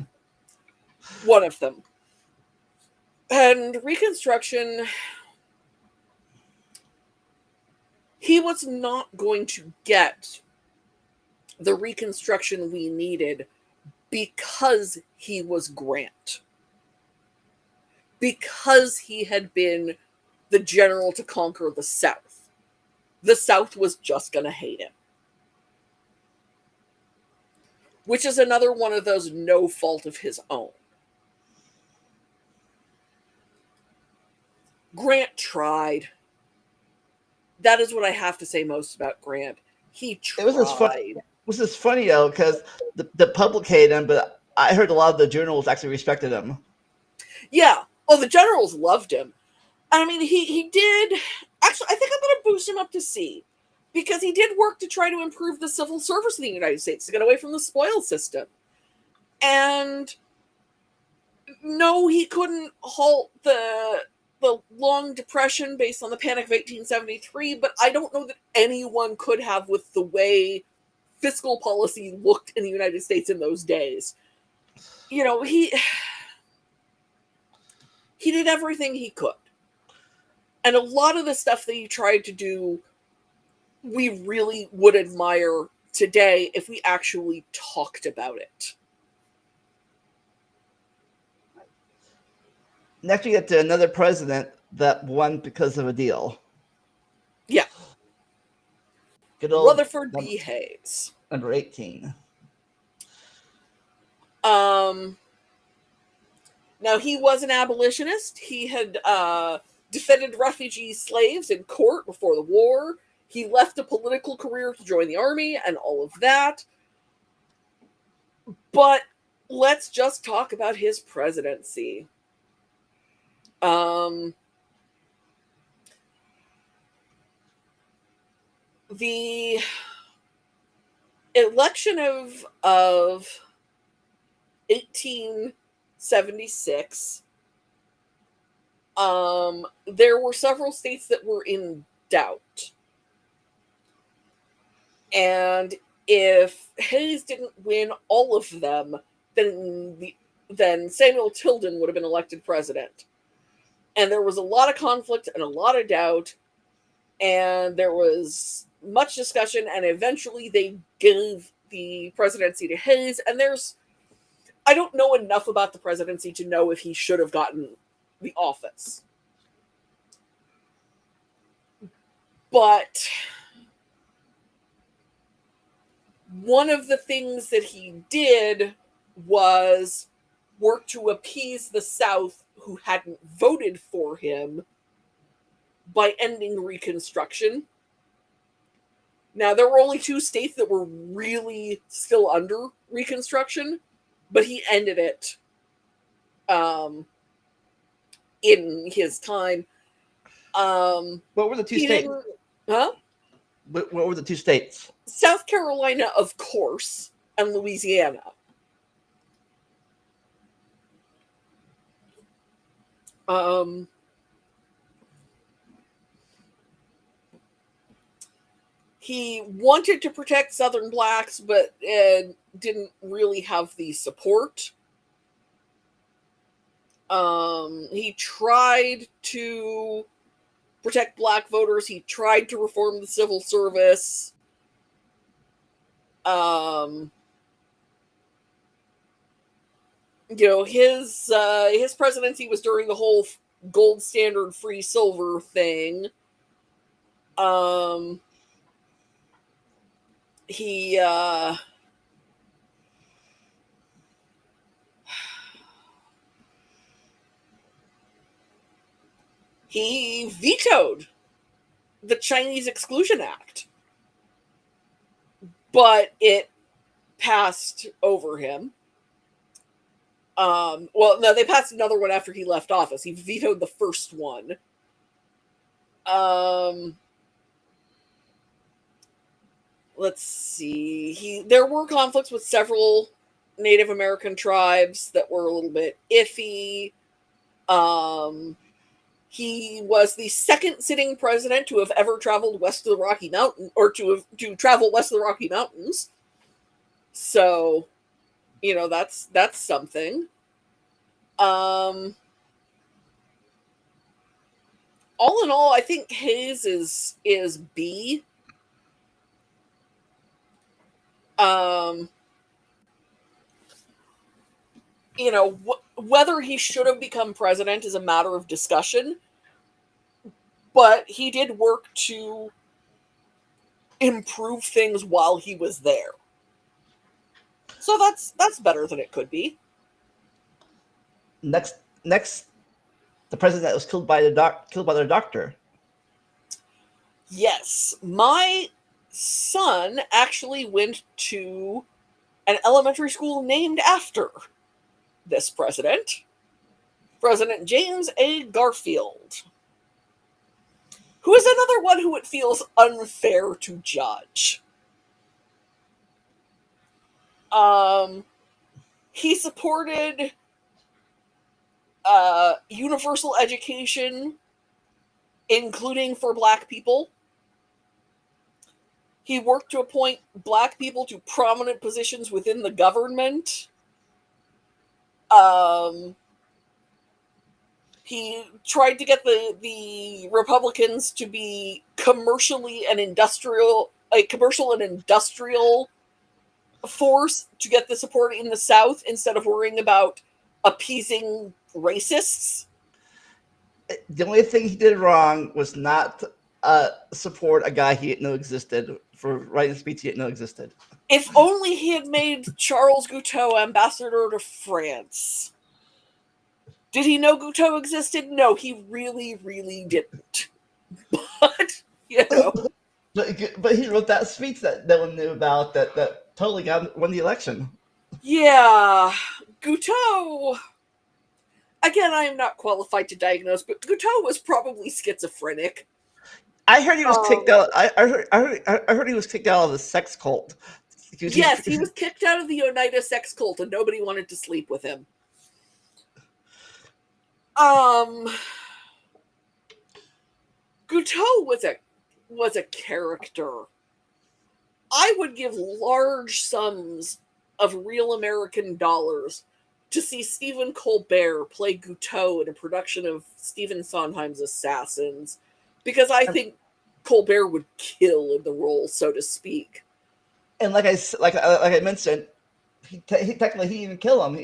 One of them. And Reconstruction, he was not going to get the Reconstruction we needed because he was Grant. Because he had been the general to conquer the South. The South was just going to hate him. Which is another one of those no fault of his own. Grant tried. That is what I have to say most about Grant. He tried. It was just funny, though, because the public hated him, but I heard a lot of the journals actually respected him. Yeah. Oh, the generals loved him. And I mean, he did. Actually, I think I'm going to boost him up to C. Because he did work to try to improve the civil service in the United States to get away from the spoils system. And no, he couldn't halt the long depression based on the Panic of 1873, but I don't know that anyone could have with the way fiscal policy looked in the United States in those days. He did everything he could. And a lot of the stuff that he tried to do, we really would admire today if we actually talked about it. Next, we get to another president that won because of a deal. Yeah. Good old Rutherford B. Hayes. Number 18. Now, he was an abolitionist. He had defended refugee slaves in court before the war. He left a political career to join the army and all of that. But let's just talk about his presidency. The election of 1876, there were several states that were in doubt. And if Hayes didn't win all of them, then Samuel Tilden would have been elected president. And there was a lot of conflict and a lot of doubt, and there was much discussion, and eventually they gave the presidency to Hayes. And I don't know enough about the presidency to know if he should have gotten the office. But one of the things that he did was work to appease the South who hadn't voted for him by ending Reconstruction. Now, there were only 2 states that were really still under Reconstruction, but he ended it in his time. What were the 2 states? Huh? What were the 2 states? South Carolina, of course, and Louisiana. He wanted to protect Southern blacks, but didn't really have the support. He tried to protect black voters. He tried to reform the civil service. His presidency was during the whole gold standard free silver thing. He vetoed the Chinese Exclusion Act, but it passed over him. Well, no, they passed another one after he left office. He vetoed the first one. Let's see. There were conflicts with several Native American tribes that were a little bit iffy. He was the second sitting president to have ever traveled west of the Rocky Mountains, or to travel west of the Rocky Mountains. So, that's something. All in all, I think Hayes is B. Whether he should have become president is a matter of discussion, but he did work to improve things while he was there. So that's better than it could be. Next, the president was killed by their doctor. Yes, my son actually went to an elementary school named after this president, President James A. Garfield, who is another one who it feels unfair to judge. He supported universal education, including for black people. He worked to appoint black people to prominent positions within the government. He tried to get the Republicans to be a commercial and industrial force to get the support in the South instead of worrying about appeasing racists. The only thing he did wrong was not support a guy he didn't know existed for writing a speech he didn't know existed. If only he had made Charles Guiteau ambassador to France. Did he know Guiteau existed? No, he really, really didn't. But, But he wrote that speech that no one knew about that totally won the election. Yeah, Guteau. Again, I am not qualified to diagnose, but Guteau was probably schizophrenic. I heard he was kicked Um, out. I heard he was kicked out of the sex cult. yes, he was kicked out of the Oneida sex cult, and nobody wanted to sleep with him. Um, Guteau was a character. I would give large sums of real American dollars to see Stephen Colbert play Guteau in a production of Stephen Sondheim's Assassins, because I think Colbert would kill in the role, so to speak. And like I mentioned, he technically he didn't kill him.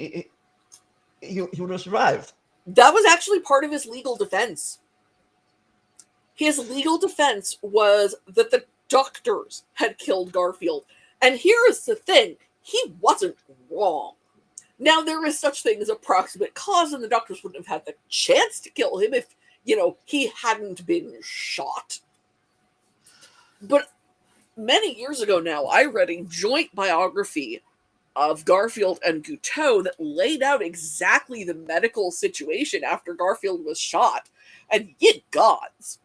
He would have survived. That was actually part of his legal defense. His legal defense was that the doctors had killed Garfield. And here is the thing, he wasn't wrong. Now, there is such thing as approximate cause, and the doctors wouldn't have had the chance to kill him if, he hadn't been shot. But many years ago now, I read a joint biography of Garfield and Guteau that laid out exactly the medical situation after Garfield was shot. And ye gods.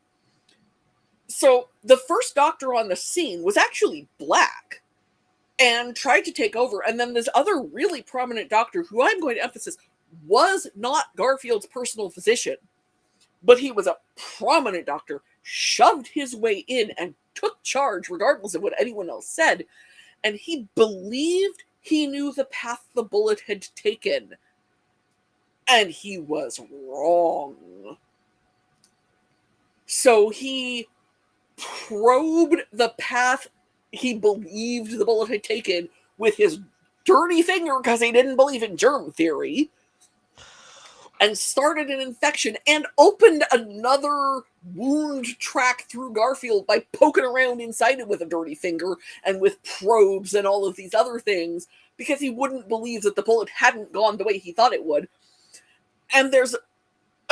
So the first doctor on the scene was actually black and tried to take over. And then this other really prominent doctor, who I'm going to emphasize, was not Garfield's personal physician, but he was a prominent doctor, shoved his way in and took charge regardless of what anyone else said. And he believed he knew the path the bullet had taken. And he was wrong. So he probed the path he believed the bullet had taken with his dirty finger, because he didn't believe in germ theory, and started an infection and opened another wound track through Garfield by poking around inside it with a dirty finger and with probes and all of these other things, because he wouldn't believe that the bullet hadn't gone the way he thought it would. And there's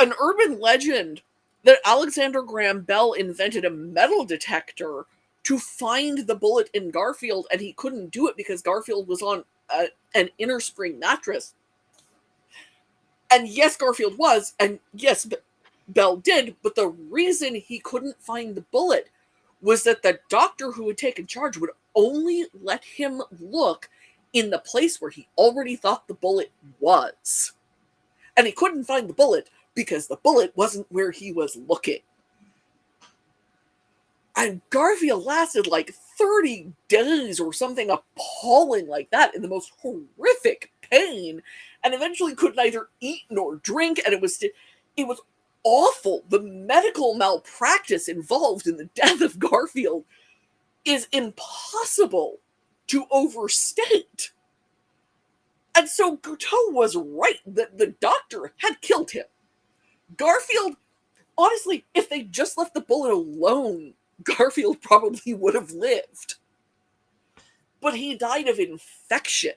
an urban legend that Alexander Graham Bell invented a metal detector to find the bullet in Garfield, and he couldn't do it because Garfield was on an inner spring mattress. And yes, Garfield was, and yes, Bell did, but the reason he couldn't find the bullet was that the doctor who had taken charge would only let him look in the place where he already thought the bullet was. And he couldn't find the bullet because the bullet wasn't where he was looking. And Garfield lasted like 30 days or something appalling like that, in the most horrific pain, and eventually could neither eat nor drink, and it was awful. The medical malpractice involved in the death of Garfield is impossible to overstate. And so Guteau was right that the doctor had killed him. Garfield, honestly, if they just left the bullet alone, Garfield probably would have lived. But he died of infection.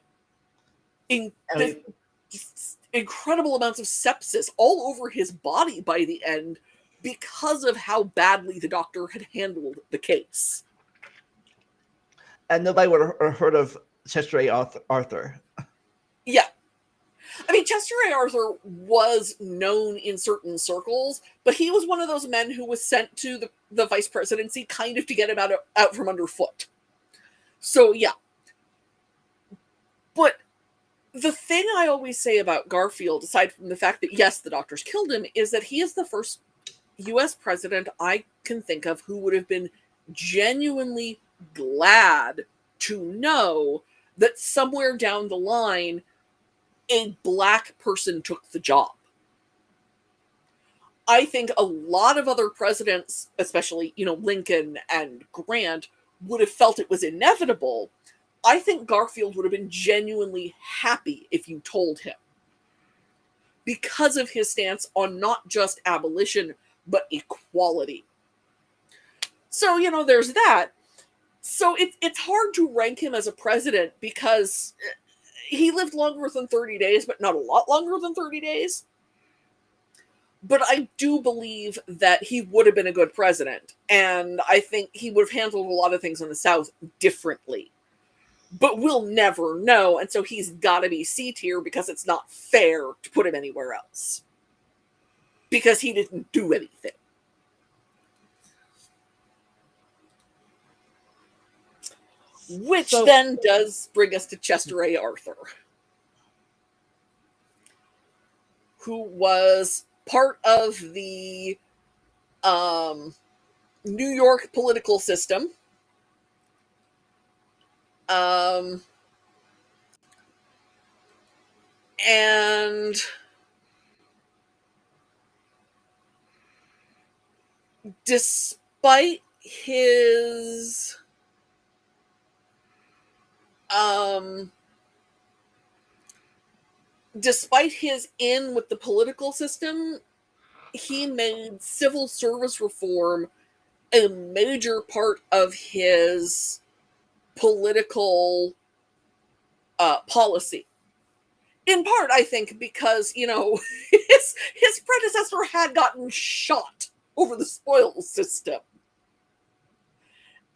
Incredible amounts of sepsis all over his body by the end, because of how badly the doctor had handled the case. And nobody would have heard of Chester A. Arthur. Yeah. I mean, Chester A. Arthur was known in certain circles, but he was one of those men who was sent to the vice presidency kind of to get him out from underfoot. So, yeah. But the thing I always say about Garfield, aside from the fact that, yes, the doctors killed him, is that he is the first U.S. president I can think of who would have been genuinely glad to know that somewhere down the line, a black person took the job. I think a lot of other presidents, especially, Lincoln and Grant, would have felt it was inevitable. I think Garfield would have been genuinely happy if you told him, because of his stance on not just abolition, but equality. So, there's that. So it's hard to rank him as a president, because he lived longer than 30 days, but not a lot longer than 30 days. But I do believe that he would have been a good president. And I think he would have handled a lot of things in the South differently. but we'll never know, and so he's got to be C tier because it's not fair to put him anywhere else. Because he didn't do anything. Which then does bring us to Chester A. Arthur, who was part of the New York political system. And despite his in with the political system, he made civil service reform a major part of his political policy. In part, I think, because, you know, his predecessor had gotten shot over the spoils system.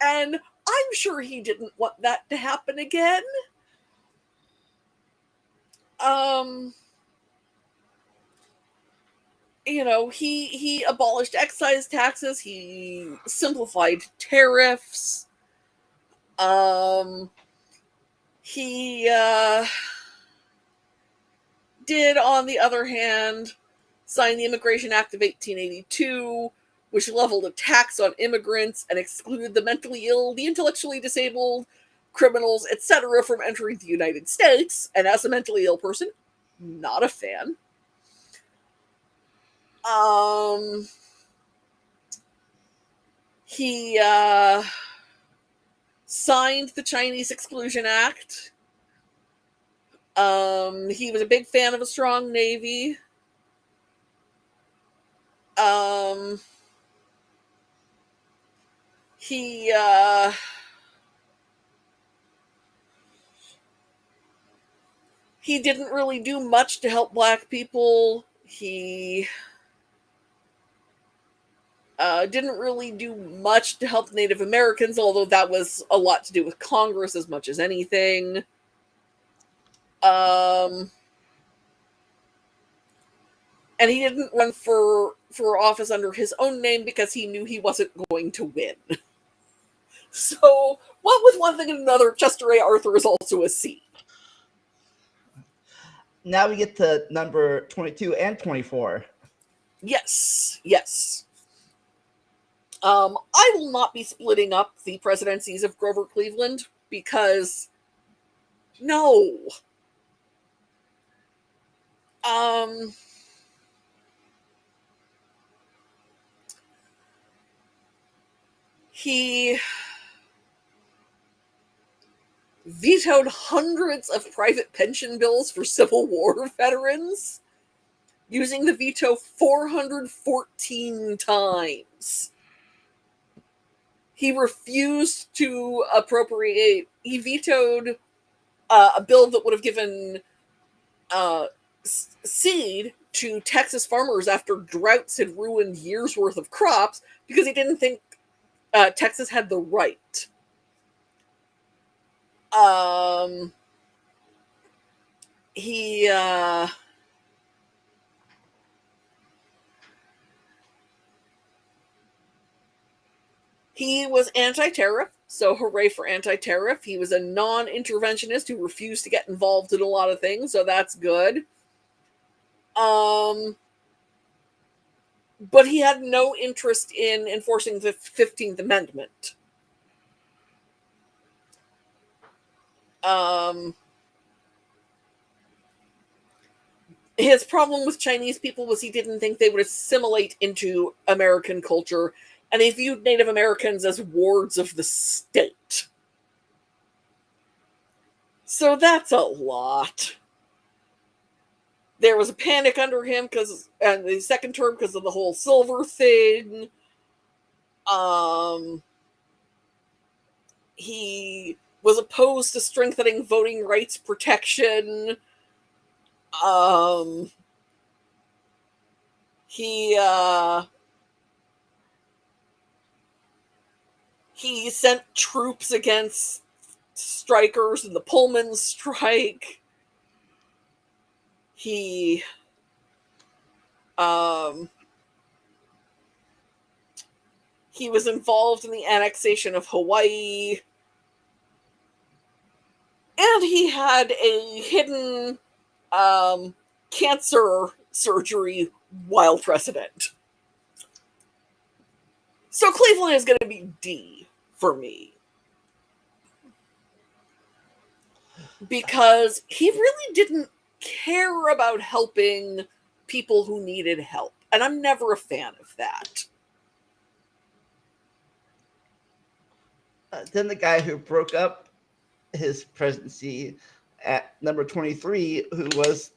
And I'm sure he didn't want that to happen again. You know, he abolished excise taxes, he simplified tariffs, he did, on the other hand, sign the Immigration Act of 1882, which leveled a tax on immigrants and excluded the mentally ill, the intellectually disabled, criminals, etc. from entering the United States. And as a mentally ill person, not a fan. He signed the Chinese Exclusion Act. He was a big fan of a strong navy. He didn't really do much to help black people. He didn't really do much to help Native Americans, although that was a lot to do with Congress as much as anything. And he didn't run for office under his own name because he knew he wasn't going to win. So, what with one thing and another, Chester A. Arthur is also a C. Now we get to number 22 and 24. Yes, yes. I will not be splitting up the presidencies of Grover Cleveland because, no. He vetoed hundreds of private pension bills for Civil War veterans, using the veto 414 times. He refused to appropriate, he vetoed a bill that would have given seed to Texas farmers after droughts had ruined years' worth of crops because he didn't think Texas had the right. He was anti-tariff, so hooray for anti-tariff. He was a non-interventionist who refused to get involved in a lot of things, so that's good. But he had no interest in enforcing the 15th Amendment. His problem with Chinese people was he didn't think they would assimilate into American culture, and he viewed Native Americans as wards of the state. So that's a lot. There was a panic under him and the second term because of the whole silver thing. He was opposed to strengthening voting rights protection. He sent troops against strikers and the Pullman strike. He was involved in the annexation of Hawaii. And he had a hidden cancer surgery while president. So Cleveland is going to be D for me. Because he really didn't care about helping people who needed help. And I'm never a fan of that. Then the guy who broke up his presidency at number 23, who was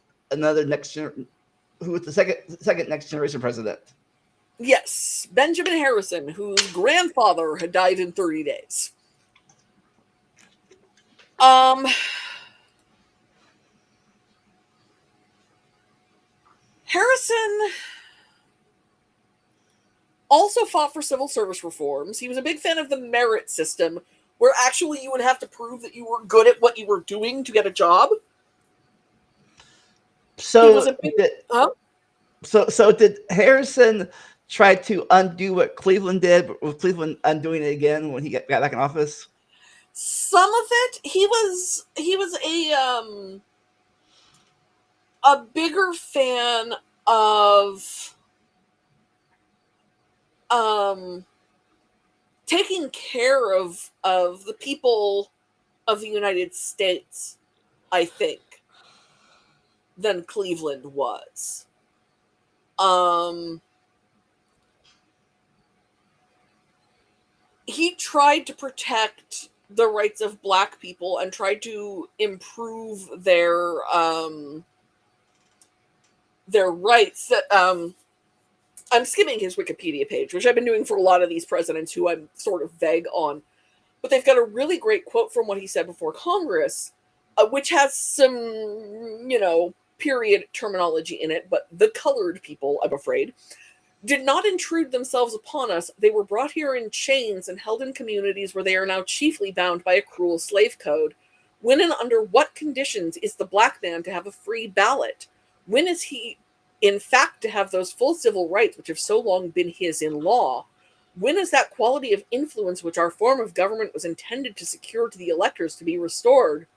who was the second next generation president. Yes, Benjamin Harrison, whose grandfather had died in 30 days. Harrison also fought for civil service reforms. He was a big fan of the merit system, where actually you would have to prove that you were good at what you were doing to get a job. So did Harrison try to undo what Cleveland did, but was Cleveland undoing it again when he got back in office? Some of it. He was a bigger fan of taking care of the people of the United States, I think, than Cleveland was. He tried to protect the rights of Black people and tried to improve their rights. That I'm skimming his Wikipedia page, which I've been doing for a lot of these presidents who I'm sort of vague on. But they've got a really great quote from what he said before Congress, which has some, period terminology in it, but the colored people, I'm afraid, did not intrude themselves upon us. They were brought here in chains and held in communities where they are now chiefly bound by a cruel slave code. When and under what conditions is the Black man to have a free ballot? When is he, in fact, to have those full civil rights which have so long been his in law? When is that quality of influence which our form of government was intended to secure to the electors to be restored?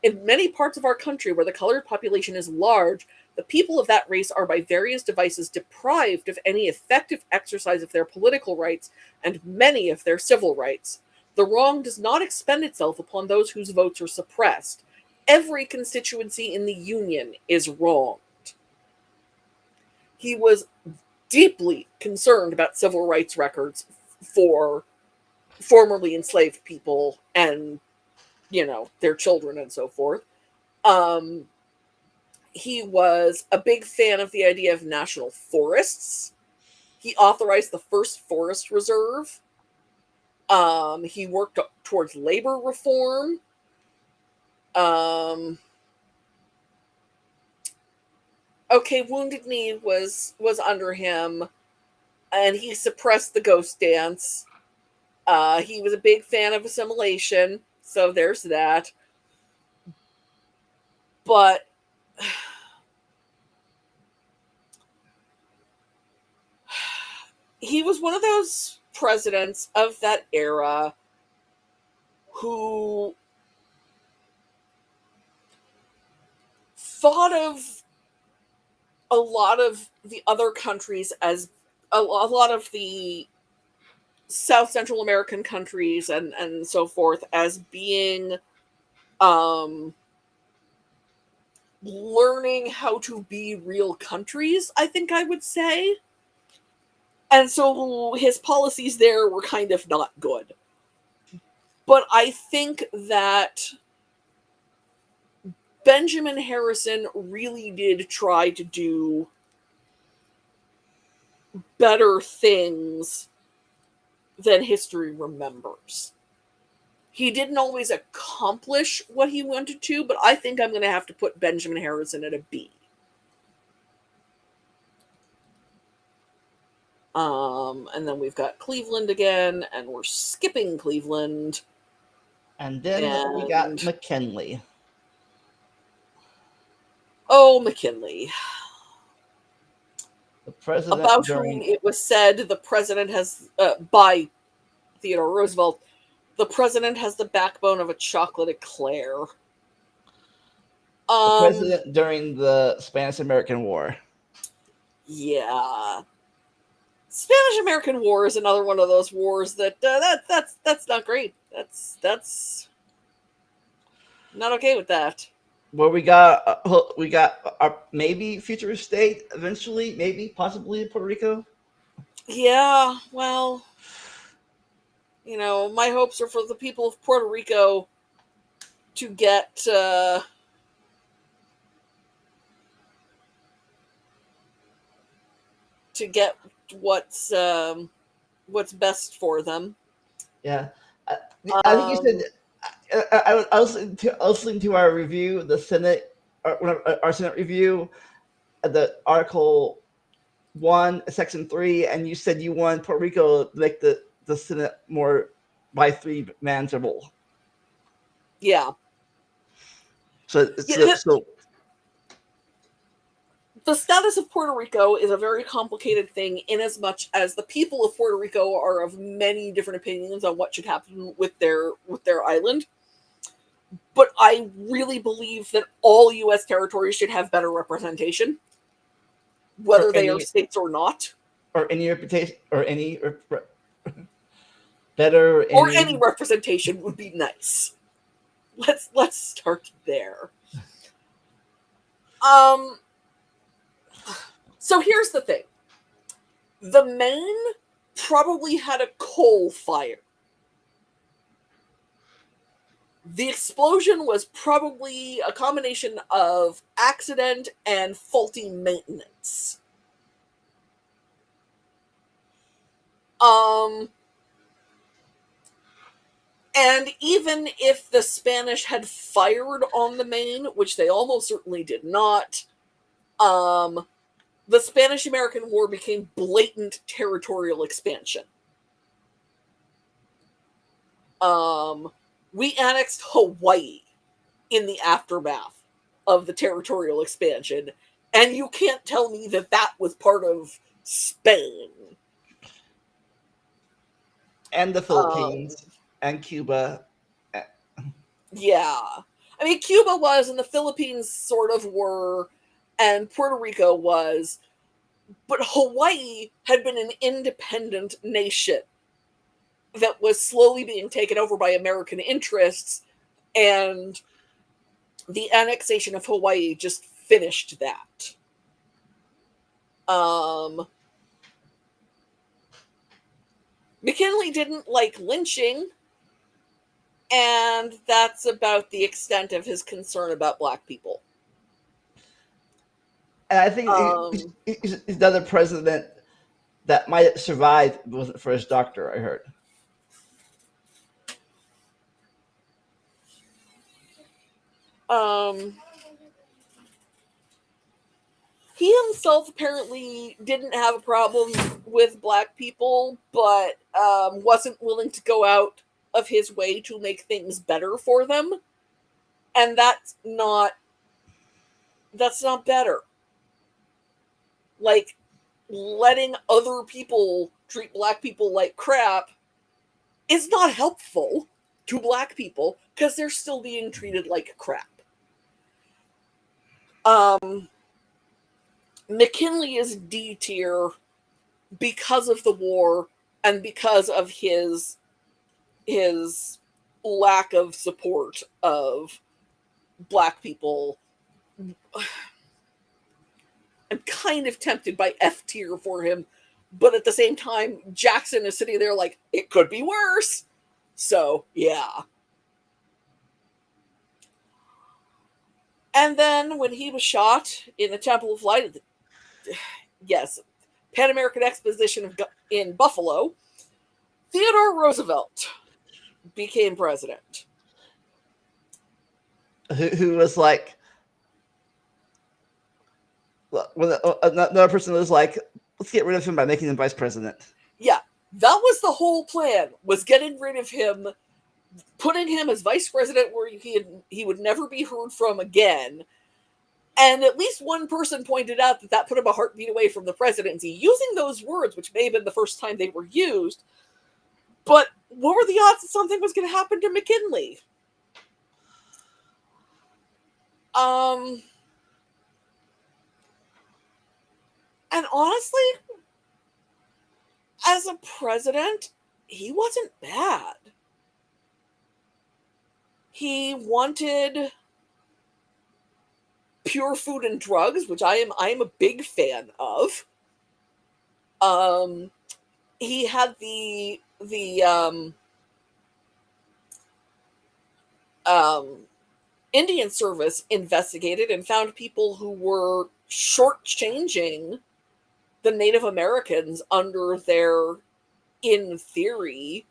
In many parts of our country where the colored population is large, the people of that race are by various devices deprived of any effective exercise of their political rights and many of their civil rights. The wrong does not expend itself upon those whose votes are suppressed. Every constituency in the Union is wronged. He was deeply concerned about civil rights records for formerly enslaved people and, their children and so forth. He was a big fan of the idea of national forests. He authorized the first forest reserve. He worked towards labor reform. Wounded Knee was under him, and he suppressed the ghost dance. He was a big fan of assimilation, so there's that. But he was one of those presidents of that era who thought of a lot of the other countries as a lot of the South Central American countries and so forth as being learning how to be real countries, I think I would say. And so his policies there were kind of not good. But I think that Benjamin Harrison really did try to do better things than history remembers. He didn't always accomplish what he wanted to, but I think I'm going to have to put Benjamin Harrison at a B. And then we've got Cleveland again, and we're skipping Cleveland. And then we got McKinley. Oh, McKinley. The president About whom it was said the president has, by Theodore Roosevelt, the president has the backbone of a chocolate eclair. The president during the Spanish-American War. Yeah. Spanish-American War is another one of those wars that's not great. That's not okay with that. Where we got maybe future state eventually, maybe possibly Puerto Rico. Yeah, well, my hopes are for the people of Puerto Rico to get what's best for them. Yeah, I think you said. I was listening to our review, the Senate, our Senate review, the Article 1, Section 3, and you said you want Puerto Rico to make the Senate more by 3 manageable. Yeah. So the status of Puerto Rico is a very complicated thing, in as much as the people of Puerto Rico are of many different opinions on what should happen with their island. But I really believe that all U.S. territories should have better representation, whether they are states or not. Or any reputation, or any better. Or any representation would be nice. Let's start there. So here's the thing. The Maine probably had a coal fire. The explosion was probably a combination of accident and faulty maintenance. And even if the Spanish had fired on the Maine, which they almost certainly did not, the Spanish-American War became blatant territorial expansion. We annexed Hawaii in the aftermath of the territorial expansion, and you can't tell me that was part of Spain. And the Philippines, and Cuba. Yeah. I mean, Cuba was, and the Philippines sort of were, and Puerto Rico was, but Hawaii had been an independent nation that was slowly being taken over by American interests, and the annexation of Hawaii just finished that. McKinley didn't like lynching, and that's about the extent of his concern about black people. And I think he's another president that might have survived if it wasn't for his doctor, I heard. He himself apparently didn't have a problem with black people, but wasn't willing to go out of his way to make things better for them. And that's not better. Like, letting other people treat black people like crap is not helpful to black people, because they're still being treated like crap. McKinley is D tier because of the war and because of his lack of support of black people. I'm kind of tempted by F tier for him, but at the same time, Jackson is sitting there like, it could be worse. So, yeah. And then when he was shot in the Temple of Light, yes, Pan American Exposition in Buffalo, Theodore Roosevelt became president. Who was like, when another person was like, let's get rid of him by making him vice president. Yeah, that was the whole plan, was getting rid of him putting him as vice president where he would never be heard from again. And at least one person pointed out that put him a heartbeat away from the presidency, using those words, which may have been the first time they were used. But what were the odds that something was going to happen to McKinley? And honestly, as a president, he wasn't bad. He wanted pure food and drugs, which I am a big fan of. He had the Indian Service investigated and found people who were shortchanging the Native Americans under their, in theory,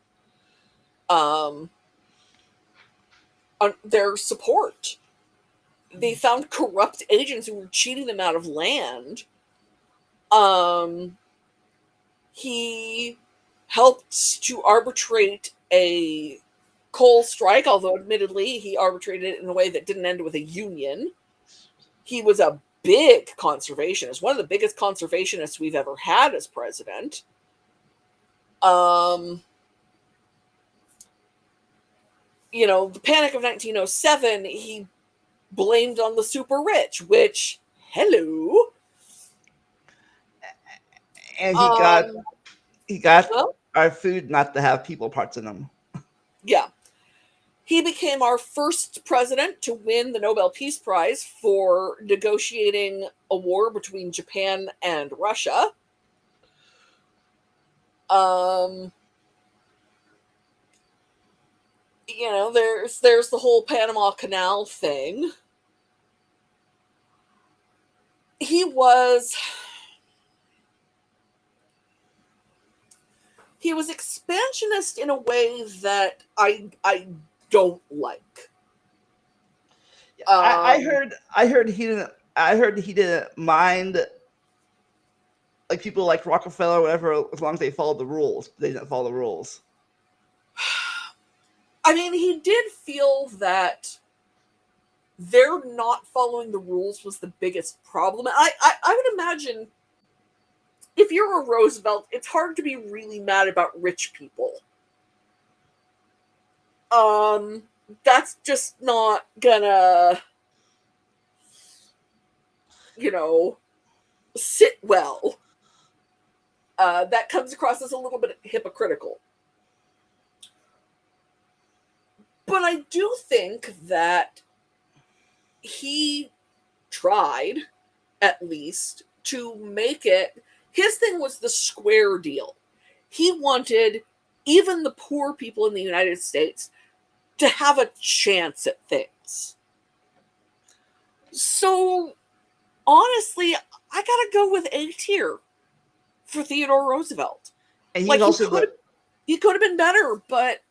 their support. They found corrupt agents who were cheating them out of land. He helped to arbitrate a coal strike, although admittedly he arbitrated it in a way that didn't end with a union. He was a big conservationist, one of the biggest conservationists we've ever had as president. The Panic of 1907, he blamed on the super rich, which, hello. And he got our food not to have people parts in them. Yeah. He became our first president to win the Nobel Peace Prize for negotiating a war between Japan and Russia. There's the whole Panama Canal thing. He was expansionist in a way that I don't like. I heard he didn't mind, like, people like Rockefeller or whatever, as long as they followed the rules. They didn't follow the rules. I mean, he did feel that their not following the rules was the biggest problem. I would imagine if you're a Roosevelt, it's hard to be really mad about rich people. That's just not gonna, sit well. That comes across as a little bit hypocritical. But I do think that he tried, at least, to make it. His thing was the square deal. He wanted even the poor people in the United States to have a chance at things. So, honestly, I gotta go with A tier for Theodore Roosevelt. And he's he could have been better, but.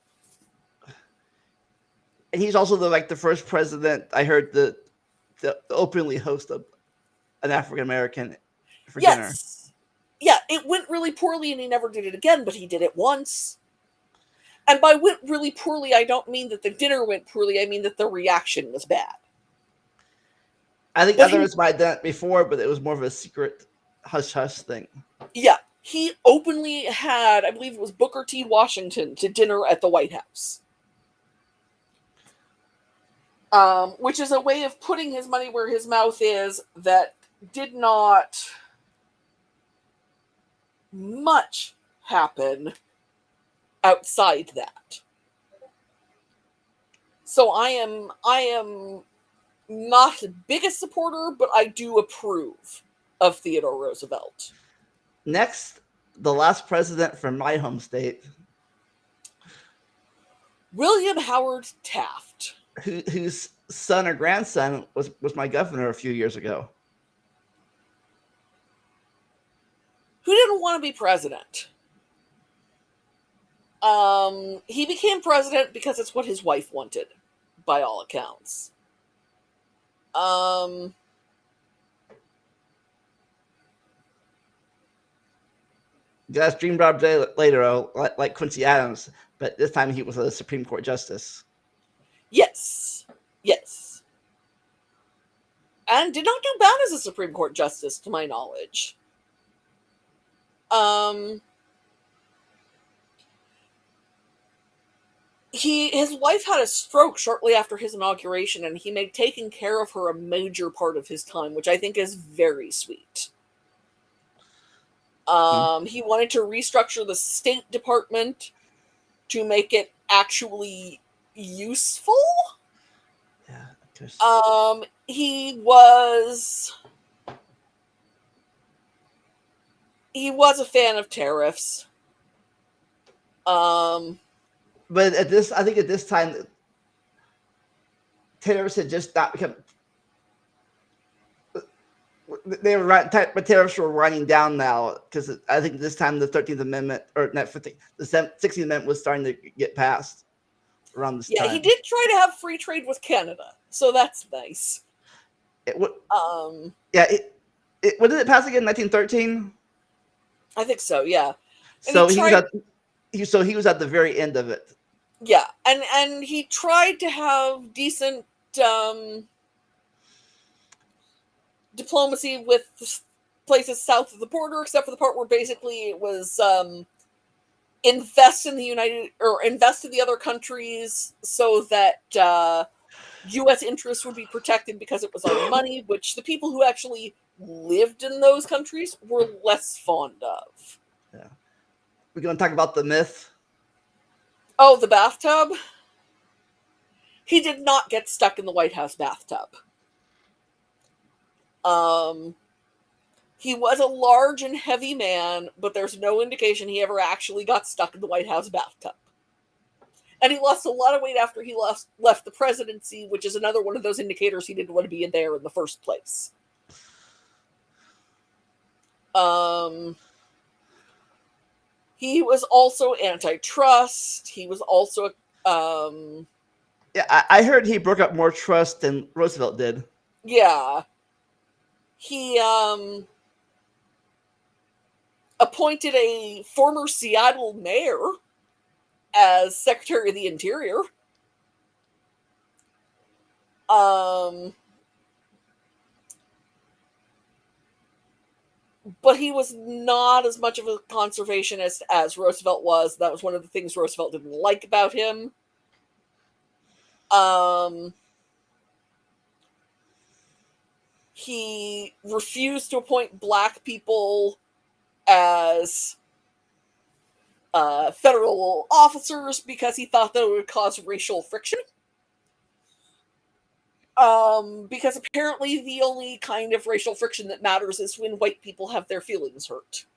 And he's also the first president I heard the openly host of an African American for dinner. Yeah, it went really poorly and he never did it again, but he did it once. And by went really poorly, I don't mean that the dinner went poorly, I mean that the reaction was bad. I think others might have done it before, but it was more of a secret hush-hush thing. Yeah, he openly had, I believe it was Booker T. Washington, to dinner at the White House. Which is a way of putting his money where his mouth is that did not much happen outside that. So I am not the biggest supporter, but I do approve of Theodore Roosevelt. Next, the last president from my home state, William Howard Taft, whose son or grandson was my governor a few years ago. Who didn't want to be president? He became president because it's what his wife wanted, by all accounts. Guys, dream job day later, like Quincy Adams. but this time he was a Supreme Court justice. Yes. Yes. And did not do bad as a Supreme Court justice, to my knowledge. His wife had a stroke shortly after his inauguration, and he made taking care of her a major part of his time, which I think is very sweet. He wanted to restructure the State Department to make it actually useful. Yeah. He was a fan of tariffs. But I think at this time, tariffs had just not become. They were right, but tariffs were running down now because I think this time the 13th Amendment or not 15th, the 16th Amendment was starting to get passed around this time. Yeah, he did try to have free trade with Canada, so that's nice. Yeah, when did it pass again? 1913. I think so. Yeah. And so he was at the very end of it. Yeah, and he tried to have decent diplomacy with places south of the border, except for the part where basically it was invest in the other countries so that U.S. interests would be protected because it was our money, which the people who actually lived in those countries were less fond of. Yeah. We're going to talk about the myth. Oh, the bathtub? He did not get stuck in the White House bathtub. He was a large and heavy man, but there's no indication he ever actually got stuck in the White House bathtub. And he lost a lot of weight after he left the presidency, which is another one of those indicators he didn't want to be in there in the first place. He was also antitrust. He was also yeah, I heard he broke up more trust than Roosevelt did. Yeah. He appointed a former Seattle mayor as Secretary of the Interior. But he was not as much of a conservationist as Roosevelt was. That was one of the things Roosevelt didn't like about him. He refused to appoint black people as federal officers because he thought that it would cause racial friction. Because apparently the only kind of racial friction that matters is when white people have their feelings hurt.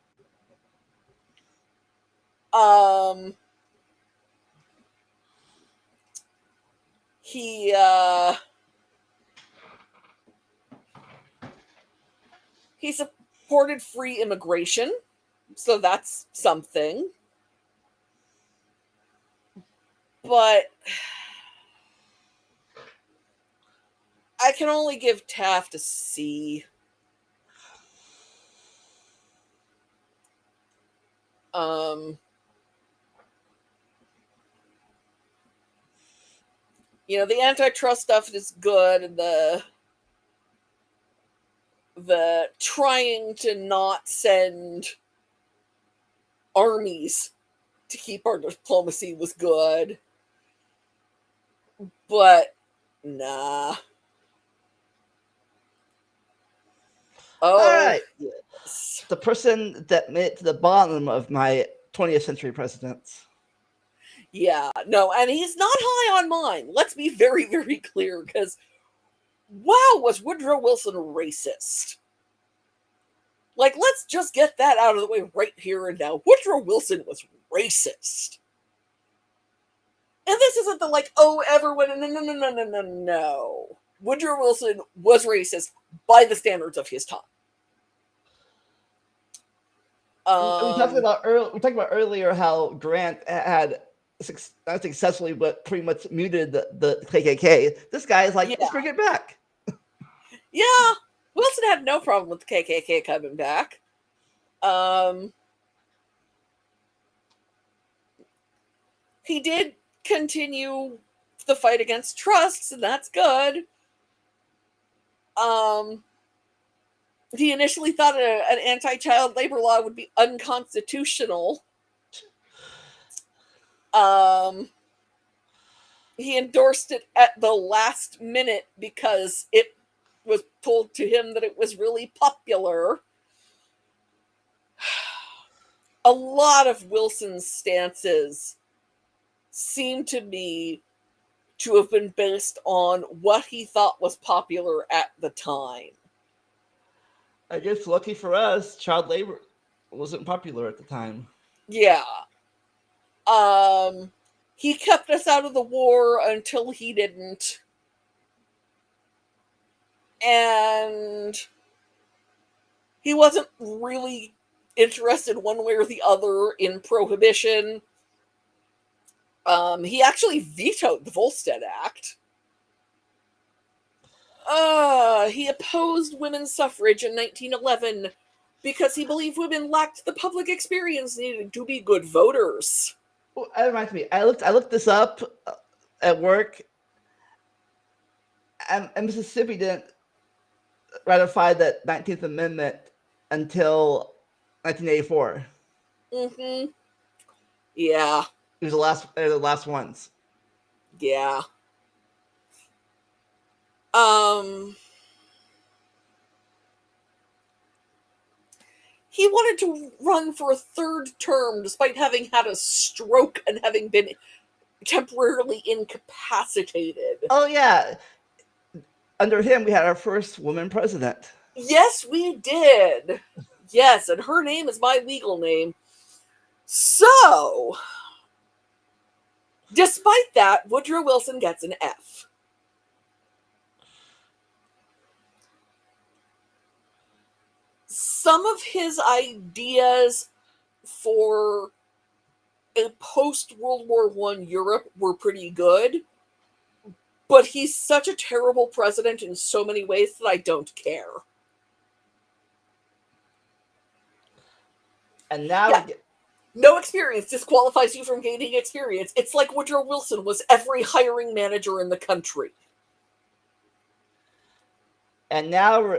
He supported free immigration, so that's something. But I can only give Taft a C. The antitrust stuff is good, and the trying to not send armies to keep our diplomacy was good. But nah. All right. Yes. The person that made it to the bottom of my 20th century presidents. Yeah, no, and he's not high on mine. Let's be very, very clear, because wow, was Woodrow Wilson racist? Like, let's just get that out of the way right here and now. Woodrow Wilson was racist. And this isn't the everyone, no. Woodrow Wilson was racist by the standards of his time. We talked about earlier how Grant had not successfully, but pretty much muted the KKK. This guy is like, let's bring it back. Yeah, Wilson had no problem with the KKK coming back. He did continue the fight against trusts, and that's good. He initially thought an anti-child labor law would be unconstitutional. He endorsed it at the last minute because it was told to him that it was really popular. A lot of Wilson's stances seem to me to have been based on what he thought was popular at the time. I guess lucky for us, child labor wasn't popular at the time. Yeah. He kept us out of the war until he didn't. And he wasn't really interested one way or the other in prohibition. He actually vetoed the Volstead Act. He opposed women's suffrage in 1911 because he believed women lacked the public experience needed to be good voters. Well, that reminds me. I looked this up at work, and Mississippi didn't ratify the 19th Amendment until 1984. Mm-hmm. Yeah. It was the last ones. Yeah. He wanted to run for a third term despite having had a stroke and having been temporarily incapacitated. Oh yeah. Under him, we had our first woman president. Yes, we did. Yes, and her name is my legal name. So, despite that, Woodrow Wilson gets an F. Some of his ideas for a post-World War I Europe were pretty good, but he's such a terrible president in so many ways that I don't care. And now Yeah. No experience disqualifies you from gaining experience. It's like Woodrow Wilson was every hiring manager in the country. And now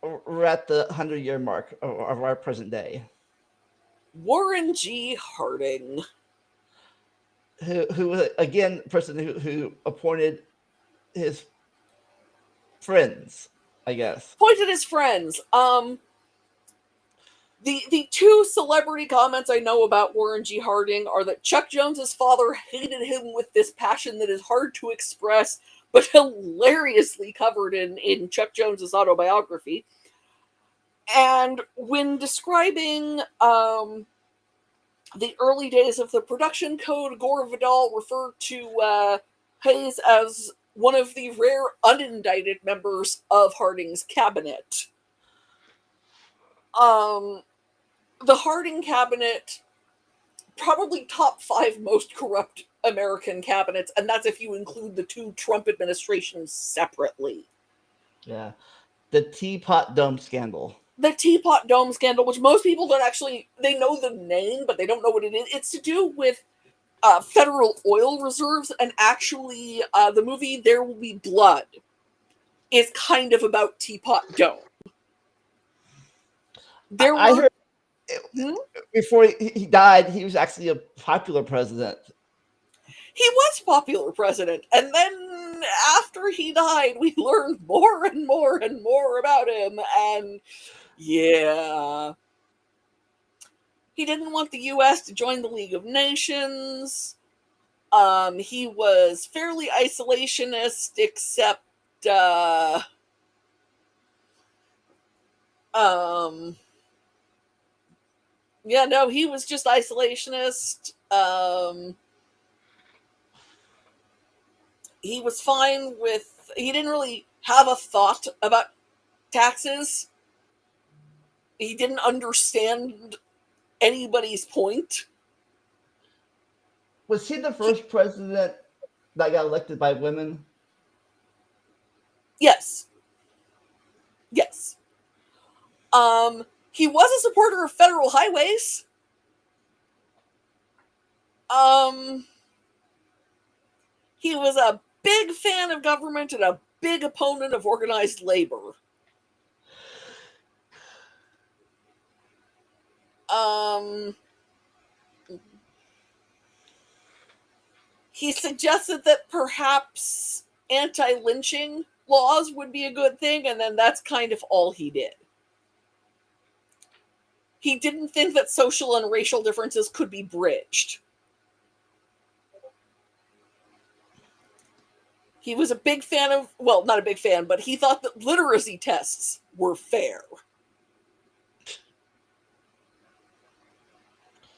we're at the 100-year mark of our present day. Warren G. Harding. Who was, again, the person who appointed his friends, I guess. Appointed his friends. The two celebrity comments I know about Warren G. Harding are that Chuck Jones's father hated him with this passion that is hard to express, but hilariously covered in Chuck Jones's autobiography. And when describing the early days of the production code, Gore Vidal referred to Hayes as one of the rare unindicted members of Harding's cabinet. The Harding cabinet, probably top 5 most corrupt American cabinets, and that's if you include the 2 Trump administrations separately. Yeah. The Teapot Dome scandal. The Teapot Dome scandal, which most people don't actually, they know the name, but they don't know what it is. It's to do with federal oil reserves, and actually the movie There Will Be Blood is kind of about Teapot Dome. I heard before he died, he was actually a popular president. He was popular president, and then after he died, we learned more and more and more about him, and yeah. He didn't want the U.S. to join the League of Nations. He was fairly isolationist, except yeah, no, he was just isolationist. He was fine with, he didn't really have a thought about taxes. He didn't understand anybody's point. Was he the first president that got elected by women? Yes. Yes. He was a supporter of federal highways. He was a big fan of government and a big opponent of organized labor. He suggested that perhaps anti-lynching laws would be a good thing, and then that's kind of all he did. He didn't think that social and racial differences could be bridged. He was a big fan of, well, not a big fan, but he thought that literacy tests were fair.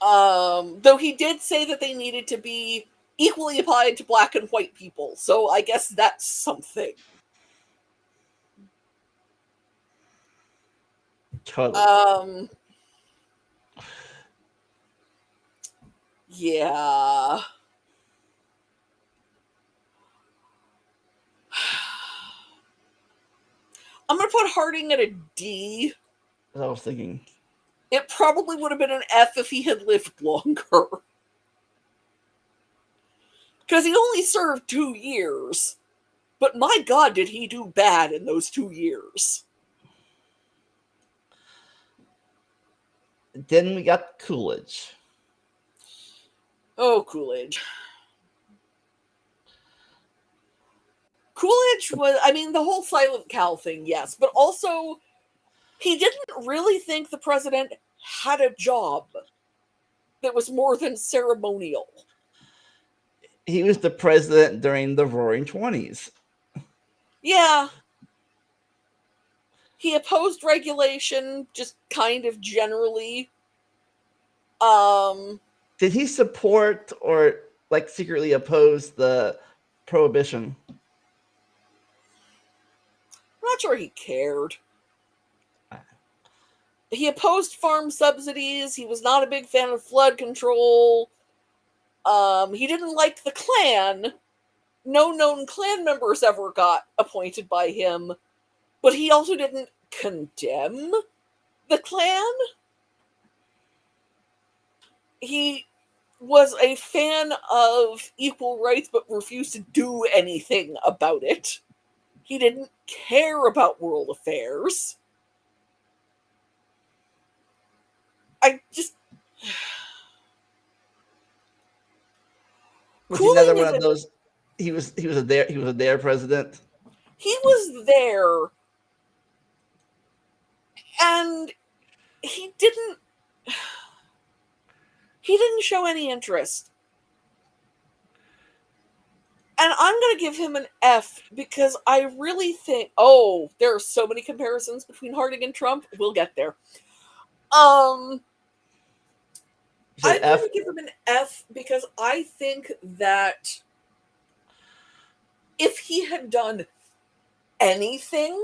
Though he did say that they needed to be equally applied to black and white people, so I guess that's something. Totally. Yeah. I'm going to put Harding at a D. I was thinking. It probably would have been an F if he had lived longer. Because he only served 2 years. But my God, did he do bad in those 2 years. Then we got Coolidge. Oh, Coolidge. Coolidge was, I mean, the whole Silent Cal thing, yes. But also, he didn't really think the president had a job that was more than ceremonial. He was the president during the Roaring 20s. Yeah. He opposed regulation, just kind of generally. Did he support or like secretly oppose the prohibition? I'm not sure he cared. He opposed farm subsidies. He was not a big fan of flood control. He didn't like the Klan. No known Klan members ever got appointed by him. But he also didn't condemn the Klan. He was a fan of equal rights but refused to do anything about it. He didn't care about world affairs. I just... Was he another one of those? He was a there president. He was there, and he didn't show any interest. And I'm going to give him an F because I really think, there are so many comparisons between Harding and Trump. We'll get there. I'm going to give him an F because I think that if he had done anything,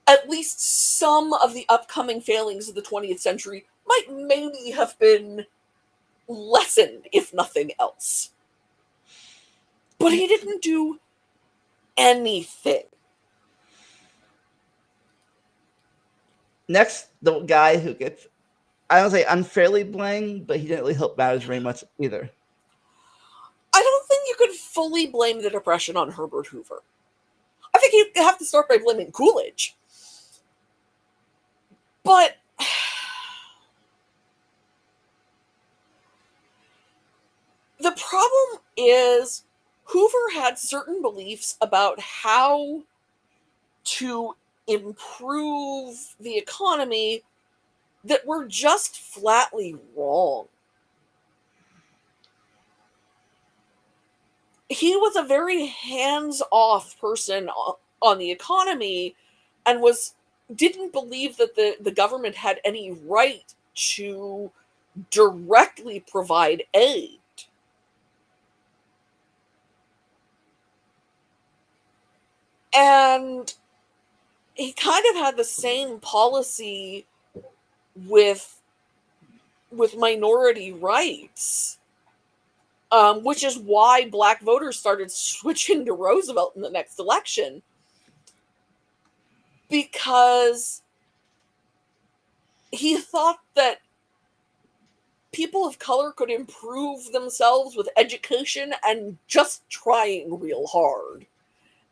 at least some of the upcoming failings of the 20th century might maybe have been lessened, if nothing else. But he didn't do anything. Next, the guy who gets, I don't say unfairly blamed, but he didn't really help matters very much either. I don't think you could fully blame the Depression on Herbert Hoover. I think you have to start by blaming Coolidge. But the problem is Hoover had certain beliefs about how to improve the economy that were just flatly wrong. He was a very hands-off person on the economy and didn't believe that the government had any right to directly provide aid. And he kind of had the same policy with minority rights, which is why black voters started switching to Roosevelt in the next election, because he thought that people of color could improve themselves with education and just trying real hard,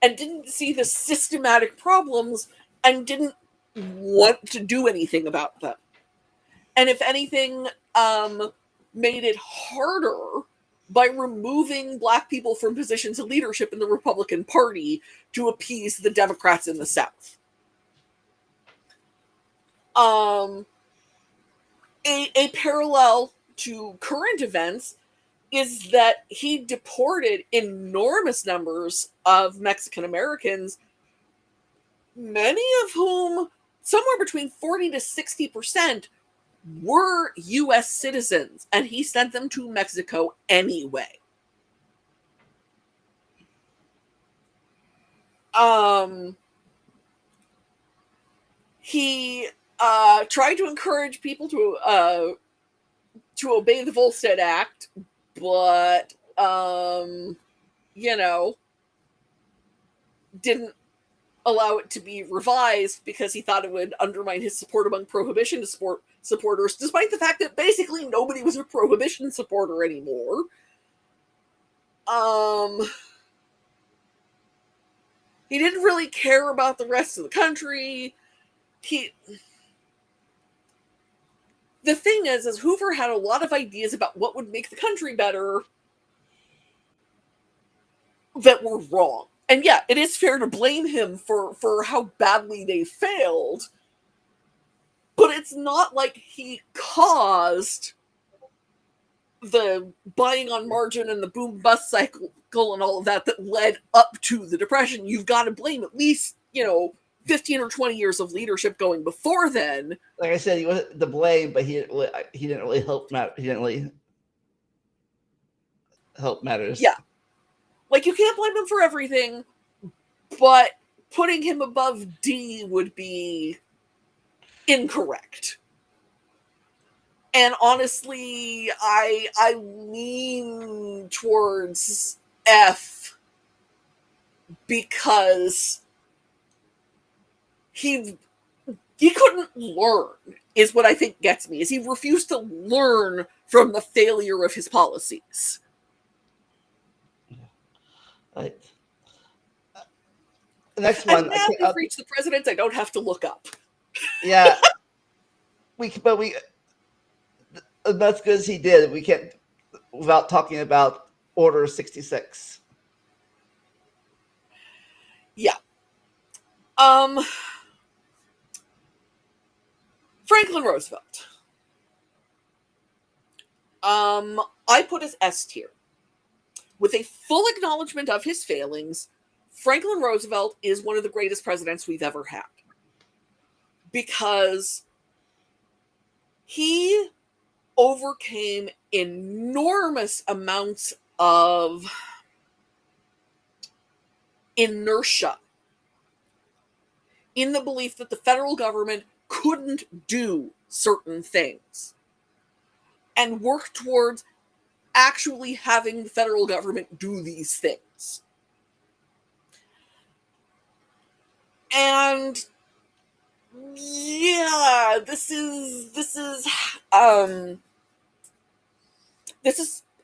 and didn't see the systematic problems and didn't want to do anything about them. And if anything, made it harder by removing Black people from positions of leadership in the Republican Party to appease the Democrats in the South. A parallel to current events is that he deported enormous numbers of Mexican Americans, many of whom, somewhere between 40 to 60%, were U.S. citizens, and he sent them to Mexico anyway. He tried to encourage people to obey the Volstead Act, but didn't allow it to be revised because he thought it would undermine his support among prohibition supporters, despite the fact that basically nobody was a prohibition supporter anymore. He didn't really care about the rest of the country. The thing is Hoover had a lot of ideas about what would make the country better that were wrong. And yeah, it is fair to blame him for how badly they failed, but it's not like he caused the buying on margin and the boom bust cycle and all of that led up to the Depression. You've got to blame at least, 15 or 20 years of leadership going before then. Like I said, he wasn't to blame, but he didn't really help. He didn't really help matters. Yeah. Like, you can't blame him for everything, but putting him above D would be incorrect. And honestly, I lean towards F because he couldn't learn, is what I think gets me, is he refused to learn from the failure of his policies. Right. The next one. And one. now we've reached the president. I don't have to look up. Yeah. As good as he did, we can't without talking about Order 66. Yeah. Franklin Roosevelt. I put as S tier. With a full acknowledgement of his failings, Franklin Roosevelt is one of the greatest presidents we've ever had. Because he overcame enormous amounts of inertia in the belief that the federal government couldn't do certain things, and worked towards actually having the federal government do these things. And yeah, this is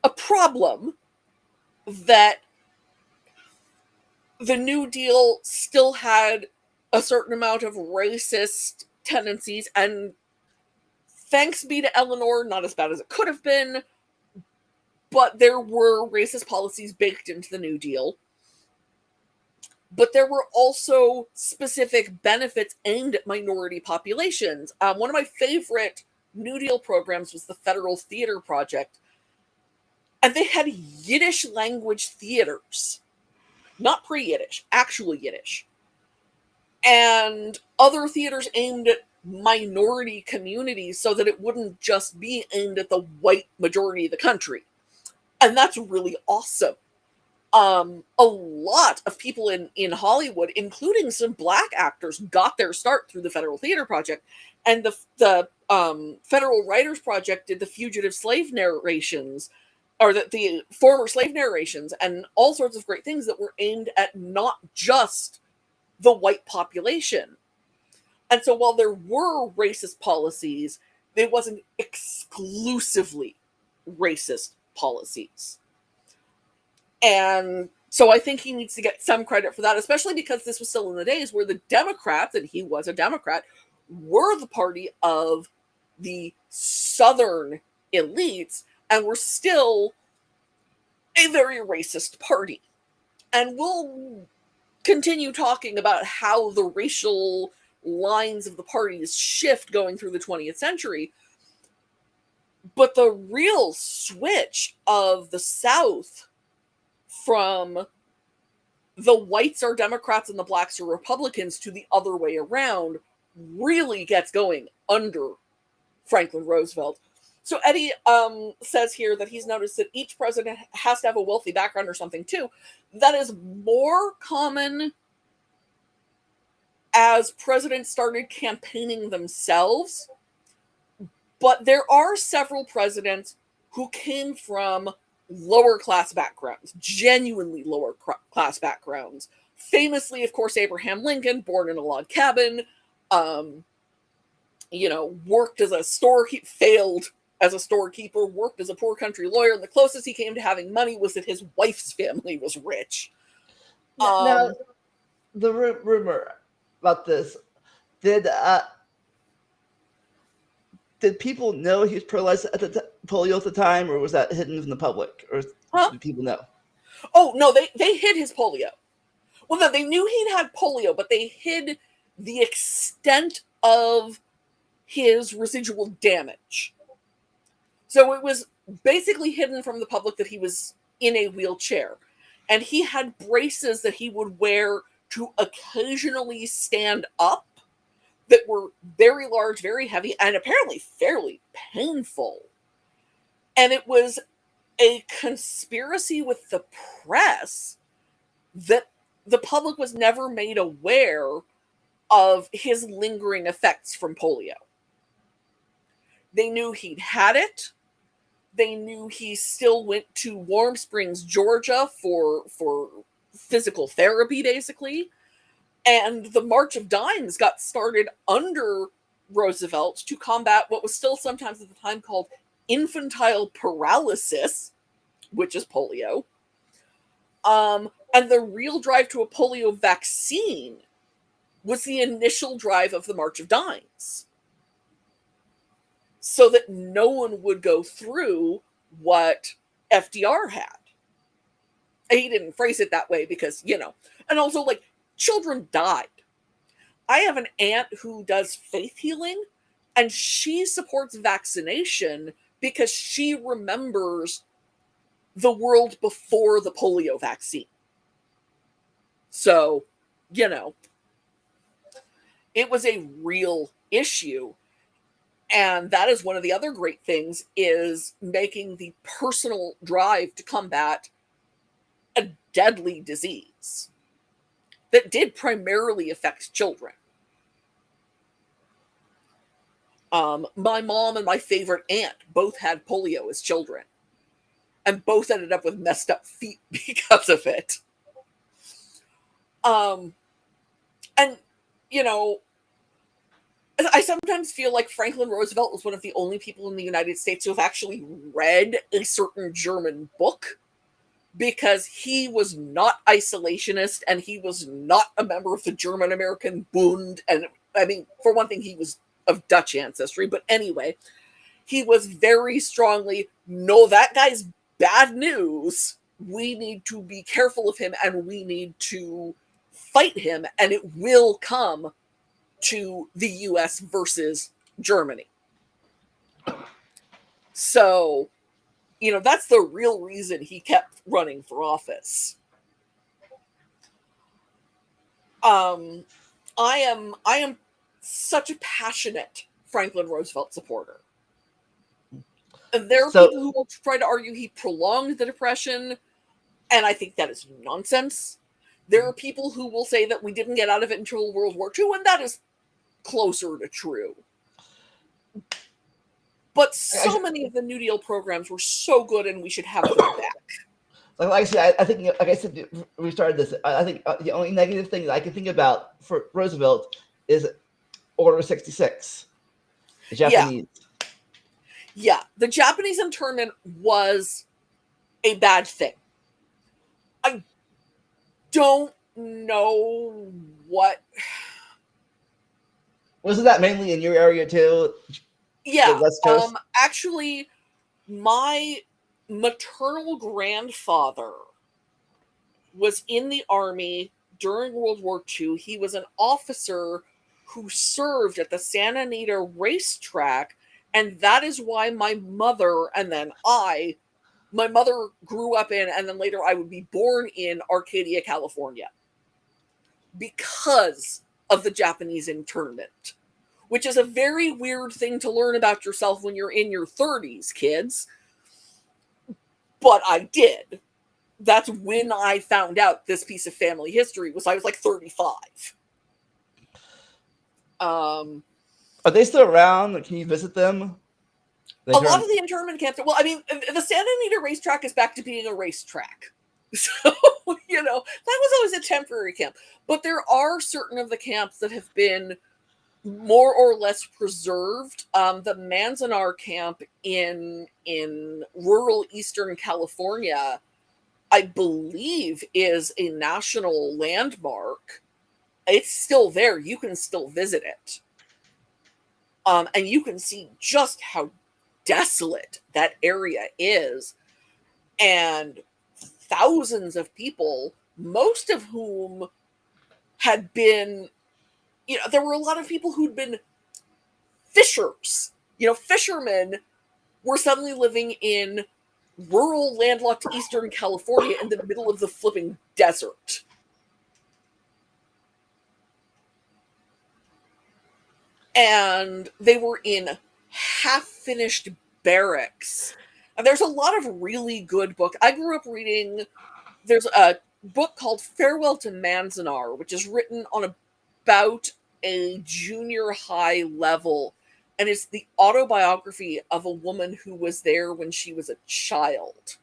a problem that the New Deal still had a certain amount of racist tendencies, and thanks be to Eleanor, not as bad as it could have been, but there were racist policies baked into the New Deal. But there were also specific benefits aimed at minority populations. One of my favorite New Deal programs was the Federal Theater Project. And they had Yiddish language theaters. Not pre-Yiddish, actual Yiddish. And other theaters aimed at minority communities so that it wouldn't just be aimed at the white majority of the country. And that's really awesome. A lot of people in Hollywood, including some Black actors, got their start through the Federal Theater Project. And the Federal Writers Project did the fugitive slave narrations, or the former slave narrations, and all sorts of great things that were aimed at not just the white population. And so while there were racist policies, it wasn't exclusively racist policies. And so I think he needs to get some credit for that, especially because this was still in the days where the Democrats, and he was a Democrat, were the party of the Southern elites and were still a very racist party. And we'll continue talking about how the racial lines of the parties shift going through the 20th century. But the real switch of the South from the whites are Democrats and the blacks are Republicans to the other way around really gets going under Franklin Roosevelt. So Eddie says here that he's noticed that each president has to have a wealthy background or something too. That is more common as presidents started campaigning themselves. But there are several presidents who came from lower class backgrounds, genuinely lower class backgrounds. Famously, of course, Abraham Lincoln, born in a log cabin, worked as a storekeeper, failed as a storekeeper, worked as a poor country lawyer, and the closest he came to having money was that his wife's family was rich. Now, the rumor about this, did people know he was paralyzed at the polio at the time, or was that hidden from the public, or did people know? Oh no, they hid his polio. Well, no, they knew he'd had polio, but they hid the extent of his residual damage. So it was basically hidden from the public that he was in a wheelchair. And he had braces that he would wear to occasionally stand up that were very large, very heavy, and apparently fairly painful. And it was a conspiracy with the press that the public was never made aware of his lingering effects from polio. They knew he'd had it. They knew he still went to Warm Springs, Georgia for physical therapy, basically. And the March of Dimes got started under Roosevelt to combat what was still sometimes at the time called infantile paralysis, which is polio. And the real drive to a polio vaccine was the initial drive of the March of Dimes, so that no one would go through what FDR had. He didn't phrase it that way because, and also, like, children died. I have an aunt who does faith healing, and she supports vaccination because she remembers the world before the polio vaccine. So, it was a real issue. And that is one of the other great things, is making the personal drive to combat a deadly disease that did primarily affect children. My mom and my favorite aunt both had polio as children, and both ended up with messed up feet because of it. And, I sometimes feel like Franklin Roosevelt was one of the only people in the United States who have actually read a certain German book, because he was not isolationist and he was not a member of the German-American Bund. And I mean, for one thing, he was of Dutch ancestry. But anyway, he was very strongly, no, that guy's bad news. We need to be careful of him and we need to fight him, and it will come to the US versus Germany. So, that's the real reason he kept running for office. I am such a passionate Franklin Roosevelt supporter. And there are people who will try to argue he prolonged the Depression, and I think that is nonsense. There are people who will say that we didn't get out of it until World War II, and that is closer to true. But so many of the New Deal programs were so good, and we should have them back. Like I said, I think, like I said, we started this. I think the only negative thing that I can think about for Roosevelt is Order 66, the Japanese. Yeah. Yeah, the Japanese internment was a bad thing. I don't know what. Wasn't that mainly in your area too? The Yeah, West Coast? actually, my maternal grandfather was in the army during World War II. He was an officer who served at the Santa Anita racetrack, and that is why my mother and then my mother grew up in, and then later I would be born in Arcadia, California, because of the Japanese internment, which is a very weird thing to learn about yourself when you're in your 30s, kids. But I did. That's when I found out this piece of family history was I was like 35. Um, Are they still around? Can you visit them? They a lot turn. of the internment camps, well, I mean, the Santa Anita racetrack is back to being a racetrack. So, that was always a temporary camp. But there are certain of the camps that have been more or less preserved. The Manzanar camp in rural Eastern California, I believe, is a national landmark. It's still there. You can still visit it. And you can see just how desolate that area is. And thousands of people, most of whom had been, there were a lot of people who'd been fishers. Fishermen were suddenly living in rural, landlocked Eastern California in the middle of the flipping desert. And they were in half-finished barracks. And there's a lot of really good books. I grew up reading, there's a book called Farewell to Manzanar, which is written on about a junior high level. And it's the autobiography of a woman who was there when she was a child.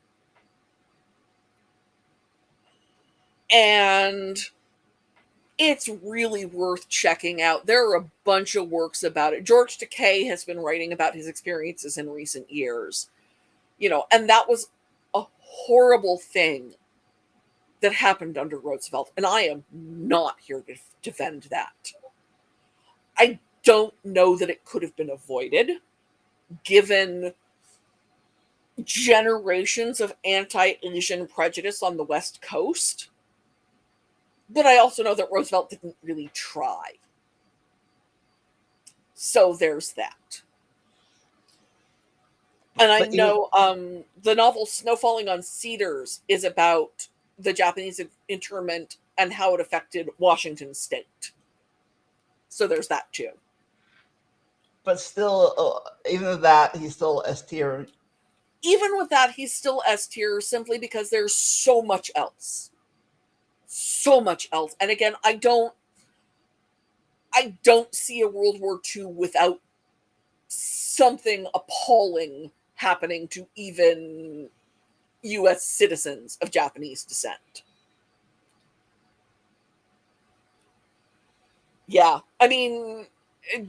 And it's really worth checking out. There are a bunch of works about it. George Takei has been writing about his experiences in recent years. And that was a horrible thing that happened under Roosevelt. And I am not here to defend that. I don't know that it could have been avoided, given generations of anti-Asian prejudice on the West Coast. But I also know that Roosevelt didn't really try. So there's that. And I know the novel Snow Falling on Cedars is about the Japanese internment and how it affected Washington State. So there's that too. But still, even with that, he's still S tier. Even with that, he's still S tier simply because there's so much else. So much else. And again, I don't see a World War II without something appalling happening to even US citizens of Japanese descent. Yeah, I mean,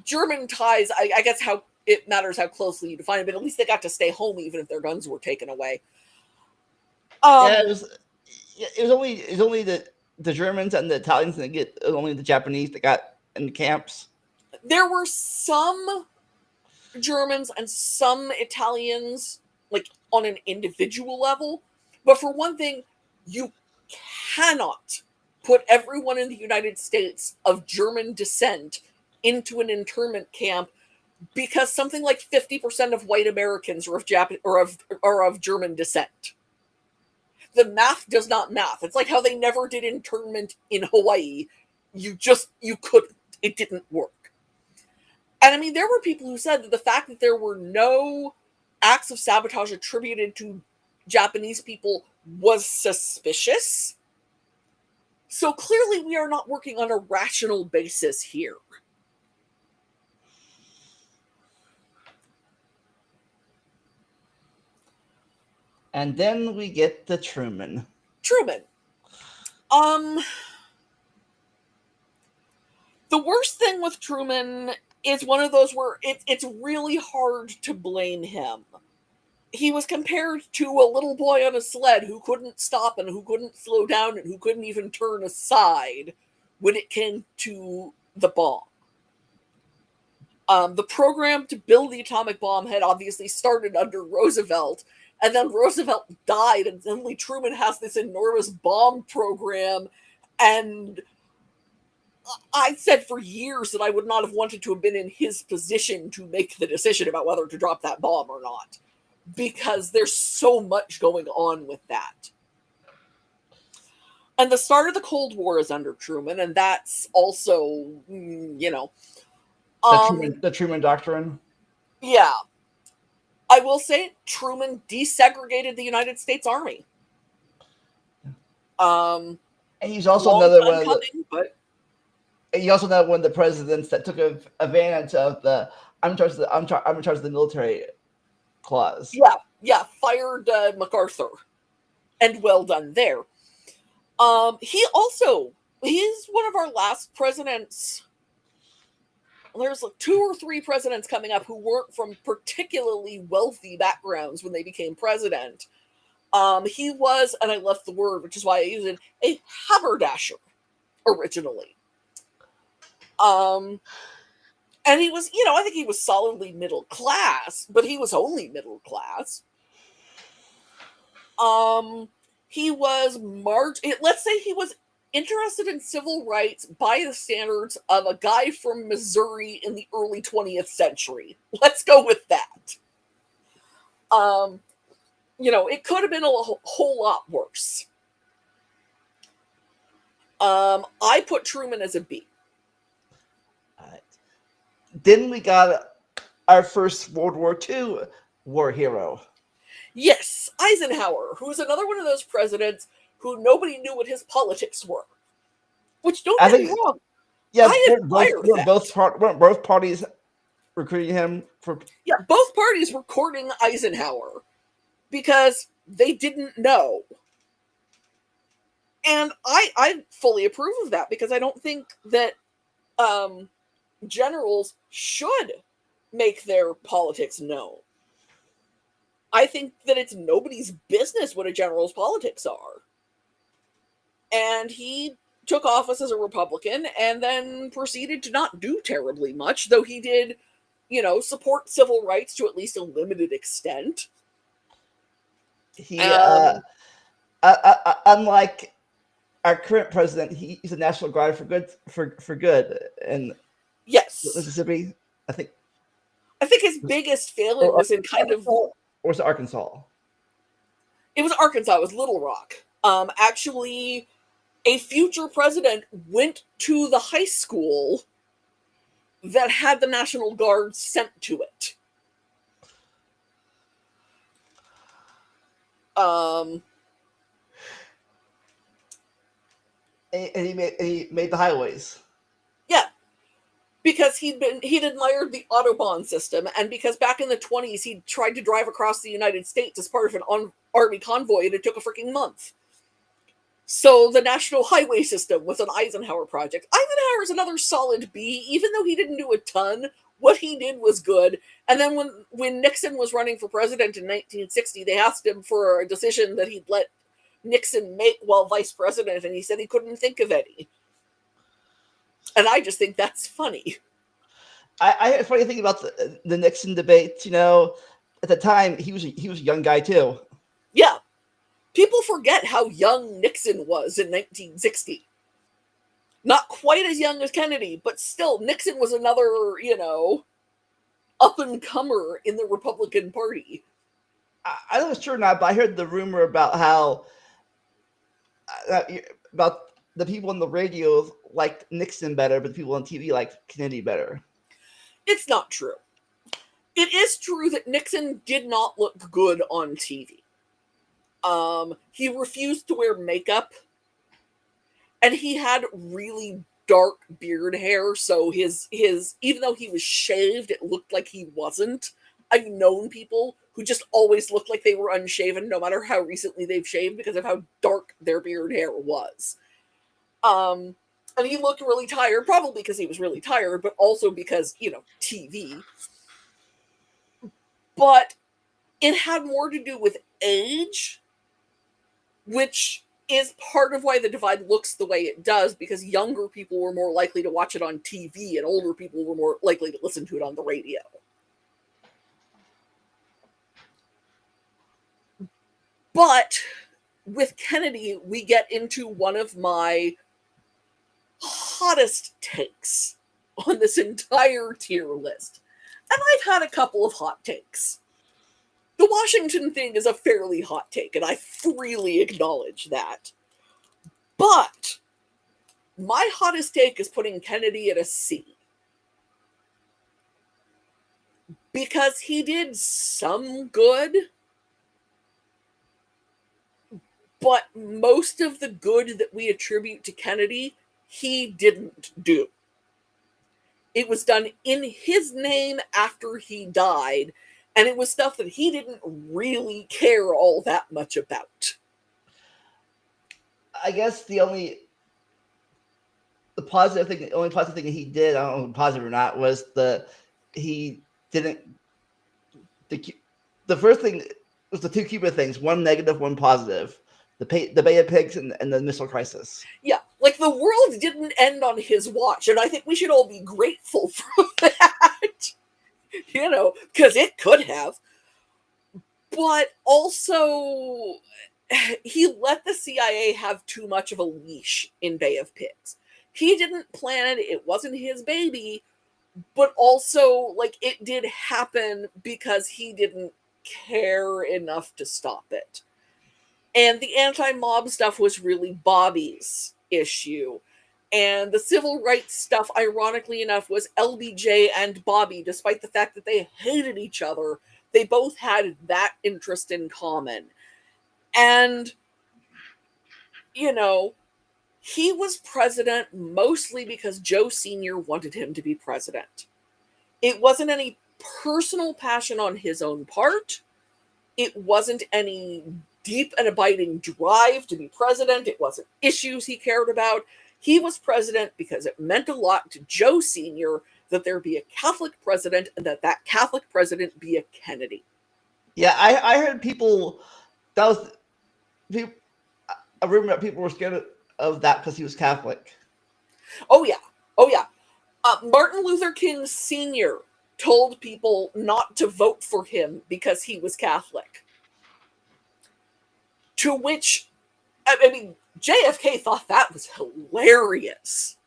German ties, I guess how it matters how closely you define it, but at least they got to stay home even if their guns were taken away. Yeah, it was only the Germans and the Italians that get only the Japanese that got in the camps. There were some Germans and some Italians, like on an individual level, but for one thing, you cannot put everyone in the United States of German descent into an internment camp because something like 50% of white Americans are of German descent. The math does not math. It's like how they never did internment in Hawaii. You couldn't. It didn't work. And I mean, there were people who said that the fact that there were no acts of sabotage attributed to Japanese people was suspicious. So clearly we are not working on a rational basis here. And then we get the Truman. Truman. The worst thing with Truman it's one of those where it's really hard to blame him. He was compared to a little boy on a sled who couldn't stop and who couldn't slow down and who couldn't even turn aside when it came to the bomb. The program to build the atomic bomb had obviously started under Roosevelt, and then Roosevelt died, and suddenly Truman has this enormous bomb program. And I said for years that I would not have wanted to have been in his position to make the decision about whether to drop that bomb or not, because there's so much going on with that. And the start of the Cold War is under Truman, and that's also, The Truman Doctrine. Yeah. I will say Truman desegregated the United States Army. And he's also another one. He's also another one of the presidents that took advantage of the I'm in charge of the military clause. Yeah, fired MacArthur, and well done there. He's one of our last presidents. There's like 2 or 3 presidents coming up who weren't from particularly wealthy backgrounds when they became president. He was, and I left the word, which is why I use it, a haberdasher originally. And he was, I think he was solidly middle class, but he was only middle class. He was let's say he was interested in civil rights by the standards of a guy from Missouri in the early 20th century. Let's go with that. It could have been a whole lot worse. I put Truman as a B. Then we got our first World War II war hero. Yes, Eisenhower, who's another one of those presidents who nobody knew what his politics were. Which, don't get me wrong. Yeah, weren't both parties recruiting him for? Yeah, both parties were courting Eisenhower because they didn't know. And I fully approve of that, because I don't think that generals should make their politics known. I think that it's nobody's business what a general's politics are. And he took office as a Republican and then proceeded to not do terribly much, though he did, support civil rights to at least a limited extent. He, unlike our current president, he's a National Guard for good, and yes, Mississippi, I think his biggest failing was in kind of. Or was it Arkansas? It was Arkansas. It was Little Rock. Actually, a future president went to the high school that had the National Guard sent to it. And he made the highways. Yeah, because he'd admired the Autobahn system, and because back in the 1920s he tried to drive across the United States as part of an army convoy, and it took a freaking month. So the National Highway System was an Eisenhower project. Eisenhower's another solid B, even though he didn't do a ton. What he did was good. And then when Nixon was running for president in 1960, they asked him for a decision that he'd let Nixon make while vice president, and he said he couldn't think of any. And I just think that's funny. I had a funny thing about the Nixon debate. At the time he was a young guy too. Yeah, people forget how young Nixon was in 1960. Not quite as young as Kennedy, but still, Nixon was another, up-and-comer in the Republican Party. I don't know if it's true or not, but I heard the rumor about how about the people on the radio liked Nixon better, but the people on TV liked Kennedy better. It's not true. It is true that Nixon did not look good on TV. He refused to wear makeup, and he had really dark beard hair, so his even though he was shaved, it looked like he wasn't. I've known people who just always looked like they were unshaven, no matter how recently they've shaved, because of how dark their beard hair was. And And he looked really tired, probably because he was really tired, but also because, TV. But it had more to do with age, which is part of why The Divide looks the way it does, because younger people were more likely to watch it on TV and older people were more likely to listen to it on the radio. But with Kennedy, we get into one of my hottest takes on this entire tier list. And I've had a couple of hot takes. The Washington thing is a fairly hot take, and I freely acknowledge that. But my hottest take is putting Kennedy at a C. Because he did some good, but most of the good that we attribute to Kennedy, he didn't do. It was done in his name after he died, and it was stuff that he didn't really care all that much about. I guess the only positive thing he did, I don't know positive or not, was he didn't. The first thing was the two Cuba things: one negative, one positive. The Bay of Pigs and the missile crisis. Yeah, like the world didn't end on his watch, and I think we should all be grateful for that. Because it could have. But also, he let the CIA have too much of a leash in Bay of Pigs. He didn't plan it, it wasn't his baby, but also, it did happen because he didn't care enough to stop it. And the anti-mob stuff was really Bobby's issue. And the civil rights stuff, ironically enough, was LBJ and Bobby, despite the fact that they hated each other. They both had that interest in common. And, he was president mostly because Joe Sr. wanted him to be president. It wasn't any personal passion on his own part. It wasn't any deep and abiding drive to be president. It wasn't issues he cared about. He was president because it meant a lot to Joe Sr. that there be a Catholic president and that Catholic president be a Kennedy. Yeah, I heard people, I rumor that people were scared of that because he was Catholic. Oh, yeah. Martin Luther King Sr. told people not to vote for him because he was Catholic. To which, JFK thought that was hilarious.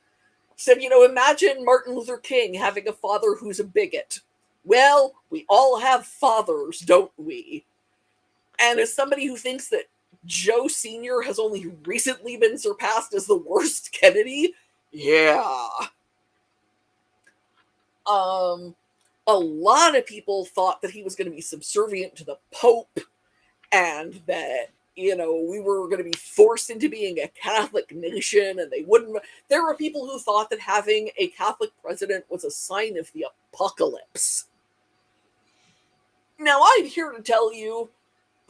Said, imagine Martin Luther King having a father who's a bigot. Well, we all have fathers, don't we? And as somebody who thinks that Joe Sr. has only recently been surpassed as the worst Kennedy, yeah. A lot of people thought that he was going to be subservient to the Pope and that, we were going to be forced into being a Catholic nation and they wouldn't. There were people who thought that having a Catholic president was a sign of the apocalypse. Now, I'm here to tell you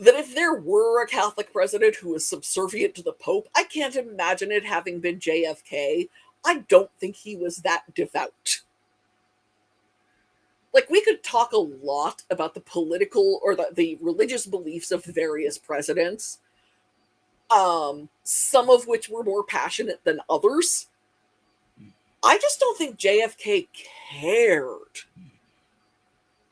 that if there were a Catholic president who was subservient to the Pope, I can't imagine it having been JFK. I don't think he was that devout. We could talk a lot about the political or the religious beliefs of various presidents, some of which were more passionate than others. I just don't think JFK cared.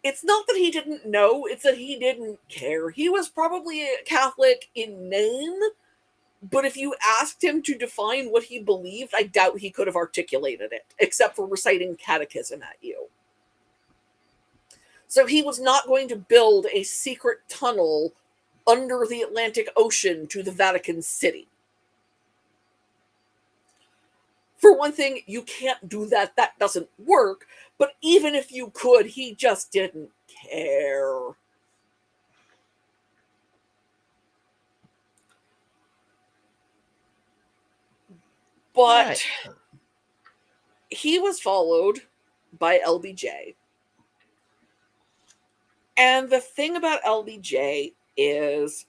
It's not that he didn't know, it's that he didn't care. He was probably a Catholic in name, but if you asked him to define what he believed, I doubt he could have articulated it, except for reciting catechism at you. So he was not going to build a secret tunnel under the Atlantic Ocean to the Vatican City. For one thing, you can't do that. That doesn't work. But even if you could, he just didn't care. But he was followed by LBJ. And the thing about LBJ is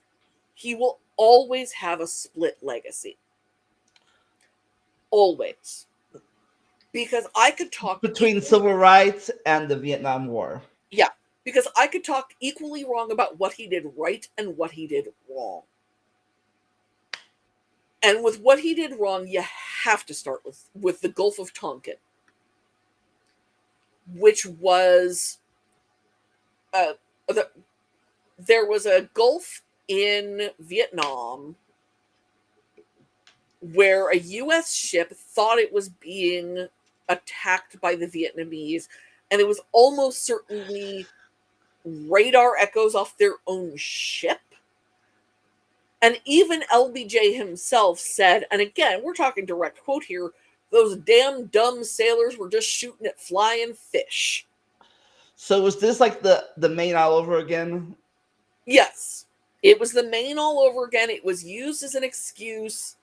he will always have a split legacy. Always. because I could talk between civil rights and the Vietnam War. Yeah, because I could talk equally wrong about what he did right and what he did wrong. And with what he did wrong, you have to start with the Gulf of Tonkin, which was uh, the, there was a Gulf in Vietnam where a U.S. ship thought it was being attacked by the Vietnamese, and it was almost certainly radar echoes off their own ship. And even LBJ himself said, and again, we're talking direct quote here, those damn dumb sailors were just shooting at flying fish. So was this like the Maine all over again? Yes, it was the Maine all over again. It was used as an excuse.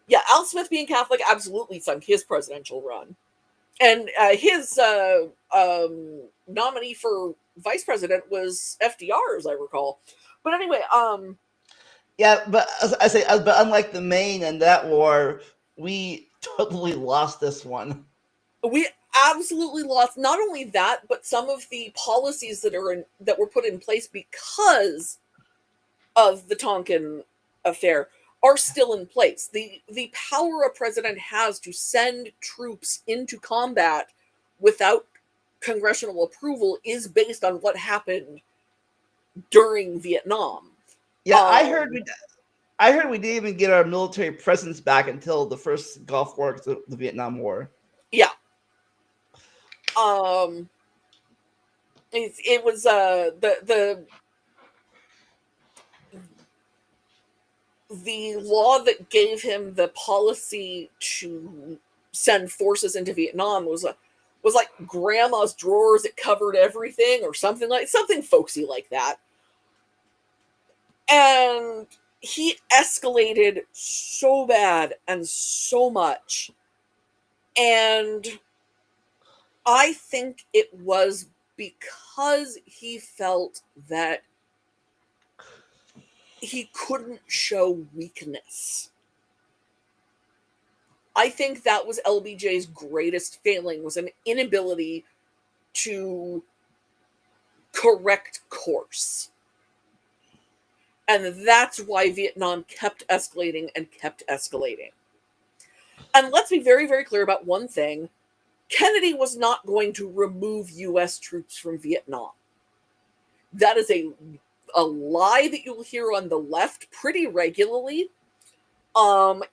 Yeah, Al Smith being Catholic absolutely sunk his presidential run. And his nominee for vice president was FDR, as I recall. But anyway, Yeah, but as I say, but unlike the Maine and that war, we totally lost this one. we absolutely lost not only that, but some of the policies that were put in place because of the Tonkin affair are still in place. The power a president has to send troops into combat without congressional approval is based on what happened during Vietnam. Yeah, Um, I heard we didn't even get our military presence back until the first Gulf War, the Vietnam War. yeah. Um, it was the law that gave him the policy to send forces into Vietnam was like grandma's drawers that covered everything or something folksy like that. And he escalated so bad and so much. And I think it was because he felt that he couldn't show weakness. I think that was LBJ's greatest failing, was an inability to correct course. And that's why Vietnam kept escalating and kept escalating. And let's be very, very clear about one thing. Kennedy was not going to remove US troops from Vietnam. That is a lie that you'll hear on the left pretty regularly.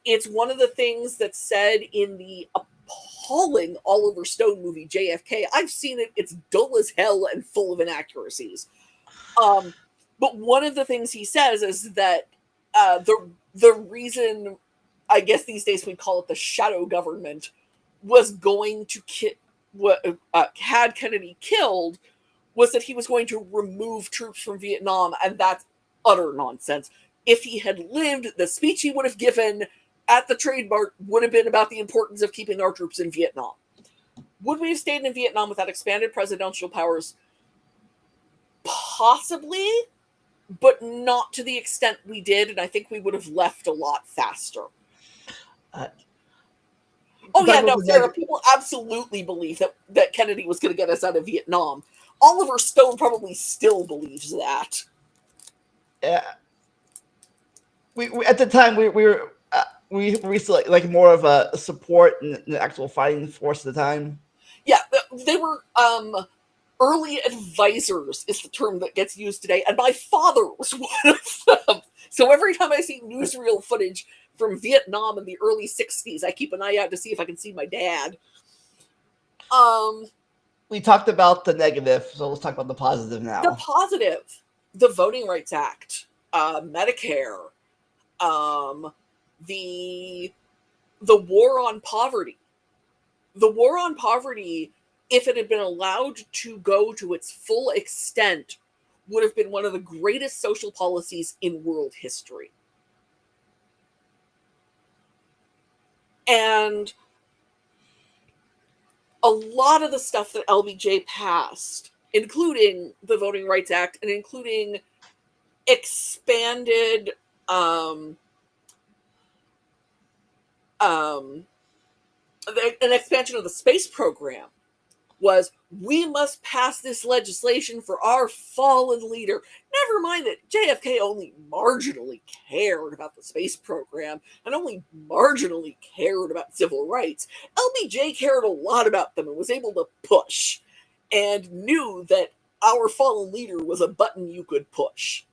It's one of the things that's said in the appalling Oliver Stone movie JFK. I've seen it. It's dull as hell and full of inaccuracies. But one of the things he says is that the reason, I guess these days we'd call it the shadow government, was going to had Kennedy killed, was that he was going to remove troops from Vietnam, and that's utter nonsense. If he had lived, the speech he would have given at the Trade Mart would have been about the importance of keeping our troops in Vietnam. Would we have stayed in Vietnam without expanded presidential powers? Possibly, but not to the extent we did, and I think we would have left a lot faster. Sarah, people absolutely believe that Kennedy was going to get us out of Vietnam. Oliver Stone probably still believes that. Yeah, we at the time we were still like more of a support in the actual fighting force at the time. Yeah, they were early advisors is the term that gets used today, and my father was one of them. So every time I see newsreel footage from Vietnam in the early 60s, I keep an eye out to see if I can see my dad. We talked about the negative, so let's talk about the positive now. The positive, the Voting Rights Act, Medicare, the war on poverty. The war on poverty, if it had been allowed to go to its full extent, would have been one of the greatest social policies in world history. And a lot of the stuff that LBJ passed, including the Voting Rights Act and including expanded an expansion of the space program was, we must pass this legislation for our fallen leader. Never mind that JFK only marginally cared about the space program and only marginally cared about civil rights. LBJ cared a lot about them and was able to push and knew that our fallen leader was a button you could push.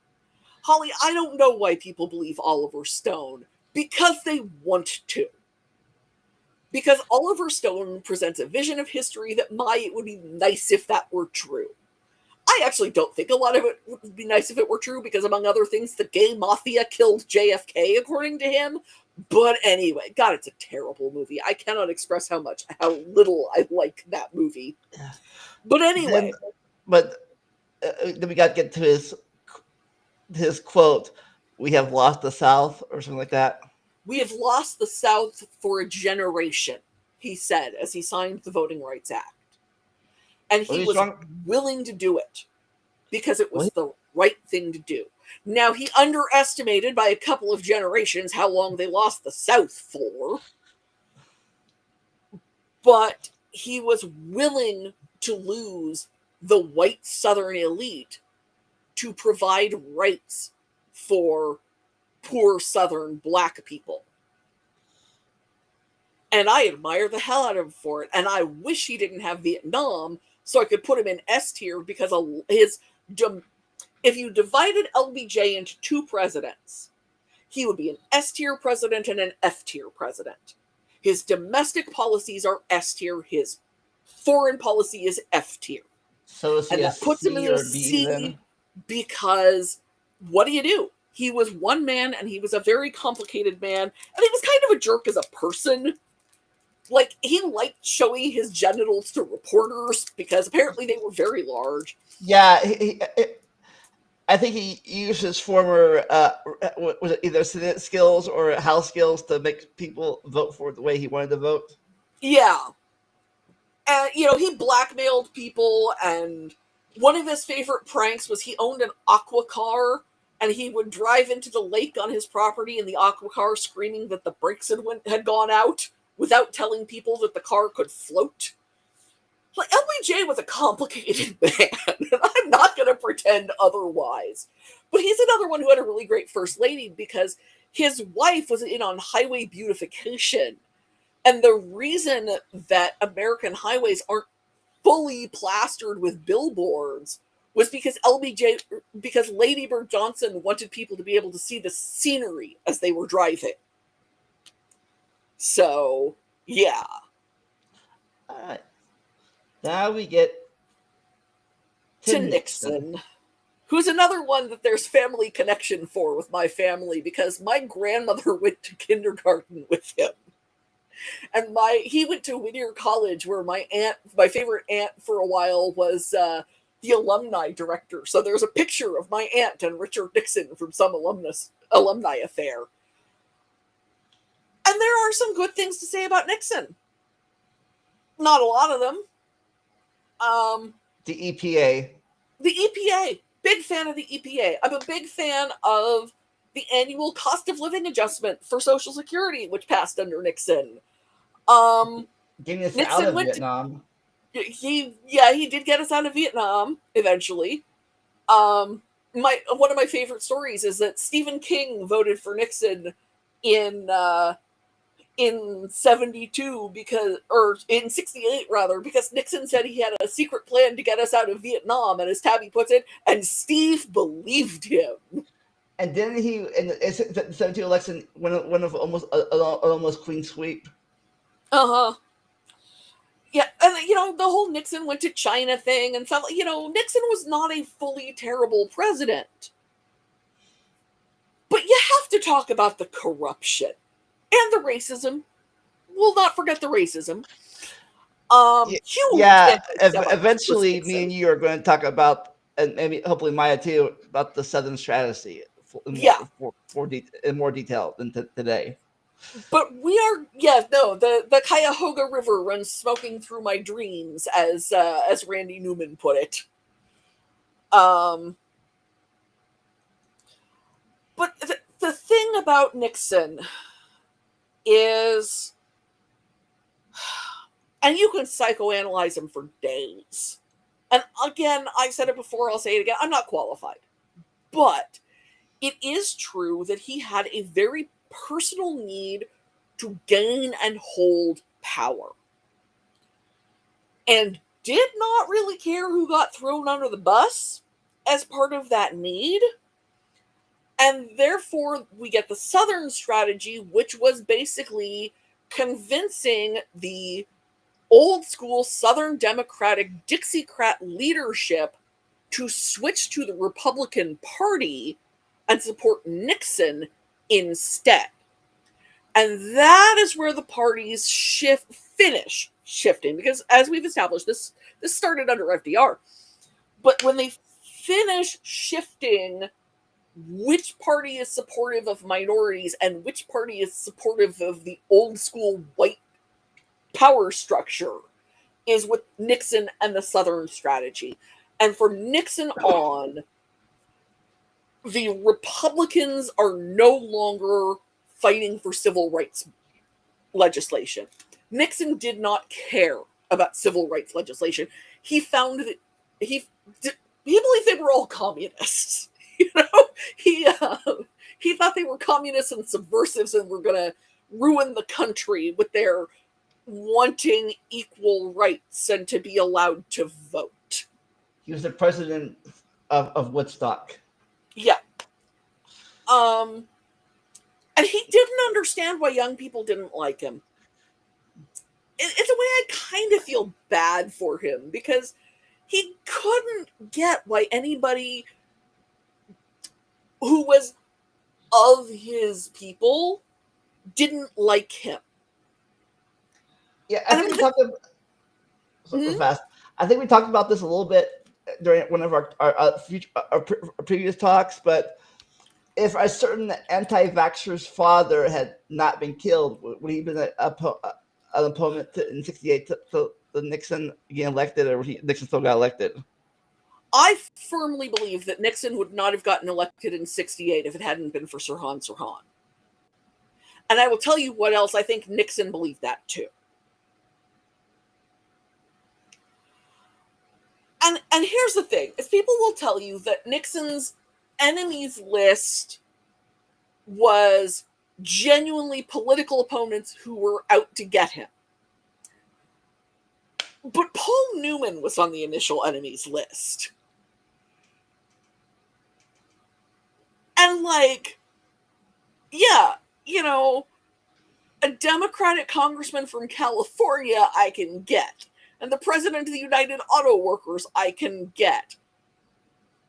Holly, I don't know why people believe Oliver Stone. Because they want to. Because Oliver Stone presents a vision of history that it would be nice if that were true. I actually don't think a lot of it would be nice if it were true, because among other things, the gay mafia killed JFK, according to him. But anyway, God, it's a terrible movie. I cannot express how little I like that movie. But anyway. Then we got to get to his quote, "We have lost the South," or something like that. We have lost the South for a generation, he said, as he signed the Voting Rights Act. And he was willing to do it because it was the right thing to do. Now, he underestimated by a couple of generations how long they lost the South for, but he was willing to lose the white Southern elite to provide rights for poor Southern Black people. And I admire the hell out of him for it. And I wish he didn't have Vietnam so I could put him in S tier, because if you divided LBJ into two presidents, he would be an S tier president and an F tier president. His domestic policies are S tier. His foreign policy is F tier. So is he and that puts him in a C then? Because what do? He was one man, and he was a very complicated man, and he was kind of a jerk as a person. Like, he liked showing his genitals to reporters because apparently they were very large. Yeah, I think he used his former was it either Senate skills or House skills to make people vote for the way he wanted to vote. Yeah. And, he blackmailed people, and one of his favorite pranks was he owned an aqua car, and he would drive into the lake on his property in the aqua car screaming that the brakes had gone out without telling people that the car could float. Like, LBJ was a complicated man, and I'm not going to pretend otherwise. But he's another one who had a really great first lady, because his wife was in on highway beautification. And the reason that American highways aren't fully plastered with billboards was because Lady Bird Johnson wanted people to be able to see the scenery as they were driving. So, yeah. All right. Now we get to Nixon, who's another one that there's family connection for with my family, because my grandmother went to kindergarten with him. And he went to Whittier College, where my favorite aunt for a while was the alumni director. So there's a picture of my aunt and Richard Nixon from some alumni affair. And there are some good things to say about Nixon. Not a lot of them. The EPA. The EPA. Big fan of the EPA. I'm a big fan of the annual cost of living adjustment for Social Security, which passed under Nixon. Getting us out of Vietnam. He did get us out of Vietnam eventually. One of my favorite stories is that Stephen King voted for Nixon in 72 in 68 rather, because Nixon said he had a secret plan to get us out of Vietnam, and as Tabby puts it, and Steve believed him. And then he, in the 72 election, one of almost clean sweep. Uh-huh. Yeah, and the whole Nixon went to China thing and stuff. Nixon was not a fully terrible president. But you have to talk about the corruption and the racism. We'll not forget the racism. Eventually, me and you are going to talk about, and maybe hopefully Maya too, about the Southern strategy. In more detail than today. But the Cuyahoga River runs smoking through my dreams, as Randy Newman put it. But the thing about Nixon is And you can psychoanalyze him for days. And again, I've said it before, I'll say it again, I'm not qualified. But it is true that he had a very personal need to gain and hold power. And did not really care who got thrown under the bus as part of that need. And therefore, we get the Southern strategy, which was basically convincing the old school Southern Democratic Dixiecrat leadership to switch to the Republican Party and support Nixon instead. And that is where the parties finish shifting, because as we've established, this started under FDR. But when they finish shifting which party is supportive of minorities and which party is supportive of the old school white power structure, is with Nixon and the Southern strategy. And from Nixon on, the Republicans are no longer fighting for civil rights legislation. Nixon did not care about civil rights legislation. He found that he believed they were all communists. You know, he thought they were communists and subversives and were going to ruin the country with their wanting equal rights and to be allowed to vote. He was the president of Woodstock. Yeah. And he didn't understand why young people didn't like him. It's a way I kind of feel bad for him, because he couldn't get why anybody who was of his people didn't like him. Yeah, I think we talked about fast. I think we talked about this a little bit during one of our previous talks, but if a certain anti-vaxxer's father had not been killed, would he have been an opponent in '68 to Nixon getting elected, or Nixon still got elected? I firmly believe that Nixon would not have gotten elected in '68 if it hadn't been for Sirhan Sirhan. And I will tell you what else, I think Nixon believed that too. And here's the thing, is people will tell you that Nixon's enemies list was genuinely political opponents who were out to get him. But Paul Newman was on the initial enemies list. And like, yeah, you know, a Democratic congressman from California I can get. And the president of the United Auto Workers I can get.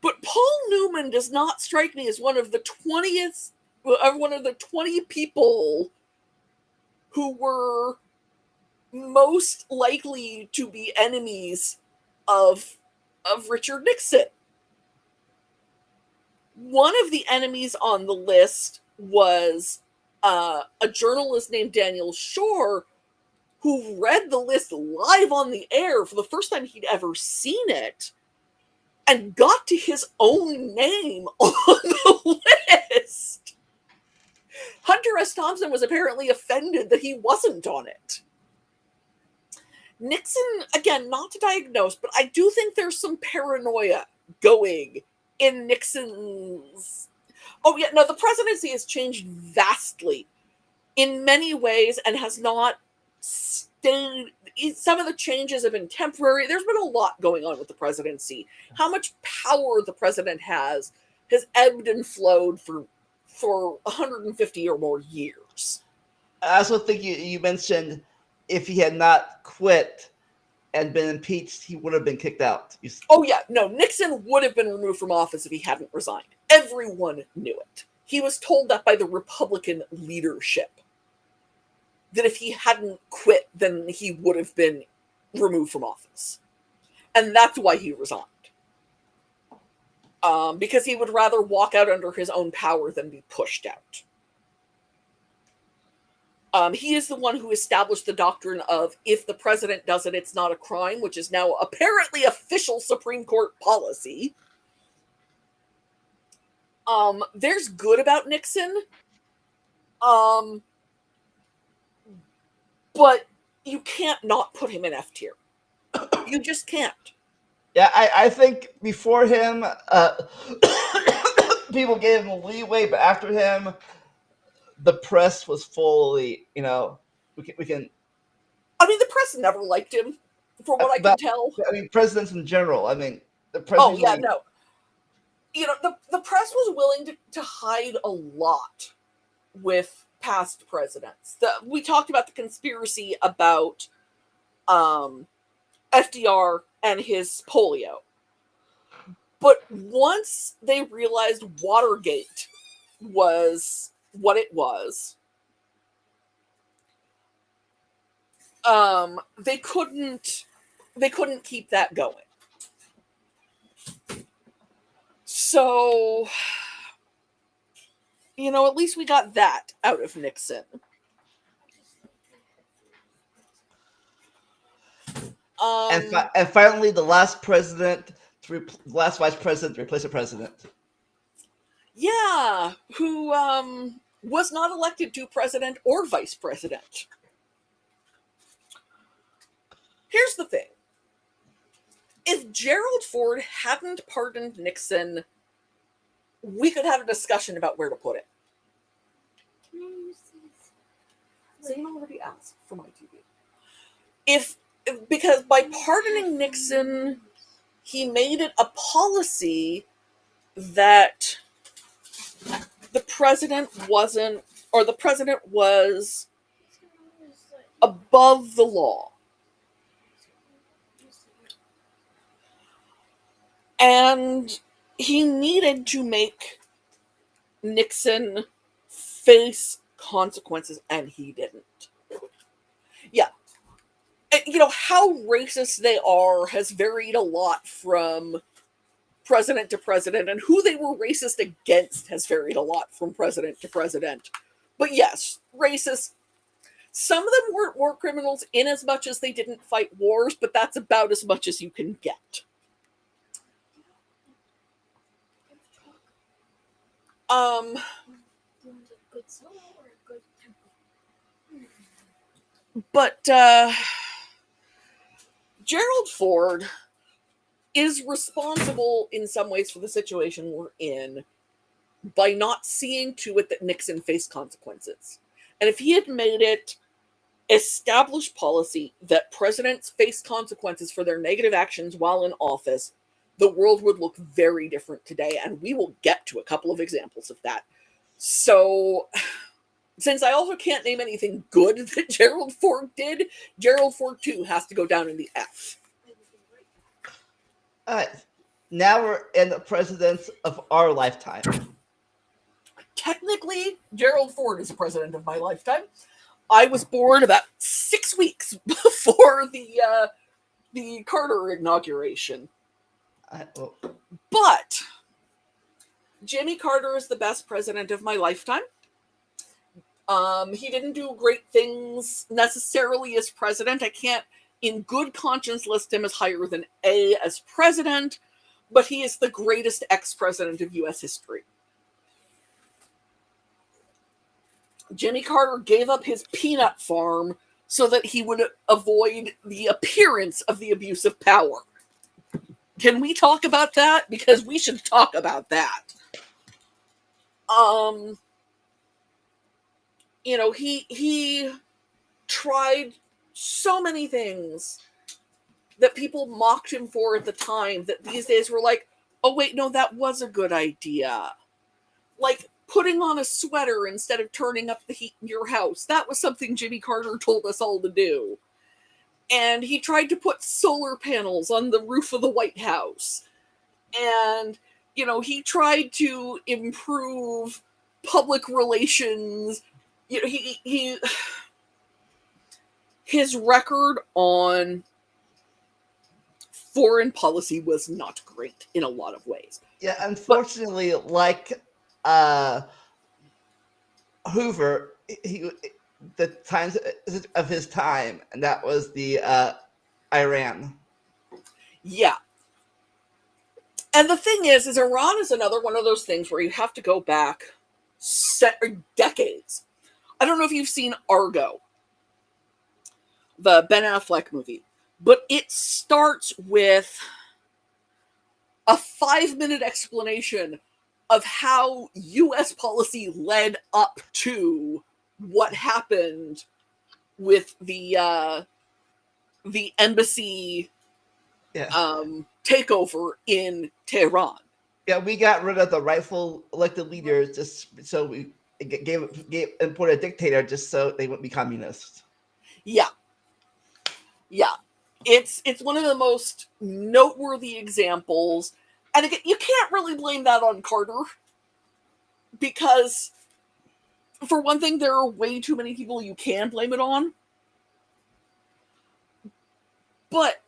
But Paul Newman does not strike me as one of the 20 people who were most likely to be enemies of Richard Nixon. One of the enemies on the list was a journalist named Daniel Shore, who read the list live on the air for the first time he'd ever seen it, and got to his own name on the list. Hunter S. Thompson was apparently offended that he wasn't on it. Nixon, again, not to diagnose, but I do think there's some paranoia going in Nixon's... Oh, yeah, no, the presidency has changed vastly in many ways and has not stayed... Some of the changes have been temporary. There's been a lot going on with the presidency. How much power the president has ebbed and flowed for 150 or more years. I also think you mentioned if he had not quit and been impeached, he would have been kicked out. Oh, yeah. No, Nixon would have been removed from office if he hadn't resigned. Everyone knew it. He was told that by the Republican leadership, that if he hadn't quit, then he would have been removed from office. And that's why he resigned. Because he would rather walk out under his own power than be pushed out. He is the one who established the doctrine of if the president does it, it's not a crime, which is now apparently official Supreme Court policy. There's good about Nixon. But you can't not put him in F tier. You just can't. Yeah, I think before him, people gave him leeway, but after him, the press was fully, we can I mean, the press never liked him, from what I can about, tell. I mean, presidents in general. I mean, the press Oh, yeah, usually, no. The press was willing to hide a lot with past presidents. We talked about the conspiracy about FDR and his polio. But once they realized Watergate was what it was, they couldn't keep that going. So, at least we got that out of Nixon. and finally, the last president, last vice president to replace a president. Yeah, who was not elected to president or vice president. Here's the thing. If Gerald Ford hadn't pardoned Nixon, we could have a discussion about where to put it. Zane already asked for my TV. Because by pardoning Nixon, he made it a policy that the president was above the law. And he needed to make Nixon face consequences, and he didn't. Yeah. How racist they are has varied a lot from president to president, and who they were racist against has varied a lot from president to president. But yes, racist. Some of them weren't war criminals in as much as they didn't fight wars, but that's about as much as you can get. But Gerald Ford is responsible in some ways for the situation we're in by not seeing to it that Nixon faced consequences. And if he had made it established policy that presidents face consequences for their negative actions while in office, the world would look very different today, and we will get to a couple of examples of that. So, since I also can't name anything good that Gerald Ford did, Gerald Ford 2 has to go down in the F. All right. Now we're in the presidents of our lifetime. Technically, Gerald Ford is the president of my lifetime. I was born about 6 weeks before the Carter inauguration. But Jimmy Carter is the best president of my lifetime. He didn't do great things necessarily as president. I can't, in good conscience, list him as higher than A as president, but he is the greatest ex-president of U.S. history. Jimmy Carter gave up his peanut farm so that he would avoid the appearance of the abuse of power. Can we talk about that? Because we should talk about that. He tried so many things that people mocked him for at the time that these days were like, oh wait, no, that was a good idea. Like putting on a sweater instead of turning up the heat in your house. That was something Jimmy Carter told us all to do. And he tried to put solar panels on the roof of the White House. And, he tried to improve public relations. His record on foreign policy was not great in a lot of ways. Yeah, unfortunately, like Hoover, the times of his time, and that was the Iran. Yeah. And the thing is Iran is another one of those things where you have to go back decades. I don't know if you've seen Argo. the Ben Affleck movie. But it starts with a 5-minute explanation of how U.S. policy led up to what happened with the embassy takeover in Tehran. Yeah, we got rid of the rightful elected leaders just so we gave and put a dictator just so they wouldn't be communists. Yeah. It's one of the most noteworthy examples, and again, you can't really blame that on Carter, because for one thing, there are way too many people you can blame it on. But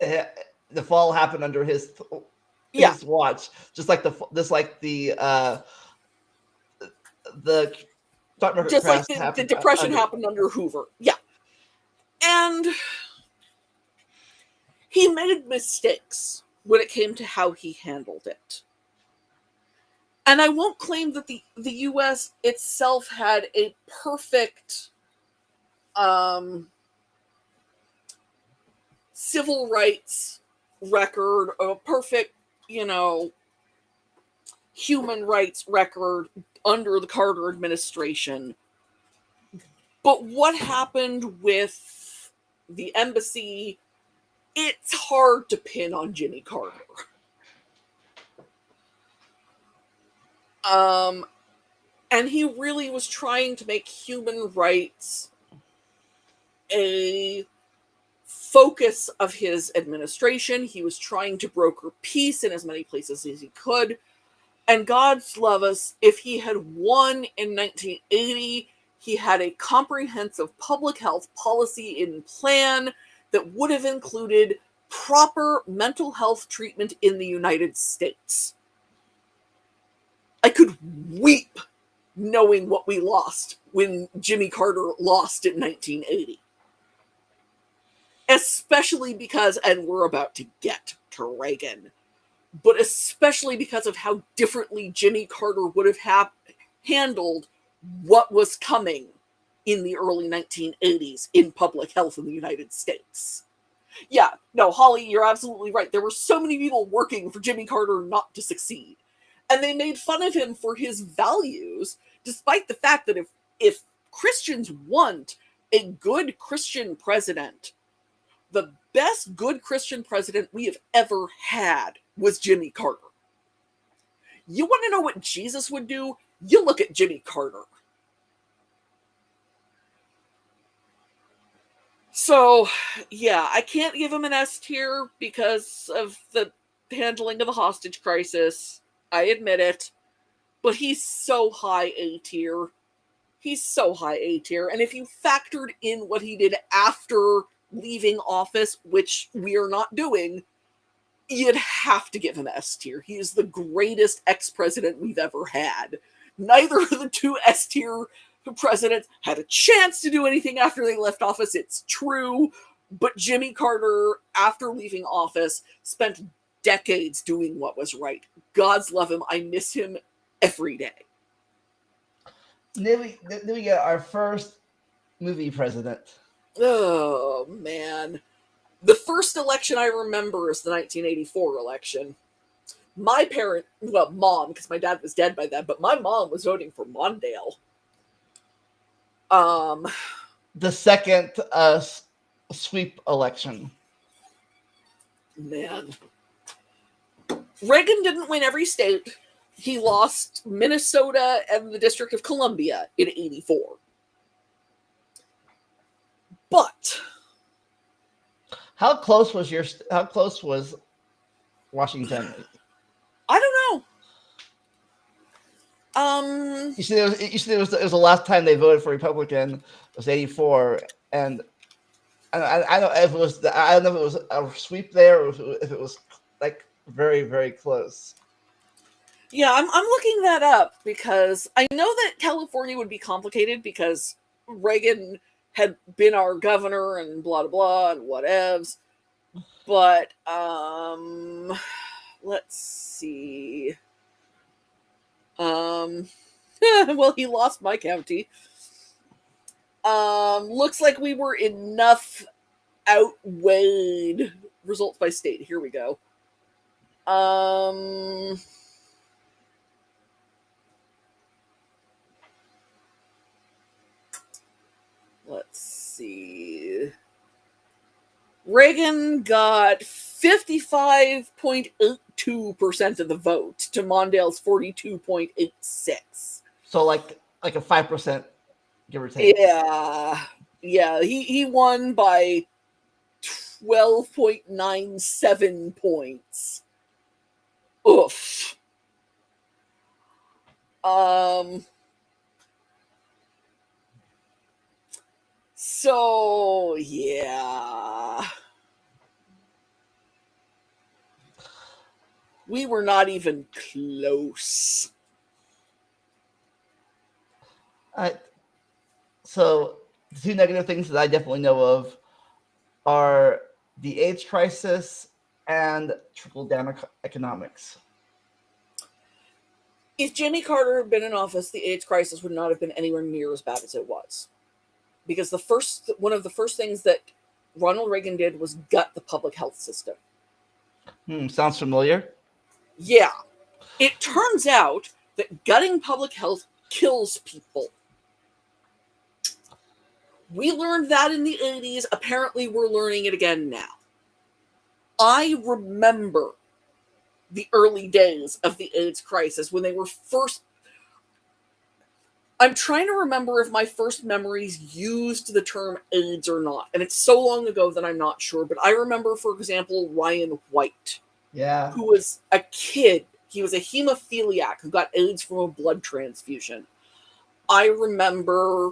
the fall happened under his watch, just like the depression happened under Hoover. Yeah. And he made mistakes when it came to how he handled it. And I won't claim that the U.S. itself had a perfect civil rights record, a perfect, human rights record under the Carter administration. But what happened with the embassy, it's hard to pin on Jimmy Carter. And he really was trying to make human rights a focus of his administration. He was trying to broker peace in as many places as he could. And God's love us, if he had won in 1980, he had a comprehensive public health policy in plan that would have included proper mental health treatment in the United States. I could weep knowing what we lost when Jimmy Carter lost in 1980. Especially because, and we're about to get to Reagan, but especially because of how differently Jimmy Carter would have handled what was coming in the early 1980s in public health in the United States. Yeah, no, Holly, you're absolutely right. There were so many people working for Jimmy Carter not to succeed. And they made fun of him for his values, despite the fact that if Christians want a good Christian president, the best good Christian president we have ever had was Jimmy Carter. You want to know what Jesus would do? You look at Jimmy Carter. So, yeah, I can't give him an S tier because of the handling of the hostage crisis. I admit it. But he's so high A tier. He's so high A tier. And if you factored in what he did after leaving office, which we are not doing, you'd have to give him S tier. He is the greatest ex-president we've ever had. Neither of the two S tier presidents had a chance to do anything after they left office. It's true. But Jimmy Carter, after leaving office, spent decades doing what was right. God's love him. I miss him every day. Then we get our first movie president. Oh, man. The first election I remember is the 1984 election. My mom, because my dad was dead by then, but my mom was voting for Mondale. The second sweep election. Man. Reagan didn't win every state. He lost Minnesota and the District of Columbia in 84. But how close was Washington? I don't know. You said it was the last time they voted for Republican. It was 84, and I don't know if it was a sweep there or if it was like very, very close. Yeah, I'm looking that up because I know that California would be complicated because Reagan had been our governor and blah, blah, blah, and whatevs. But, let's see. Well, he lost my county. Looks like we were enough outweighed. Results by state. Here we go. Let's see. Reagan got 55.82% of the vote to Mondale's 42.86. So like a 5%, give or take. Yeah. He won by 12.97 points. Oof. So yeah. We were not even close. So the two negative things that I definitely know of are the AIDS crisis and trickle-down economics. If Jimmy Carter had been in office, the AIDS crisis would not have been anywhere near as bad as it was. Because one of the first things that Ronald Reagan did was gut the public health system. Sounds familiar. Yeah. It turns out that gutting public health kills people. We learned that in the 80s. Apparently, we're learning it again now. I remember the early days of the AIDS crisis when they were first. I'm trying to remember if my first memories used the term AIDS or not. And it's so long ago that I'm not sure. But I remember, for example, Ryan White. Yeah. Who was a kid. He was a hemophiliac who got AIDS from a blood transfusion. I remember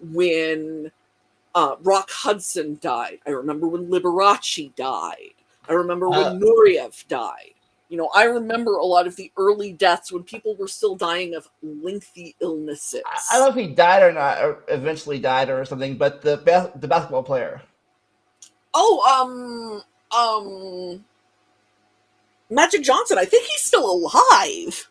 when Rock Hudson died. I remember when Liberace died. I remember when Nureyev died. I remember a lot of the early deaths when people were still dying of lengthy illnesses. I don't know if he died or not, or eventually died or something, but the basketball player. Oh, Magic Johnson. I think he's still alive.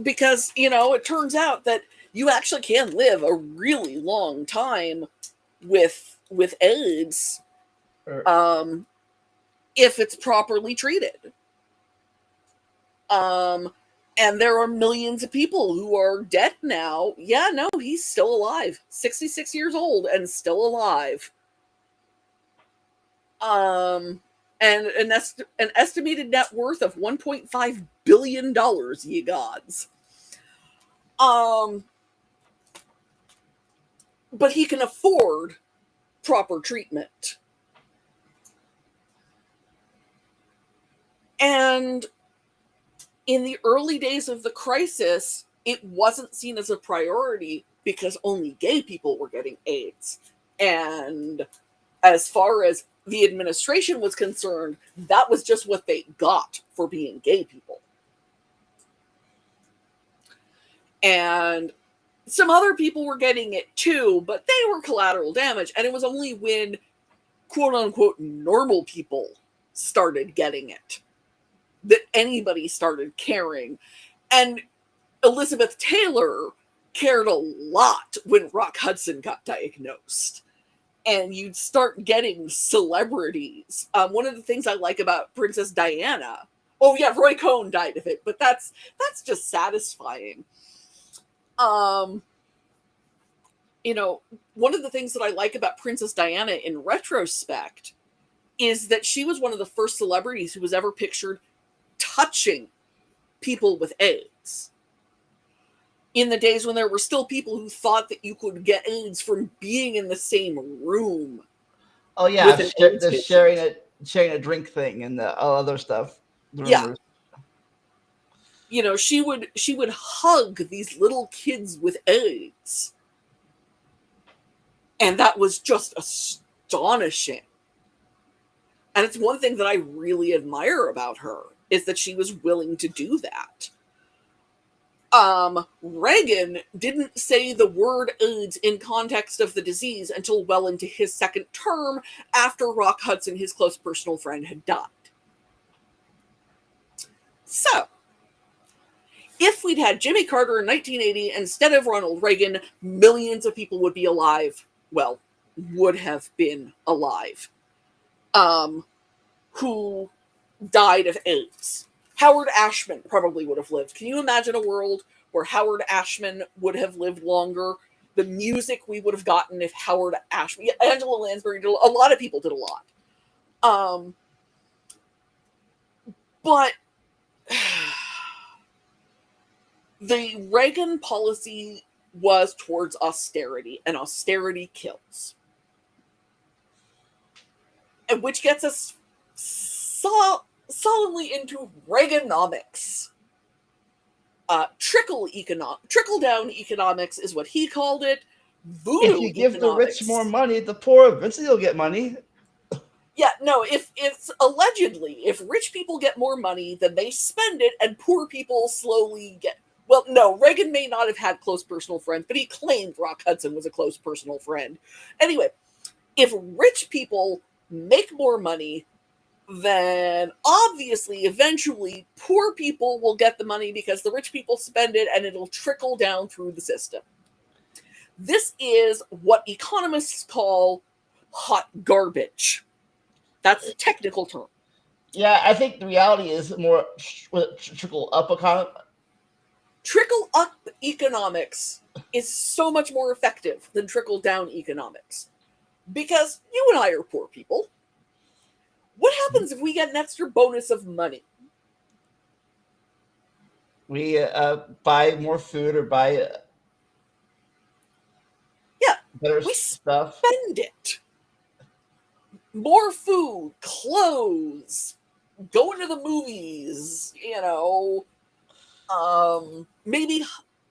Because, it turns out that you actually can live a really long time with AIDS if it's properly treated. And there are millions of people who are dead now. Yeah, no, he's still alive. 66 years old and still alive. And an estimated net worth of $1.5 billion, ye gods. But he can afford proper treatment. And in the early days of the crisis, it wasn't seen as a priority because only gay people were getting AIDS. And as far as the administration was concerned, that was just what they got for being gay people. And some other people were getting it too, but they were collateral damage. And it was only when, quote unquote, normal people started getting it that anybody started caring. And Elizabeth Taylor cared a lot when Rock Hudson got diagnosed. And you'd start getting celebrities. One of the things I like about Princess Diana, oh yeah, Roy Cohn died of it, but that's just satisfying. One of the things that I like about Princess Diana in retrospect is that she was one of the first celebrities who was ever pictured touching people with AIDS. In the days when there were still people who thought that you could get AIDS from being in the same room. Oh yeah, the sharing a drink thing and the other stuff. Yeah. She would hug these little kids with AIDS. And that was just astonishing. And it's one thing that I really admire about her, is that she was willing to do that. Reagan didn't say the word AIDS in context of the disease until well into his second term, after Rock Hudson, his close personal friend, had died. So, if we we'd had Jimmy Carter in 1980 instead of Ronald Reagan, millions of people would be alive. Well, would have been alive. Who died of AIDS. Howard Ashman probably would have lived. Can you imagine a world where Howard Ashman would have lived longer? The music we would have gotten if Howard Ashman, Angela Lansbury did a lot of people did a lot. But the Reagan policy was towards austerity, and austerity kills. And which gets us solidly into Reaganomics. Trickle-down economics is what he called it. Voodoo if you give economics. the rich more money, the poor eventually will get money. Yeah, no, if it's allegedly, if rich people get more money, then they spend it and poor people slowly get... Well, no, Reagan may not have had close personal friends, but he claimed Rock Hudson was a close personal friend. Anyway, if rich people make more money, then obviously, eventually, poor people will get the money because the rich people spend it and it'll trickle down through the system. This is what economists call hot garbage. That's a technical term. Yeah, I think the reality is more trickle up economy. Trickle up economics is so much more effective than trickle down economics. Because you and I are poor people. What happens if we get an extra bonus of money? We buy more food or buy better we stuff. Spend it. More food, clothes, going to the movies, maybe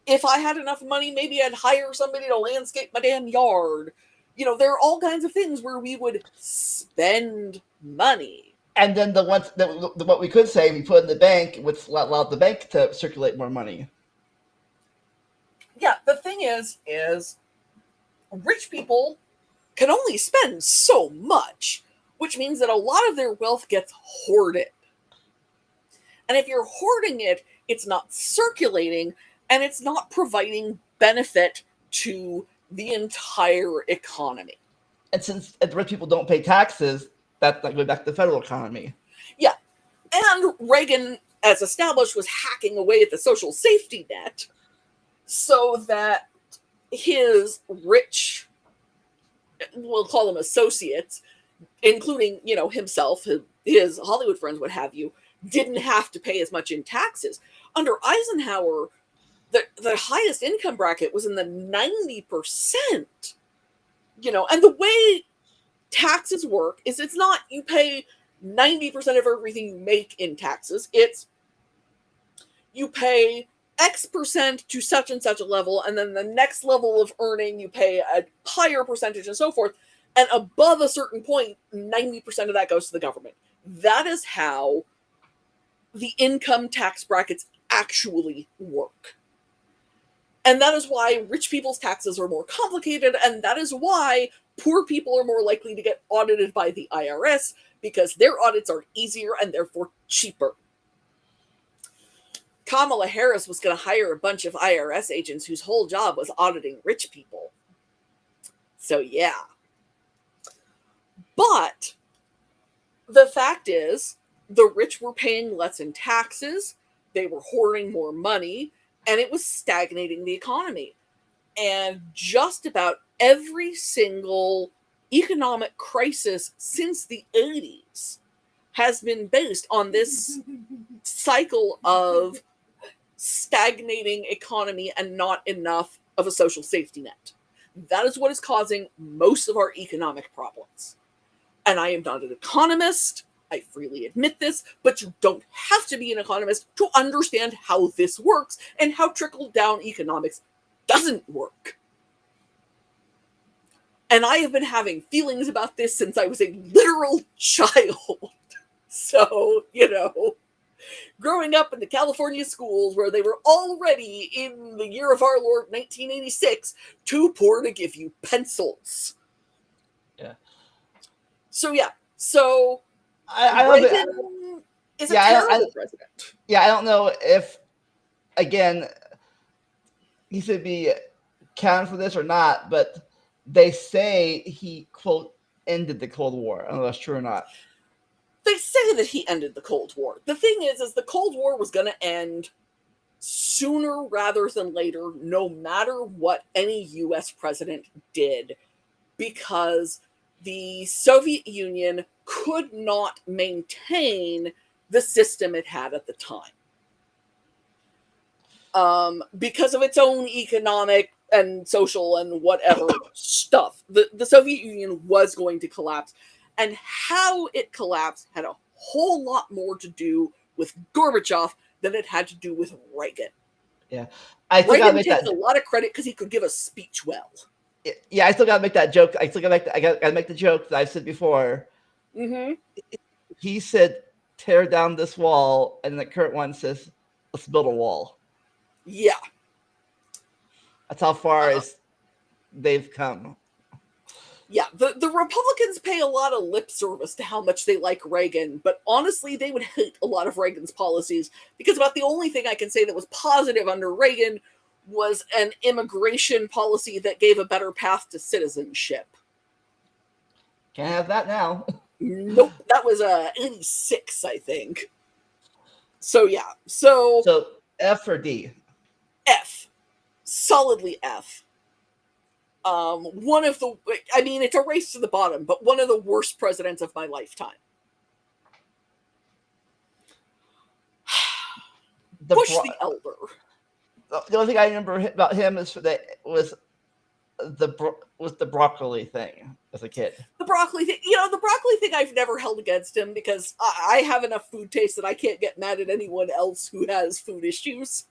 if I had enough money, maybe I'd hire somebody to landscape my damn yard. There are all kinds of things where we would spend money. And then the ones that what we could say we put in the bank would allow the bank to circulate more money. Yeah, the thing is rich people can only spend so much, which means that a lot of their wealth gets hoarded. And if you're hoarding it, it's not circulating and it's not providing benefit to the entire economy. And since the rich people don't pay taxes, that's not going back to the federal economy. Yeah. And Reagan, as established, was hacking away at the social safety net so that his rich, we'll call them associates, including, himself, his Hollywood friends, what have you, didn't have to pay as much in taxes. Under Eisenhower, the highest income bracket was in the 90%. And the way taxes work is it's not you pay 90% of everything you make in taxes. It's you pay X percent to such and such a level, and then the next level of earning, you pay a higher percentage and so forth. And above a certain point, 90% of that goes to the government. That is how the income tax brackets actually work. And that is why rich people's taxes are more complicated, and that is why poor people are more likely to get audited by the IRS, because their audits are easier and therefore cheaper. Kamala Harris was going to hire a bunch of IRS agents whose whole job was auditing rich people. So, yeah. But the fact is, the rich were paying less in taxes, they were hoarding more money, and it was stagnating the economy. And just about every single economic crisis since the 80s has been based on this cycle of stagnating economy and not enough of a social safety net. That is what is causing most of our economic problems. And I am not an economist, I freely admit this, but you don't have to be an economist to understand how this works and how trickle-down economics doesn't work. And I have been having feelings about this since I was a literal child. So, growing up in the California schools where they were already, in the year of our Lord 1986, too poor to give you pencils. Yeah. So, yeah. So, I Reagan is a terrible president. Yeah, I don't know if again, he should be counted for this or not, but they say he, quote, ended the Cold War. I don't know if that's true or not. They say that he ended the Cold War. The thing is the Cold War was going to end sooner rather than later, no matter what any U.S. president did, because the Soviet Union could not maintain the system it had at the time. Because of its own economic and social and whatever stuff. The Soviet Union was going to collapse. And how it collapsed had a whole lot more to do with Gorbachev than it had to do with Reagan. Yeah. I still Reagan takes a lot of credit because he could give a speech well. Yeah, I still gotta make that joke. I still gotta make the joke that I've said before. Mm-hmm. He said, "Tear down this wall," and the current one says, "Let's build a wall." Yeah. That's how far as they've come. Yeah, the Republicans pay a lot of lip service to how much they like Reagan, but honestly, they would hate a lot of Reagan's policies, because about the only thing I can say that was positive under Reagan was an immigration policy that gave a better path to citizenship. Can't have that now. Nope, that was 86, I think. So yeah, so F or D? F. Solidly F. One of the, I mean, it's a race to the bottom, but one of the worst presidents of my lifetime. Bush the Elder. The only thing I remember about him is that was the broccoli thing as a kid. The broccoli thing, the broccoli thing I've never held against him, because I have enough food taste that I can't get mad at anyone else who has food issues.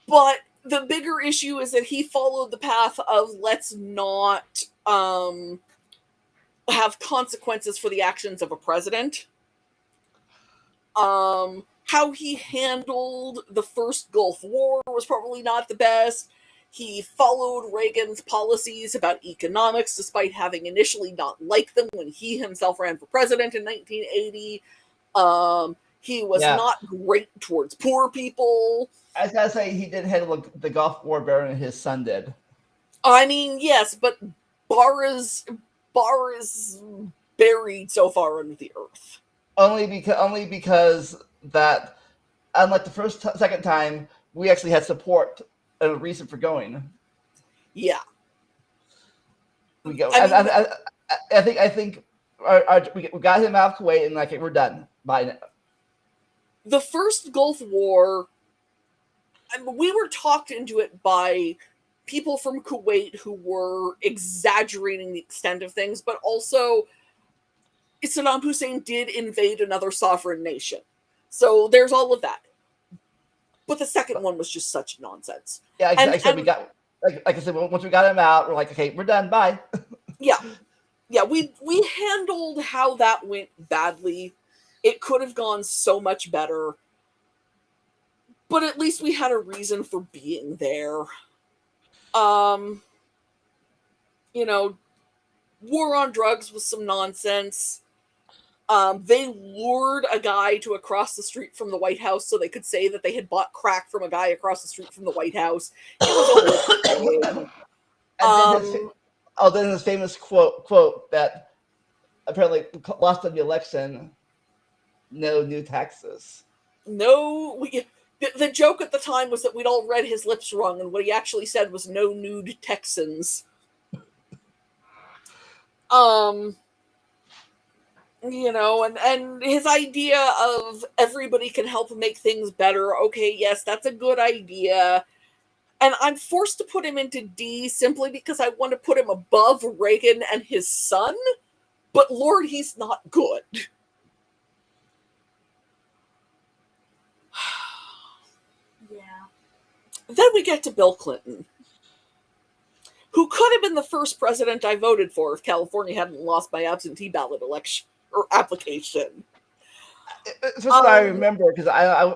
But the bigger issue is that he followed the path of let's not have consequences for the actions of a president. How he handled the first Gulf War was probably not the best. He followed Reagan's policies about economics, despite having initially not liked them when he himself ran for president in 1980. He was not great towards poor people. I was gotta say, he didn't handle the Gulf War better than his son did. I mean, yes, but Barr is buried so far under the earth. Only because that, unlike the second time, we actually had support and a reason for going. Yeah. We go. I think we got him out of Kuwait, and we're done. Bye. The first Gulf War, we were talked into it by people from Kuwait who were exaggerating the extent of things, but also Saddam Hussein did invade another sovereign nation. So there's all of that. But the second one was just such nonsense. Yeah, like I said, once we got him out, we're like, okay, we're done. Bye. Yeah. Yeah, we handled how that went badly. It could have gone so much better. But at least we had a reason for being there. War on drugs was some nonsense. They lured a guy to across the street from the White House so they could say that they had bought crack from a guy across the street from the White House. It was then his famous quote that apparently lost in the election: "No new taxes." No, the joke at the time was that we'd all read his lips wrong, and what he actually said was "no nude Texans." And his idea of everybody can help make things better. Okay, yes, that's a good idea. And I'm forced to put him into D simply because I want to put him above Reagan and his son. But Lord, he's not good. Yeah. Then we get to Bill Clinton, who could have been the first president I voted for if California hadn't lost my absentee ballot election or application. It's just what I remember, because I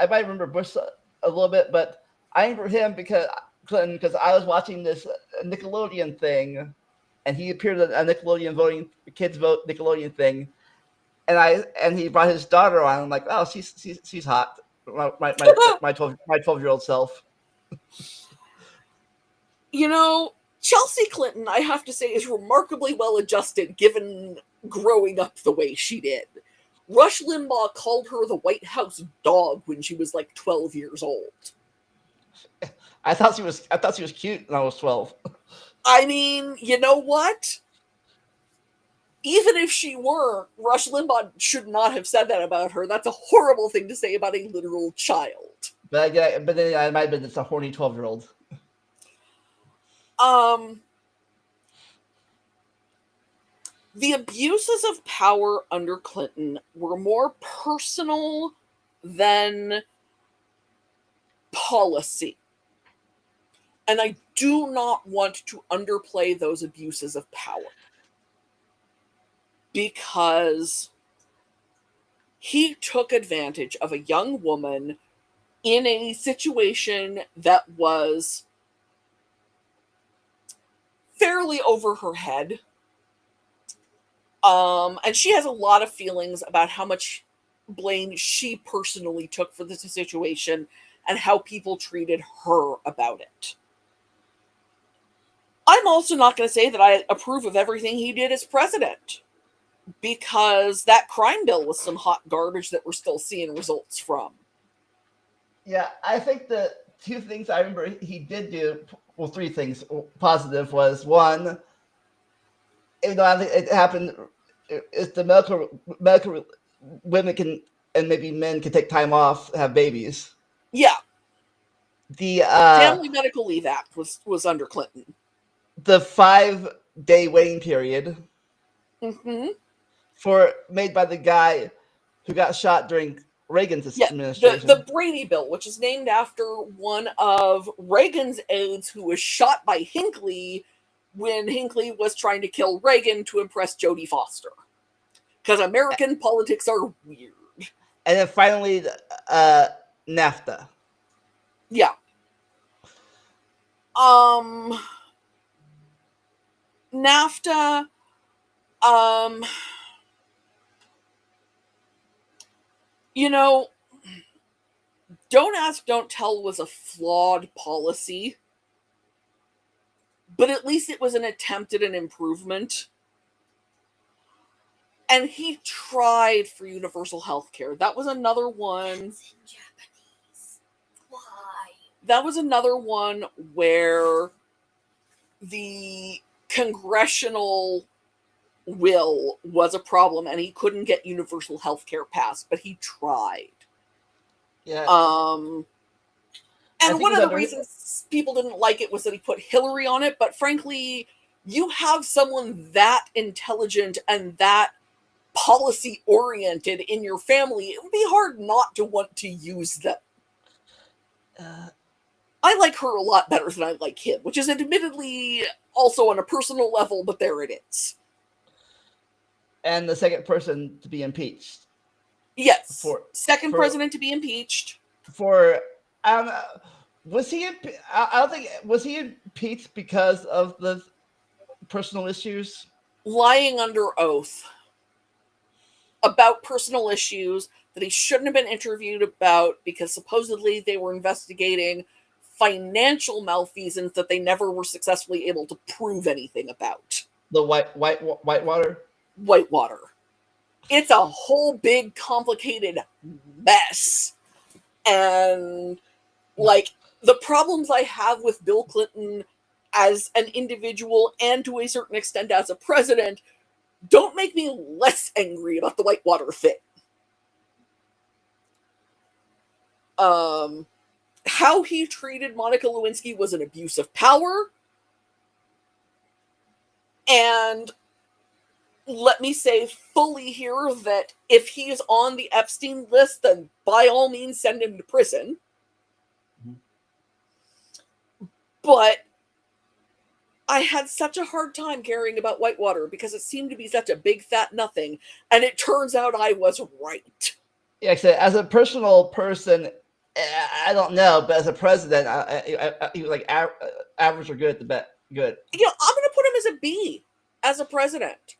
might remember Bush a little bit, but I remember him because I was watching this Nickelodeon thing, and he appeared at a Nickelodeon kids vote Nickelodeon thing, and he brought his daughter on. I'm like, oh, she's hot. my 12-year-old self. You know, Chelsea Clinton, I have to say, is remarkably well adjusted given growing up the way she did. Rush Limbaugh called her the White House dog when she was like 12 years old. I thought she was cute when I was 12. I mean, you know what? Even if she were, Rush Limbaugh should not have said that about her. That's a horrible thing to say about a literal child. But then I might have been just a horny 12-year-old. The abuses of power under Clinton were more personal than policy. And I do not want to underplay those abuses of power. Because he took advantage of a young woman in a situation that was fairly over her head. And she has a lot of feelings about how much blame she personally took for this situation and how people treated her about it. I'm also not going to say that I approve of everything he did as president, because that crime bill was some hot garbage that we're still seeing results from. Yeah, I think the two things I remember he did do, well, three things positive, was one, even though I think it happened, is the medical women can, and maybe men can take time off, have babies. Yeah. The Family Medical Leave Act was under Clinton. The 5-day waiting period made by the guy who got shot during Reagan's administration. The Brady Bill, which is named after one of Reagan's aides who was shot by Hinckley when Hinckley was trying to kill Reagan to impress Jodie Foster. Because American politics are weird. And then finally, NAFTA. Yeah. NAFTA, you know, Don't Ask, Don't Tell was a flawed policy, but at least it was an attempt at an improvement. And he tried for universal health care. That was another one. Why? That was another one where the congressional will was a problem and he couldn't get universal health care passed, but he tried. Yeah. And one of the reasons people didn't like it was that he put Hillary on it, but frankly, you have someone that intelligent and that policy oriented in your family, it would be hard not to want to use them. I like her a lot better than I like him, which is admittedly also on a personal level, but there it is. And the second person to be impeached. Yes. Second president to be impeached. I don't know. Was he? I don't think. Was he impeached because of the personal issues? Lying under oath about personal issues that he shouldn't have been interviewed about because supposedly they were investigating financial malfeasance that they never were successfully able to prove anything about. The Whitewater? Whitewater. It's a whole big complicated mess. And like the problems I have with Bill Clinton as an individual and to a certain extent as a president don't make me less angry about the Whitewater thing. How he treated Monica Lewinsky was an abuse of power. And let me say fully here that if he is on the Epstein list, then by all means send him to prison. Mm-hmm. But I had such a hard time caring about Whitewater because it seemed to be such a big fat nothing. And it turns out I was right. Yeah, as a personal person, I don't know, but as a president, he was like average or good at the bet. Good. You know, I'm going to put him as a B as a president.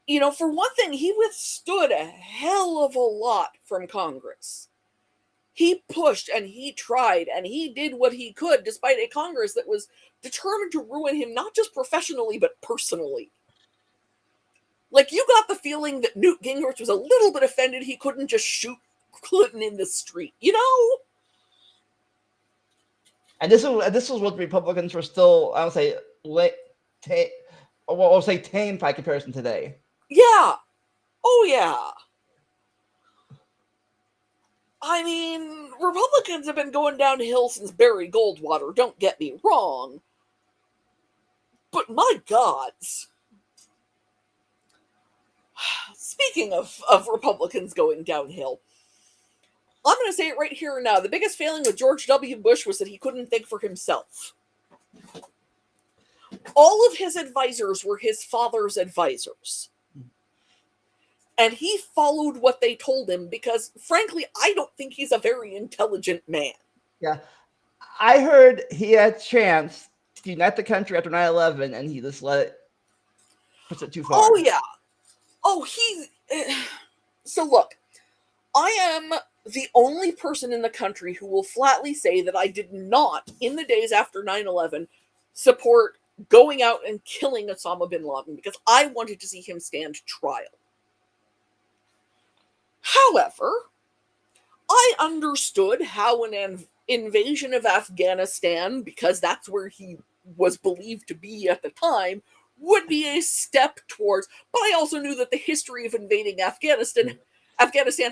You know, for one thing, he withstood a hell of a lot from Congress. He pushed and he tried and he did what he could despite a Congress that was determined to ruin him, not just professionally, but personally. Like, you got the feeling that Newt Gingrich was a little bit offended he couldn't just shoot Clinton in the street, you know? And this was what Republicans were still, I would say, I'll say tame by comparison today. Yeah. Oh, yeah. I mean, Republicans have been going downhill since Barry Goldwater, don't get me wrong. But my gods. Speaking of Republicans going downhill, I'm going to say it right here and now. The biggest failing with George W. Bush was that he couldn't think for himself. All of his advisors were his father's advisors. And he followed what they told him because, frankly, I don't think he's a very intelligent man. Yeah. I heard he had a chance to unite the country after 9/11, and he just let it push it too far. Oh, yeah. Oh, So, look, I am the only person in the country who will flatly say that I did not, in the days after 9/11, support going out and killing Osama bin Laden because I wanted to see him stand trial. However, I understood how an invasion of Afghanistan, because that's where he was believed to be at the time, would be a step towards, but I also knew that the history of invading Afghanistan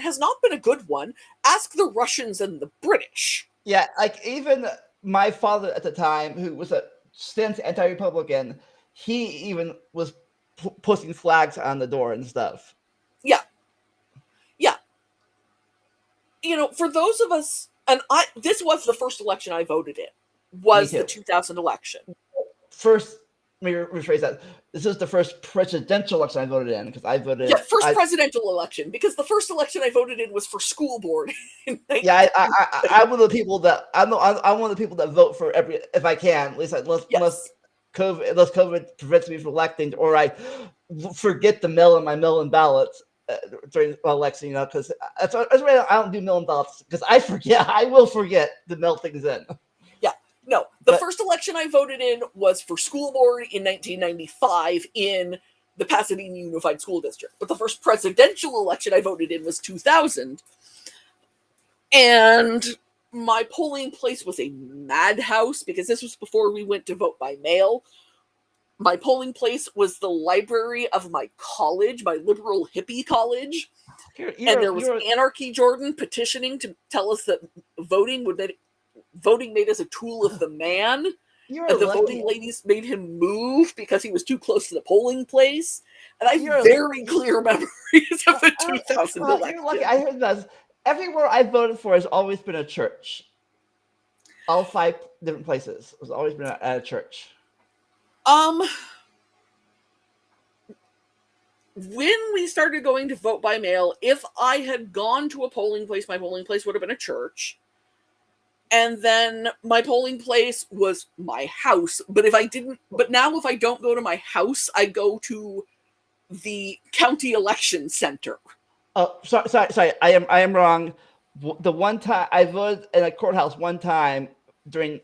has not been a good one. Ask the Russians and the British. Yeah, like even my father at the time, who was a stint anti-Republican, he even was posting flags on the door and stuff. Yeah. Yeah. You know, for those of us, and this was the first election I voted in, was the 2000 election. First, let me rephrase that. This is the first presidential election I voted in because I voted. Yeah, presidential election, because the first election I voted in was for school board. Yeah, I'm one of the people that I'm one of the people that vote for every, if I can, at least unless COVID prevents me from electing, or I forget to mail in my mail-in ballots during election, you know, because that's why I don't do mail-in ballots, because I will forget to mail things in. No, the first election I voted in was for school board in 1995 in the Pasadena Unified School District. But the first presidential election I voted in was 2000. And my polling place was a madhouse because this was before we went to vote by mail. My polling place was the library of my college, my liberal hippie college. And there was Anarchy Jordan petitioning to tell us that voting made us a tool of the man, and the voting ladies made him move because he was too close to the polling place. And I have very clear memories of the 2000 election. You're lucky. I heard that everywhere I voted for has always been a church. All 5 different places has always been at a church. When we started going to vote by mail, if I had gone to a polling place, my polling place would have been a church. And then my polling place was my house. But now if I don't go to my house, I go to the county election center. Oh, sorry. I am wrong. The one time I voted in a courthouse one time during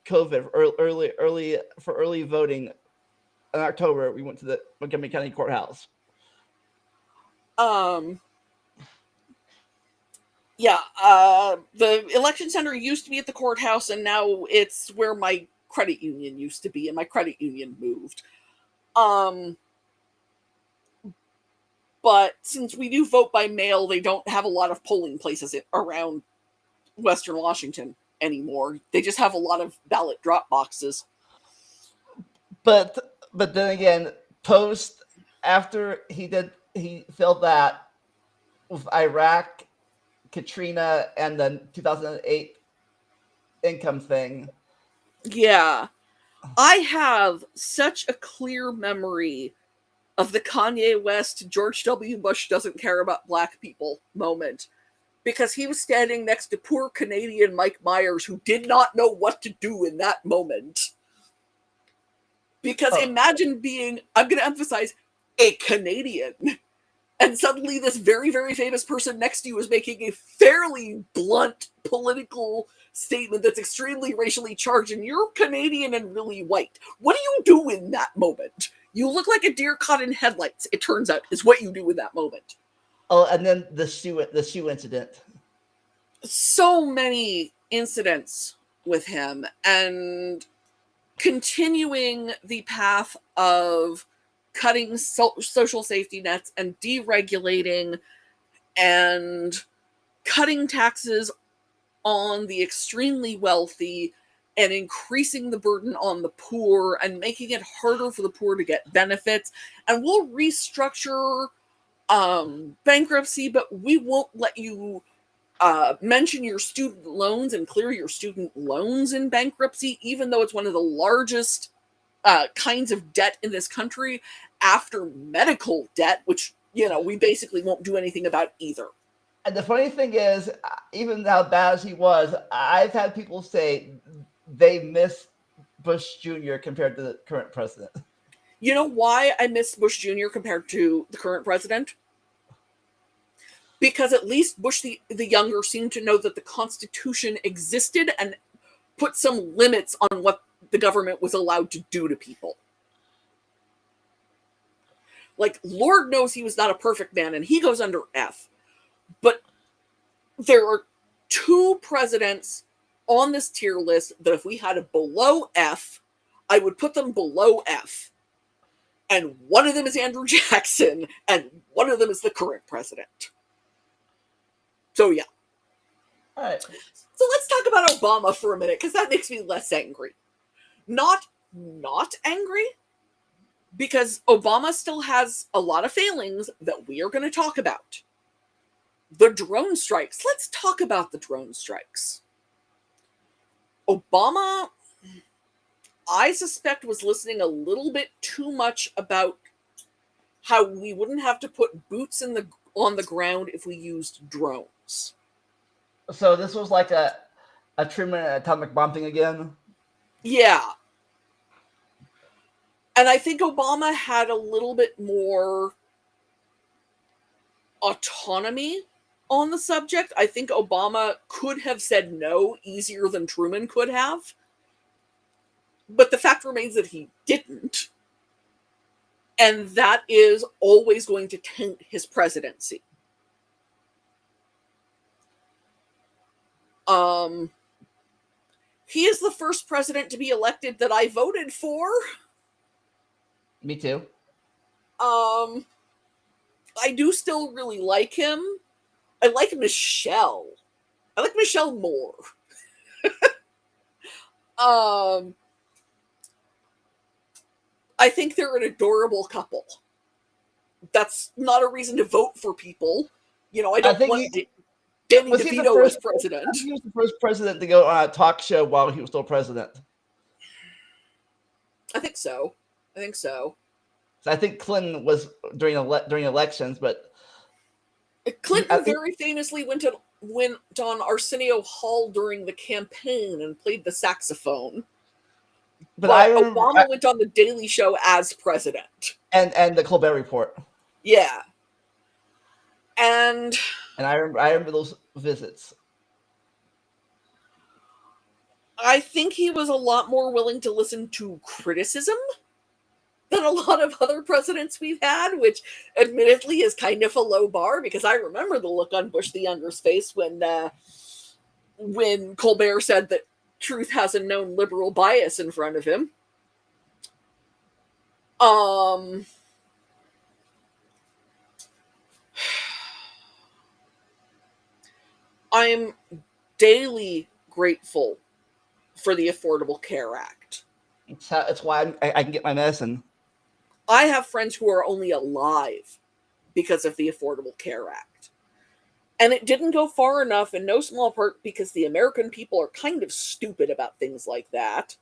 COVID, early voting in October, we went to the Montgomery County Courthouse. Yeah, the election center used to be at the courthouse, and now it's where my credit union used to be, and my credit union moved. But since we do vote by mail, they don't have a lot of polling places around Western Washington anymore. They just have a lot of ballot drop boxes. But then again, after he filled that with Iraq, Katrina, and the 2008 income thing. Yeah. I have such a clear memory of the Kanye West, George W. Bush doesn't care about black people moment, because he was standing next to poor Canadian Mike Myers, who did not know what to do in that moment. Because imagine being, I'm going to emphasize, a Canadian, And suddenly this very, very famous person next to you is making a fairly blunt political statement that's extremely racially charged, and you're Canadian and really white. What do you do in that moment? You look like a deer caught in headlights, it turns out, is what you do in that moment. Oh, and then the shoe incident. So many incidents with him, and continuing the path of cutting social safety nets and deregulating and cutting taxes on the extremely wealthy and increasing the burden on the poor and making it harder for the poor to get benefits. And we'll restructure bankruptcy, but we won't let you mention your student loans and clear your student loans in bankruptcy, even though it's one of the largest kinds of debt in this country after medical debt, which, we basically won't do anything about either. And the funny thing is, even how bad as he was, I've had people say they miss Bush Jr. compared to the current president. You know why I miss Bush Jr. compared to the current president? Because at least Bush the younger seemed to know that the Constitution existed and put some limits on what the government was allowed to do to people. Like, Lord knows he was not a perfect man, and he goes under F. But there are two presidents on this tier list that if we had a below F, I would put them below F. And one of them is Andrew Jackson, and one of them is the current president. So, yeah. All right. So let's talk about Obama for a minute, because that makes me less angry. Not angry, because Obama still has a lot of failings that we are going to talk about. The drone strikes. Let's talk about the drone strikes. Obama, I suspect, was listening a little bit too much about how we wouldn't have to put boots on the ground if we used drones. So this was like a Truman atomic bomb thing again? Yeah. And I think Obama had a little bit more autonomy on the subject. I think Obama could have said no easier than Truman could have. But the fact remains that he didn't. And that is always going to taint his presidency. He is the first president to be elected that I voted for. Me too. I do still really like him. I like Michelle. I like Michelle more. I think they're an adorable couple. That's not a reason to vote for people. I don't want Danny DeVito as president. He was the first president to go on a talk show while he was still president. I think so. So I think Clinton was during elections, but Clinton very famously went on Arsenio Hall during the campaign and played the saxophone. But Obama went on the Daily Show as president. And the Colbert Report. Yeah. And I remember those visits. I think he was a lot more willing to listen to criticism than a lot of other presidents we've had, which admittedly is kind of a low bar, because I remember the look on Bush the Younger's face when Colbert said that truth has a known liberal bias in front of him. I'm daily grateful for the Affordable Care Act. It's why I can get my medicine. I have friends who are only alive because of the Affordable Care Act. And it didn't go far enough, in no small part because the American people are kind of stupid about things like that.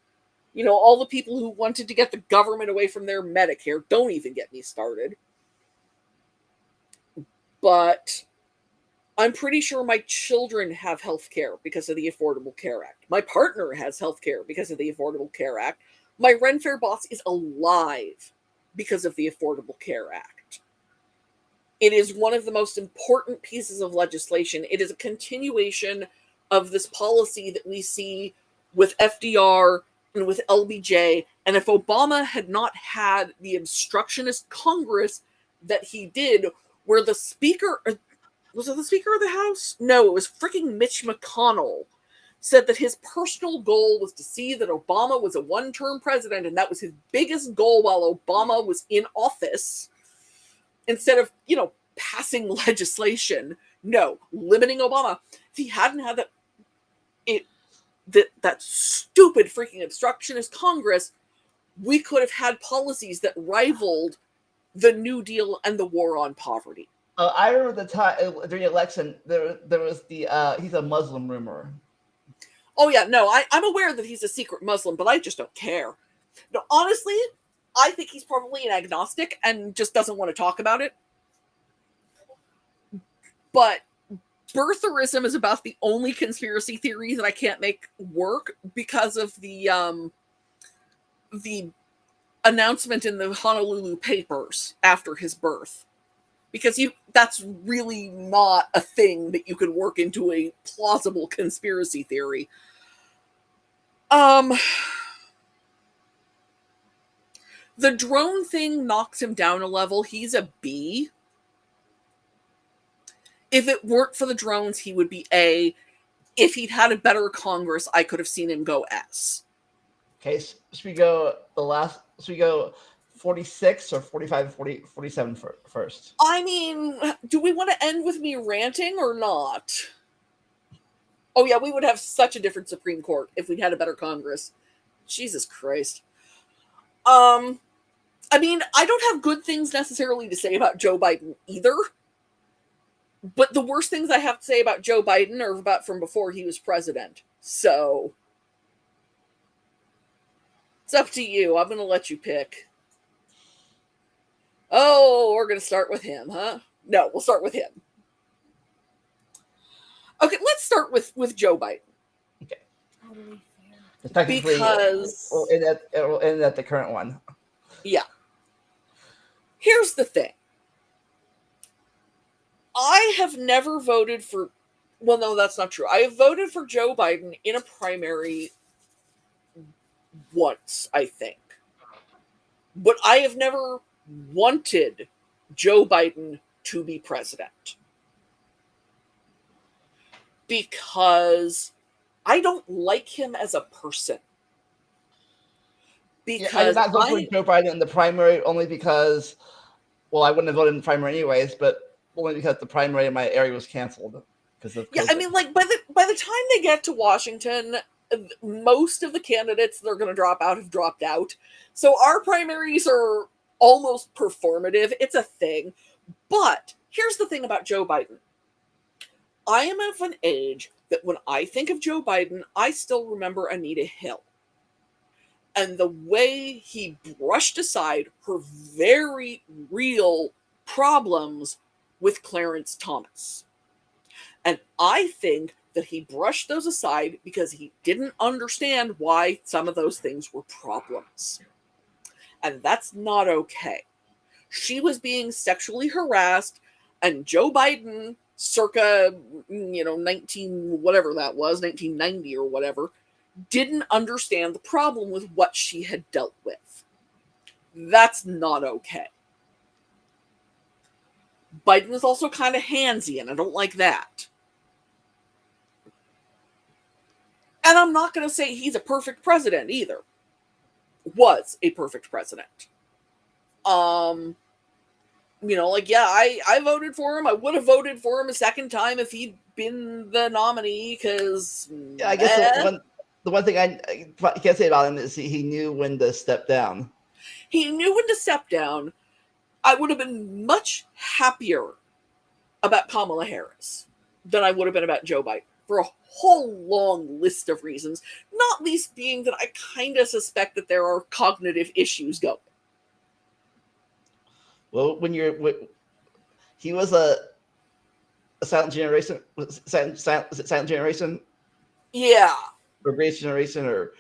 All the people who wanted to get the government away from their Medicare, don't even get me started. But I'm pretty sure my children have health care because of the Affordable Care Act. My partner has health care because of the Affordable Care Act. My Renfair boss is alive because of the Affordable Care Act. It is one of the most important pieces of legislation. It is a continuation of this policy that we see with FDR and with LBJ. And if Obama had not had the obstructionist Congress that he did, where the Speaker, was it the Speaker of the House? No, it was freaking Mitch McConnell, said that his personal goal was to see that Obama was a one-term president, and that was his biggest goal while Obama was in office, instead of, passing legislation. No, limiting Obama. If he hadn't had that stupid freaking obstructionist Congress, we could have had policies that rivaled the New Deal and the war on poverty. I remember the time during the election, there was the he's a Muslim rumor. Oh yeah, no, I'm aware that he's a secret Muslim, but I just don't care. No, honestly, I think he's probably an agnostic and just doesn't want to talk about it. But birtherism is about the only conspiracy theory that I can't make work because of the announcement in the Honolulu papers after his birth. Because that's really not a thing that you could work into a plausible conspiracy theory. The drone thing knocks him down a level. He's a B. If it weren't for the drones, he would be A. If he'd had a better Congress, I could have seen him go S. Okay, so should we go 46 or 45, 40, 47 first? I mean, do we want to end with me ranting or not? Oh yeah, we would have such a different Supreme Court if we'd had a better Congress. Jesus Christ. I mean, I don't have good things necessarily to say about Joe Biden either. But the worst things I have to say about Joe Biden are about from before he was president. So it's up to you. I'm going to let you pick. Oh, we're going to start with him, huh? No, we'll start with him. Okay, let's start with Joe Biden. Okay. Because it'll end at the current one. Yeah. Here's the thing. I have never voted for, well, no, that's not true. I have voted for Joe Biden in a primary once, I think. But I have never wanted Joe Biden to be president. Because I don't like him as a person. Because I did not vote for Joe Biden in the primary only because, well, I wouldn't have voted in the primary anyways, but only because the primary in my area was canceled because of COVID. Yeah, I mean, like by the time they get to Washington, most of the candidates that are going to drop out have dropped out. So our primaries are almost performative. It's a thing. But here's the thing about Joe Biden. I am of an age that when I think of Joe Biden, I still remember Anita Hill. And the way he brushed aside her very real problems with Clarence Thomas. And I think that he brushed those aside because he didn't understand why some of those things were problems. And that's not okay. She was being sexually harassed, and Joe Biden, circa, 1990 or whatever, didn't understand the problem with what she had dealt with. That's not okay. Biden is also kind of handsy, and I don't like that. And I'm not going to say he's a perfect president either. Was a perfect president. I voted for him. I would have voted for him a second time if he'd been the nominee, because... Yeah, I guess the one thing I can't say about him is he knew when to step down. He knew when to step down. I would have been much happier about Kamala Harris than I would have been about Joe Biden for a whole long list of reasons, not least being that I kind of suspect that there are cognitive issues going. Well, he was a silent generation, silent generation? Yeah. Or Greatest Generation, or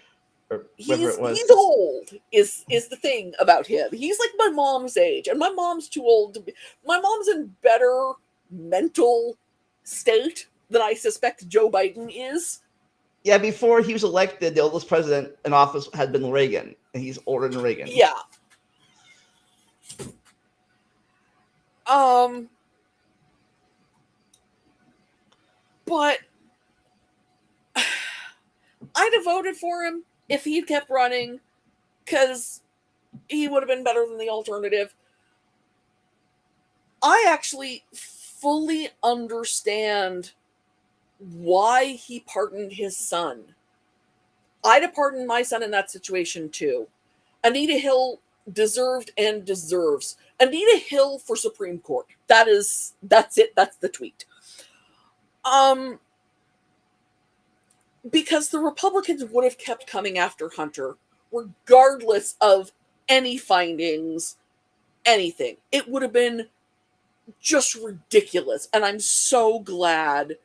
or whatever it was. He's old is the thing about him. He's like my mom's age, and my mom's too old to be. My mom's in better mental state than I suspect Joe Biden is. Yeah, before he was elected, the oldest president in office had been Reagan, and he's older than Reagan. Yeah. But I'd have voted for him if he'd kept running, because he would have been better than the alternative. I actually fully understand why he pardoned his son. I'd have pardoned my son in that situation too. Anita Hill deserved and deserves. Anita Hill for Supreme Court. That's it. That's the tweet. Because the Republicans would have kept coming after Hunter, regardless of any findings, anything. It would have been just ridiculous. And I'm so glad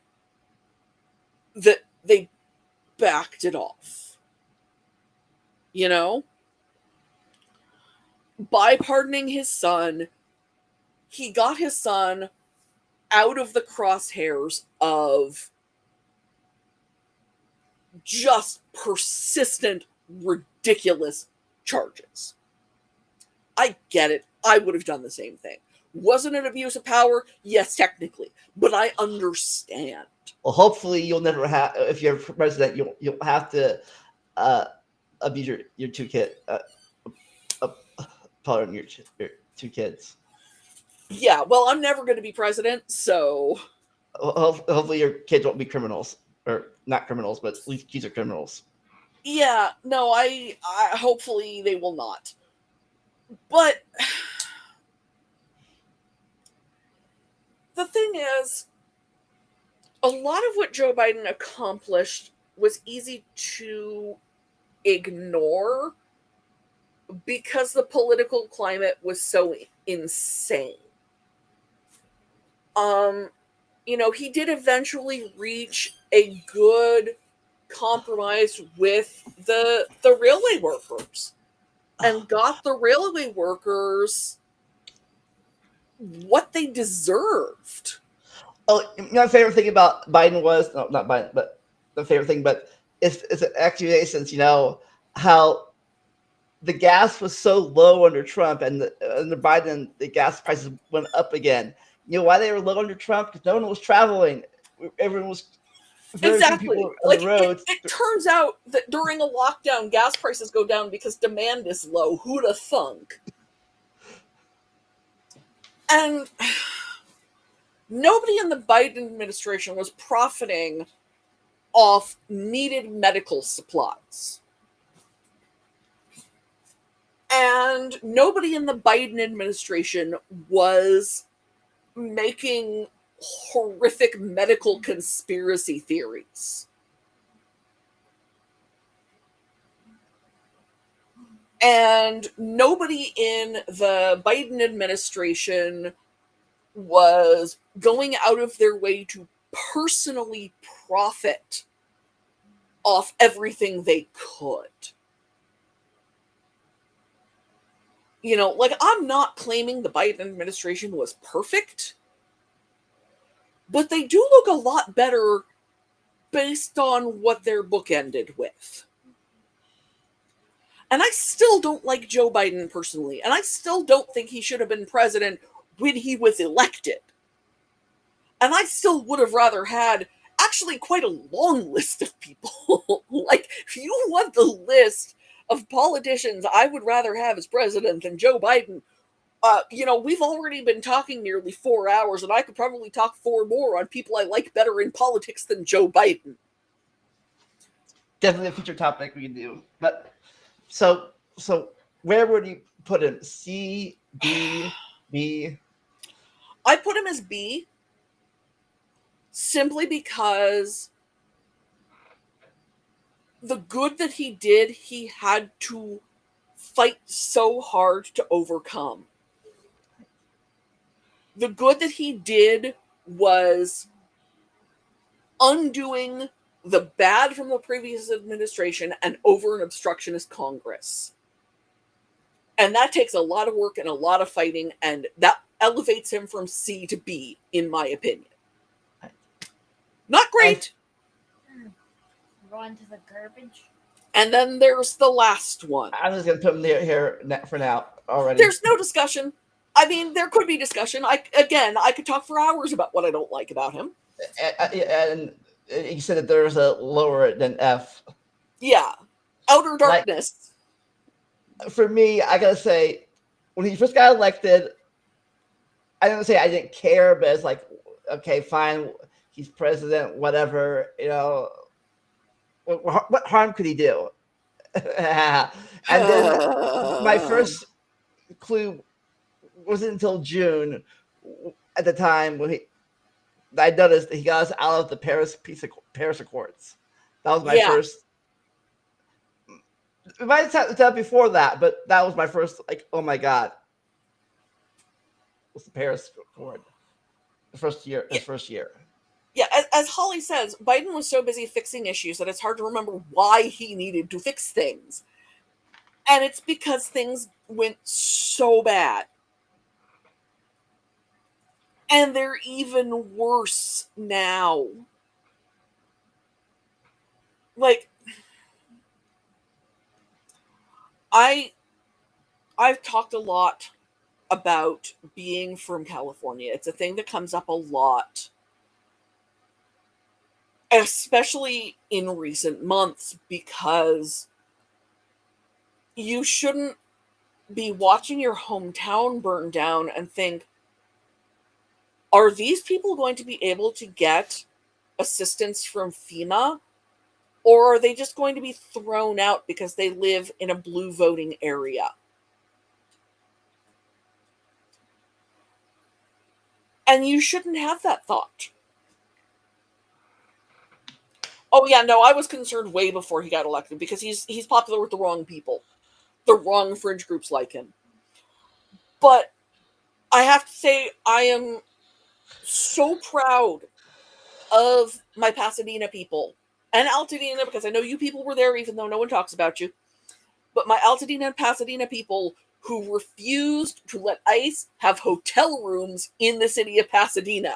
that they backed it off. You know? By pardoning his son, he got his son out of the crosshairs of just persistent, ridiculous charges. I get it. I would have done the same thing. Wasn't it abuse of power? Yes, technically. But I understand. Well, hopefully you'll never have, if you're president, you'll have to abuse your two kids. Pardon your two kids. Yeah, well, I'm never going to be president, so... Hopefully your kids won't be criminals. Or not criminals, but at least kids are criminals. Yeah, no, I hopefully they will not. But the thing is, a lot of what Joe Biden accomplished was easy to ignore because the political climate was so insane. He did eventually reach a good compromise with the railway workers and got the railway workers what they deserved. Oh, my favorite thing about Biden was, no, not Biden, but the favorite thing, but it's accusations, how the gas was so low under Trump, and under Biden, the gas prices went up again. You know why they were low under Trump? Because no one was traveling. Everyone was very few people on the roads. It turns out that during a lockdown, gas prices go down because demand is low. Who'd have thunk? And nobody in the Biden administration was profiting off needed medical supplies. And nobody in the Biden administration was making horrific medical conspiracy theories. And nobody in the Biden administration was going out of their way to personally profit off everything they could. I'm not claiming the Biden administration was perfect, but they do look a lot better based on what their book ended with. And I still don't like Joe Biden personally, and I still don't think he should have been president when he was elected. And I still would have rather had actually quite a long list of people. If you want the list of politicians I would rather have as president than Joe Biden, we've already been talking nearly 4 hours, and I could probably talk 4 more on people I like better in politics than Joe Biden. Definitely a future topic we can do. But so where would you put him? C, B, B? I put him as B simply because the good that he did, he had to fight so hard to overcome. The good that he did was undoing the bad from the previous administration and over an obstructionist Congress. And that takes a lot of work and a lot of fighting, and that elevates him from C to B, in my opinion. Not great. Run to the garbage. And then there's the last one. I'm just going to put him here for now already. There's no discussion. I mean, there could be discussion. I could talk for hours about what I don't like about him. And you said that there's a lower than F. Yeah. Outer Darkness. For me, I got to say, when he first got elected, I don't say I didn't care, but it's like, okay, fine. He's president, whatever, what harm could he do? And then my first clue wasn't until June at the time when I noticed that he got us out of the Paris Accords. That was my first. It might have said before that, but that was my first, like, oh my God. It was the Paris Accord. His first year. Yeah, as Holly says, Biden was so busy fixing issues that it's hard to remember why he needed to fix things. And it's because things went so bad. And they're even worse now. Like, I've talked a lot about being from California. It's a thing that comes up a lot, especially in recent months, because you shouldn't be watching your hometown burn down and think, are these people going to be able to get assistance from FEMA? Or are they just going to be thrown out because they live in a blue voting area? And you shouldn't have that thought. Oh yeah, no, I was concerned way before he got elected because he's popular with the wrong people. The wrong fringe groups like him. But I have to say, I am so proud of my Pasadena people. And Altadena, because I know you people were there even though no one talks about you. But my Altadena and Pasadena people who refused to let ICE have hotel rooms in the city of Pasadena,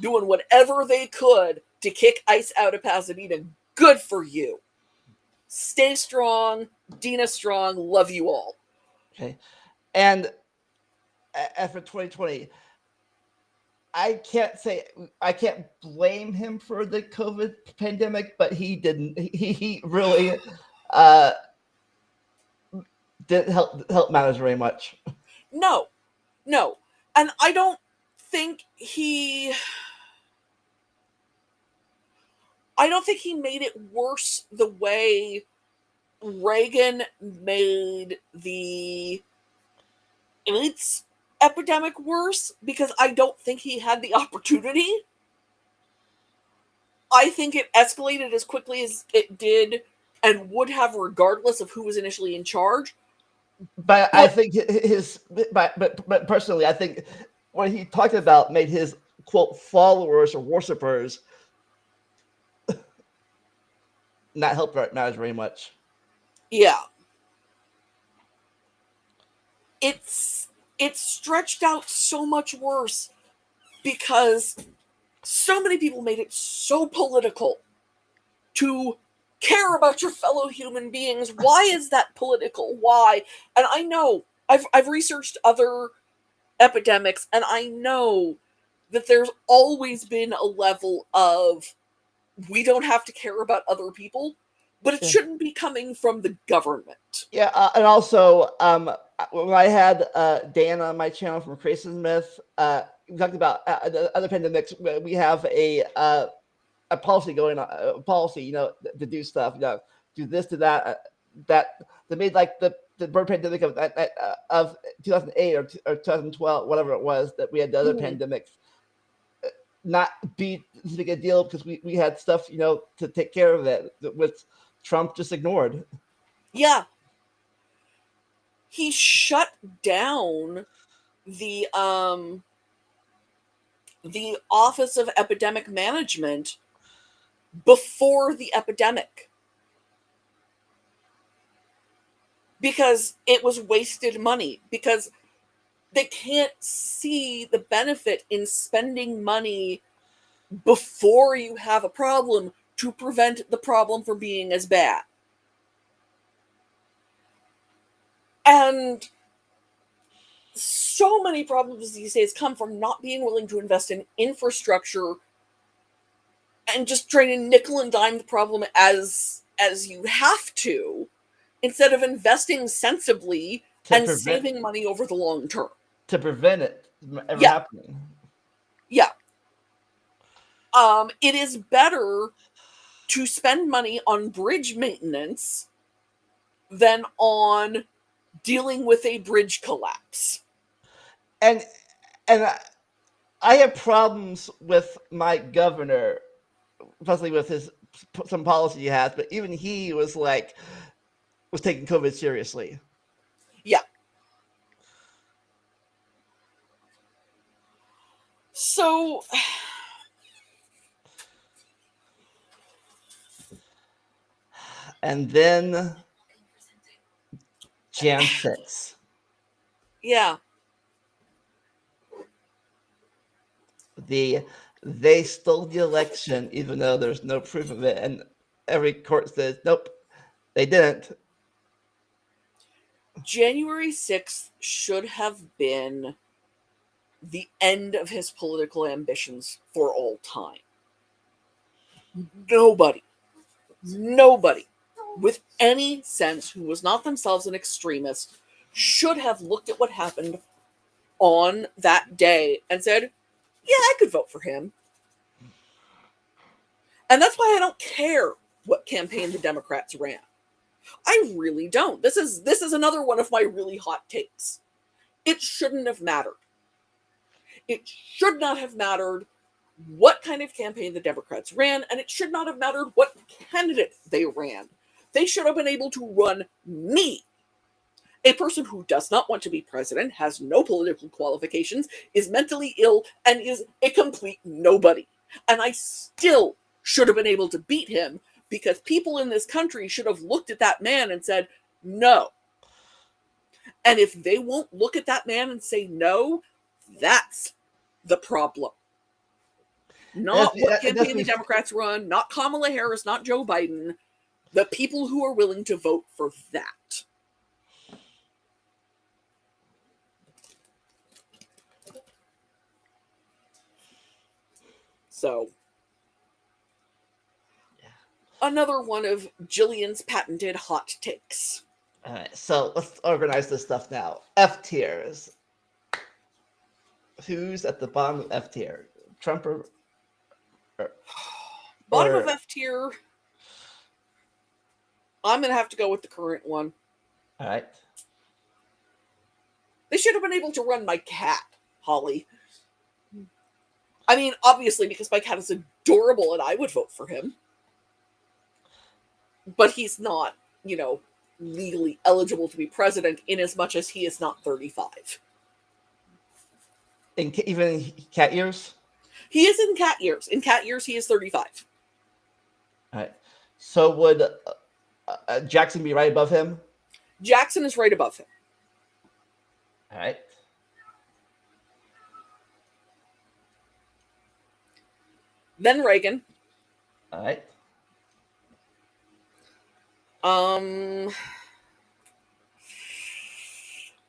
doing whatever they could to kick ICE out of Pasadena. Good for you. Stay strong. Dina strong. Love you all. Okay. And for 2020, I can't blame him for the COVID pandemic, but he didn't. He really didn't help matters very much. No, and I don't think he made it worse the way Reagan made the AIDS epidemic worse, because I don't think he had the opportunity. I think it escalated as quickly as it did and would have regardless of who was initially in charge. But I think but personally, I think what he talked about made his, quote, followers or worshippers not help matters very much. Yeah. It's stretched out so much worse because so many people made it so political to care about your fellow human beings. Why is that political? Why? And I know I've researched other epidemics, and I know that there's always been a level of we don't have to care about other people, but it shouldn't be coming from the government. Yeah, and also when I had Dan on my channel from Crazy Myth, we talked about other pandemics. We have a policy going on, to do stuff, do this, do that. That made like the bird pandemic of 2008 or 2012, whatever it was, that we had the other pandemics not be this big a deal because we had stuff, to take care of it, which Trump just ignored. Yeah. He shut down the Office of Epidemic Management before the epidemic, because it was wasted money, because they can't see the benefit in spending money before you have a problem to prevent the problem from being as bad. And so many problems these days come from not being willing to invest in infrastructure and just trying to nickel and dime the problem as you have to, instead of investing sensibly and saving money over the long term. To prevent it ever happening. Yeah. It is better to spend money on bridge maintenance than on dealing with a bridge collapse. And I have problems with my governor, especially with some policy he has, but even he was taking COVID seriously. Yeah. So and then Jan 6. Yeah. They stole the election even though there's no proof of it, and every court says nope, they didn't. January 6th should have been the end of his political ambitions for all time. Nobody with any sense who was not themselves an extremist should have looked at what happened on that day and said, yeah, I could vote for him. And that's why I don't care what campaign the Democrats ran. I really don't. This is another one of my really hot takes. It shouldn't have mattered. It should not have mattered what kind of campaign the Democrats ran, and it should not have mattered what candidate they ran. They should have been able to run me, a person who does not want to be president, has no political qualifications, is mentally ill, and is a complete nobody. And I still should have been able to beat him, because people in this country should have looked at that man and said, no. And if they won't look at that man and say no, that's the problem. Not what campaign the Democrats run, not Kamala Harris, not Joe Biden. The people who are willing to vote for that. So, another one of Jillian's patented hot takes. All right, so let's organize this stuff now. F tiers. Who's at the bottom of F tier? Trump or bottom of F tier? I'm going to have to go with the current one. All right. They should have been able to run my cat, Holly. I mean, obviously, because my cat is adorable and I would vote for him. But he's not, legally eligible to be president in as much as he is not 35. Even in cat years? He is in cat years. In cat years, he is 35. All right. So would Jackson be right above him? Jackson is right above him. All right. Then Reagan. All right.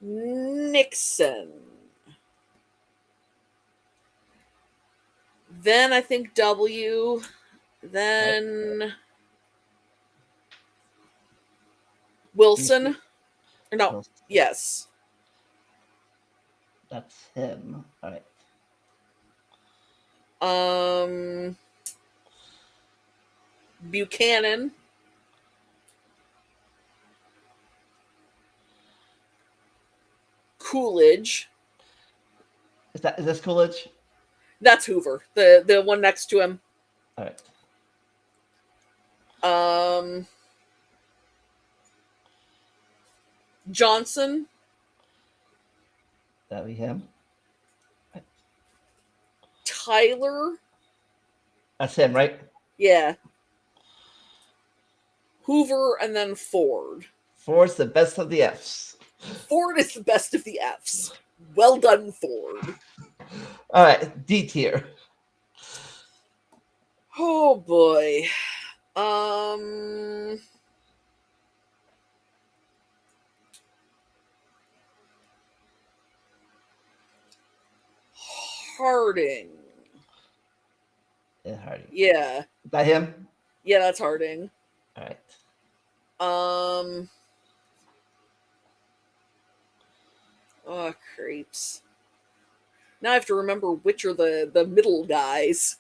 Nixon. Then I think W. Then Wilson. No, Wilson. Yes. That's him. All right. Buchanan. Coolidge. Is this Coolidge? That's Hoover, the one next to him. All right. Johnson. That'd be him. Tyler. That's him, right? Yeah. Hoover, and then Ford. Ford's the best of the Fs. Ford is the best of the Fs. Well done, Ford. All right, D tier. Oh boy. Harding. Yeah, Hardy. Yeah. Is that him? Yeah, that's Harding. All right. Oh, creeps. Now I have to remember which are the middle guys.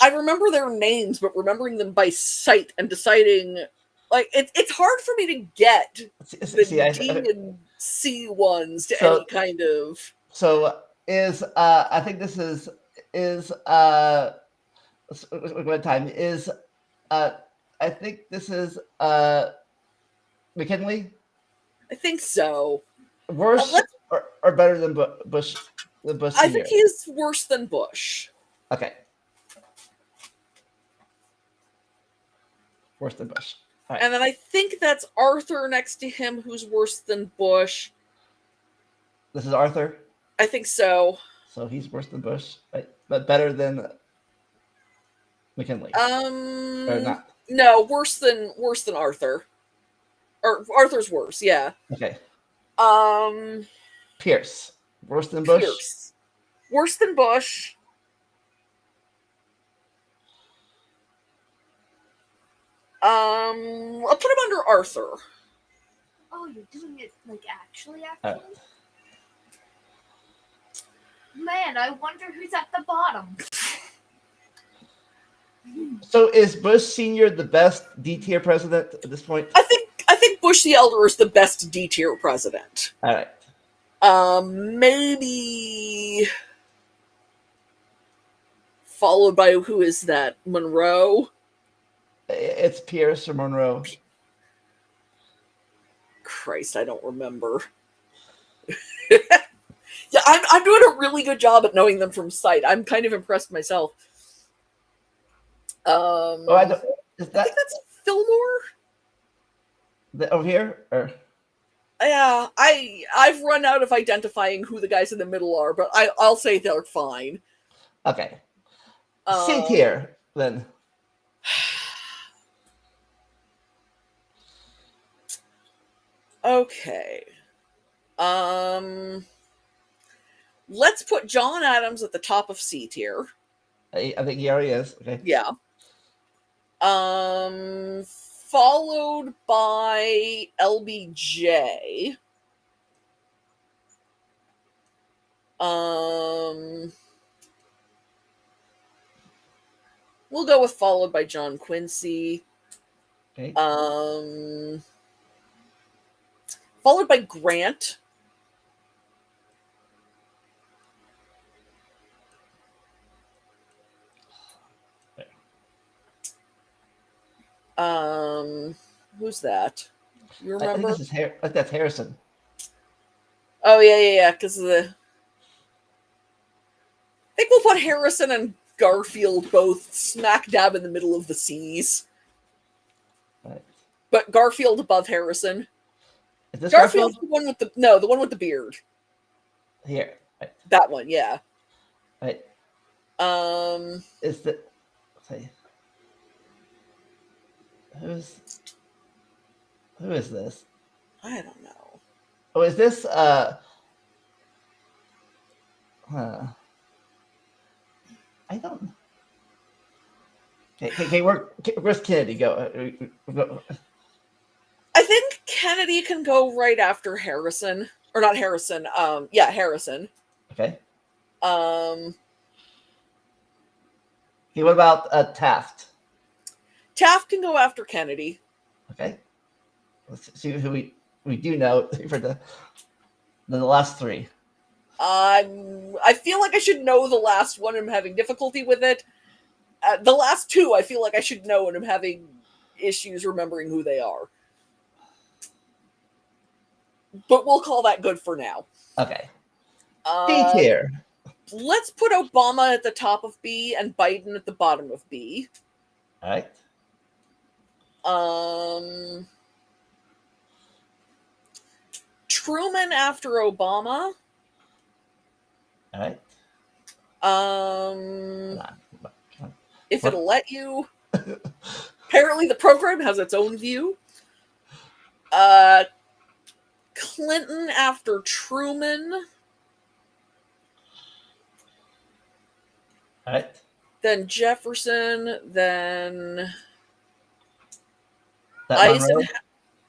I remember their names, but remembering them by sight and deciding, like, it's hard for me to get the D and C ones to any kind of. So is I think this is what time is I think this is McKinley. I think so. Worse or better than Bush? The Bush I Senior? think he's worse than Bush. Okay. Worse than Bush. Right. And then I think that's Arthur next to him, who's worse than Bush. This is Arthur? I think so. So he's worse than Bush, right? But better than McKinley. Or not? No, worse than Arthur. Or Arthur's worse, yeah. Okay. Pierce. Worse than Bush? Pierce. Worse than Bush. I'll put him under Arthur. Oh, you're doing it like actually? Man, I wonder who's at the bottom. So is Bush Senior the best D tier president at this point? I think Bush the Elder is the best D tier president. All right. Maybe followed by who is that? Monroe. It's Pierce or Monroe. Christ, I don't remember. Yeah, I'm doing a really good job at knowing them from sight. I'm kind of impressed myself. I think that's Fillmore. Over here, or yeah, I've run out of identifying who the guys in the middle are, but I'll say they're fine. Okay. C tier then. Okay. Let's put John Adams at the top of C tier. I think he already is. Okay. Yeah. Followed by LBJ. We'll go with followed by John Quincy. Okay. Followed by Grant. Who's that? You remember? I think that's Harrison. Oh yeah. Because of the. I think we'll put Harrison and Garfield both smack dab in the middle of the C's. Right. But Garfield above Harrison. Is this Garfield's the one with the the one with the beard. Here. Right. That one, yeah. Right. Is the say who is this? I don't know. Oh, is this I don't know. Okay, where's Kennedy go? I think Kennedy can go right after Harrison. Or not Harrison. Yeah, Harrison. Okay. Okay, what about Taft? Taft can go after Kennedy. Okay. Let's see who we do know for the last three. I feel like I should know the last one. I'm having difficulty with it. The last two, I feel like I should know, and I'm having issues remembering who they are. But we'll call that good for now. Okay. D tier. let's put Obama at the top of B and Biden at the bottom of B. All right. Truman after Obama. All right. If it'll let you. Apparently the program has its own view. Clinton after Truman. All right. Then Jefferson. Then Eisenhower.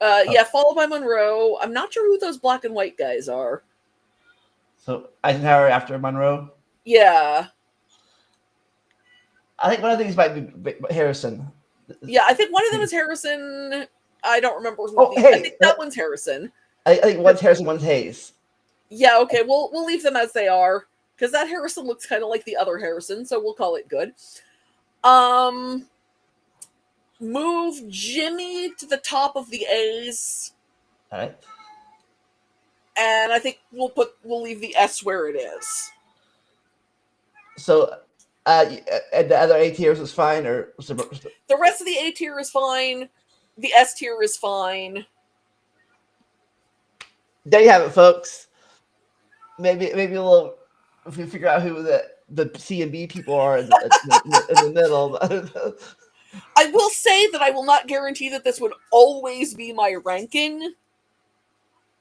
Yeah, followed by Monroe. I'm not sure who those black and white guys are. So Eisenhower after Monroe. Yeah. I think one of these might be Harrison. Yeah, I think one of them is Harrison. I don't remember who. Oh, I hey, think that one's Harrison. I think one's Harrison, one's Hayes. Yeah, okay, we'll leave them as they are because that Harrison looks kind of like the other Harrison, so we'll call it good. Move Jimmy to the top of the A's. All right. And I think we'll leave the S where it is. So, and the other A tiers is fine, or the rest of the A tier is fine. The S tier is fine. There you have it, folks. Maybe a little. If we figure out who the C and B people are in the middle. I will say that I will not guarantee that this would always be my ranking.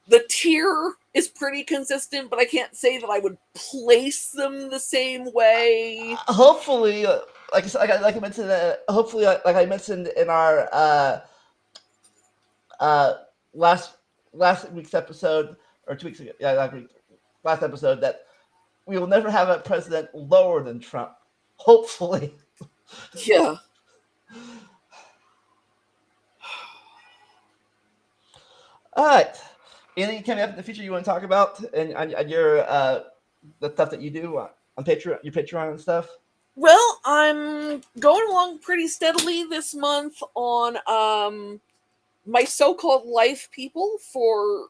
The tier is pretty consistent, but I can't say that I would place them the same way. Hopefully, like I mentioned, hopefully, like I mentioned in our last week's episode, or 2 weeks ago, last episode, that we will never have a president lower than Trump. Hopefully. Yeah. All right. Anything coming up in the future you want to talk about, and your the stuff that you do on Patreon, your Patreon and stuff? Well, I'm going along pretty steadily this month on my so-called life people for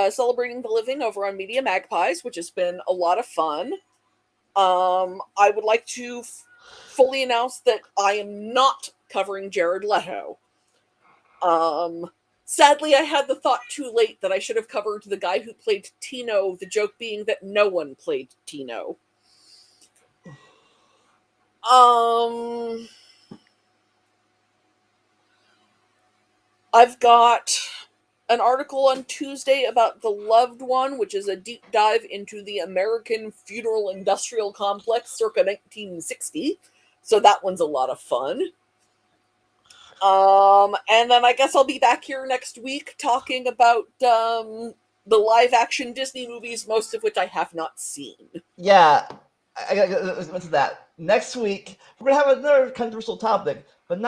celebrating the living over on Media Magpies, which has been a lot of fun. I would like to fully announce that I am not covering Jared Leto. Sadly, I had the thought too late that I should have covered the guy who played Tino, the joke being that no one played Tino. I've got an article on Tuesday about The Loved One, which is a deep dive into the American funeral industrial complex circa 1960. So that one's a lot of fun. And then I guess I'll be back here next week talking about the live-action Disney movies, most of which I have not seen. Yeah, I got to mention that. Next week, we're going to have another controversial topic, but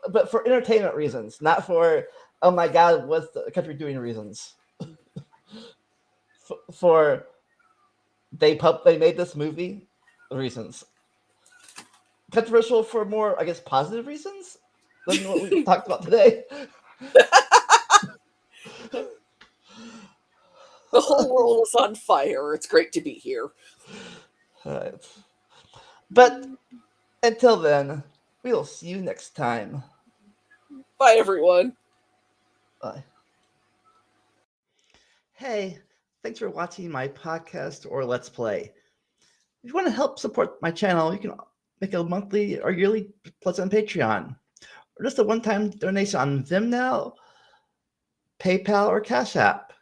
but for entertainment reasons, not for, oh my God, what's the country doing reasons. for they made this movie reasons. Controversial for more, I guess, positive reasons than what we talked about today. The whole world is on fire. It's great to be here. All right. But until then, we'll see you next time. Bye, everyone. Bye. Hey, thanks for watching my podcast or Let's Play. If you want to help support my channel, you can make a monthly or yearly pledge on Patreon, or just a one-time donation on Vimeo, PayPal, or Cash App.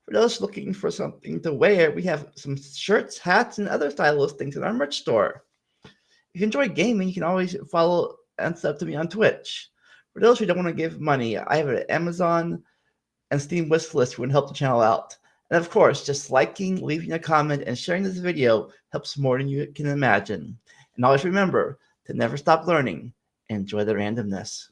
For those looking for something to wear, we have some shirts, hats, and other stylish things in our merch store. If you enjoy gaming, you can always follow and sub to me on Twitch. For those who don't want to give money, I have an Amazon and Steam wish list who can help the channel out. And of course, just liking, leaving a comment, and sharing this video helps more than you can imagine. And always remember to never stop learning and enjoy the randomness.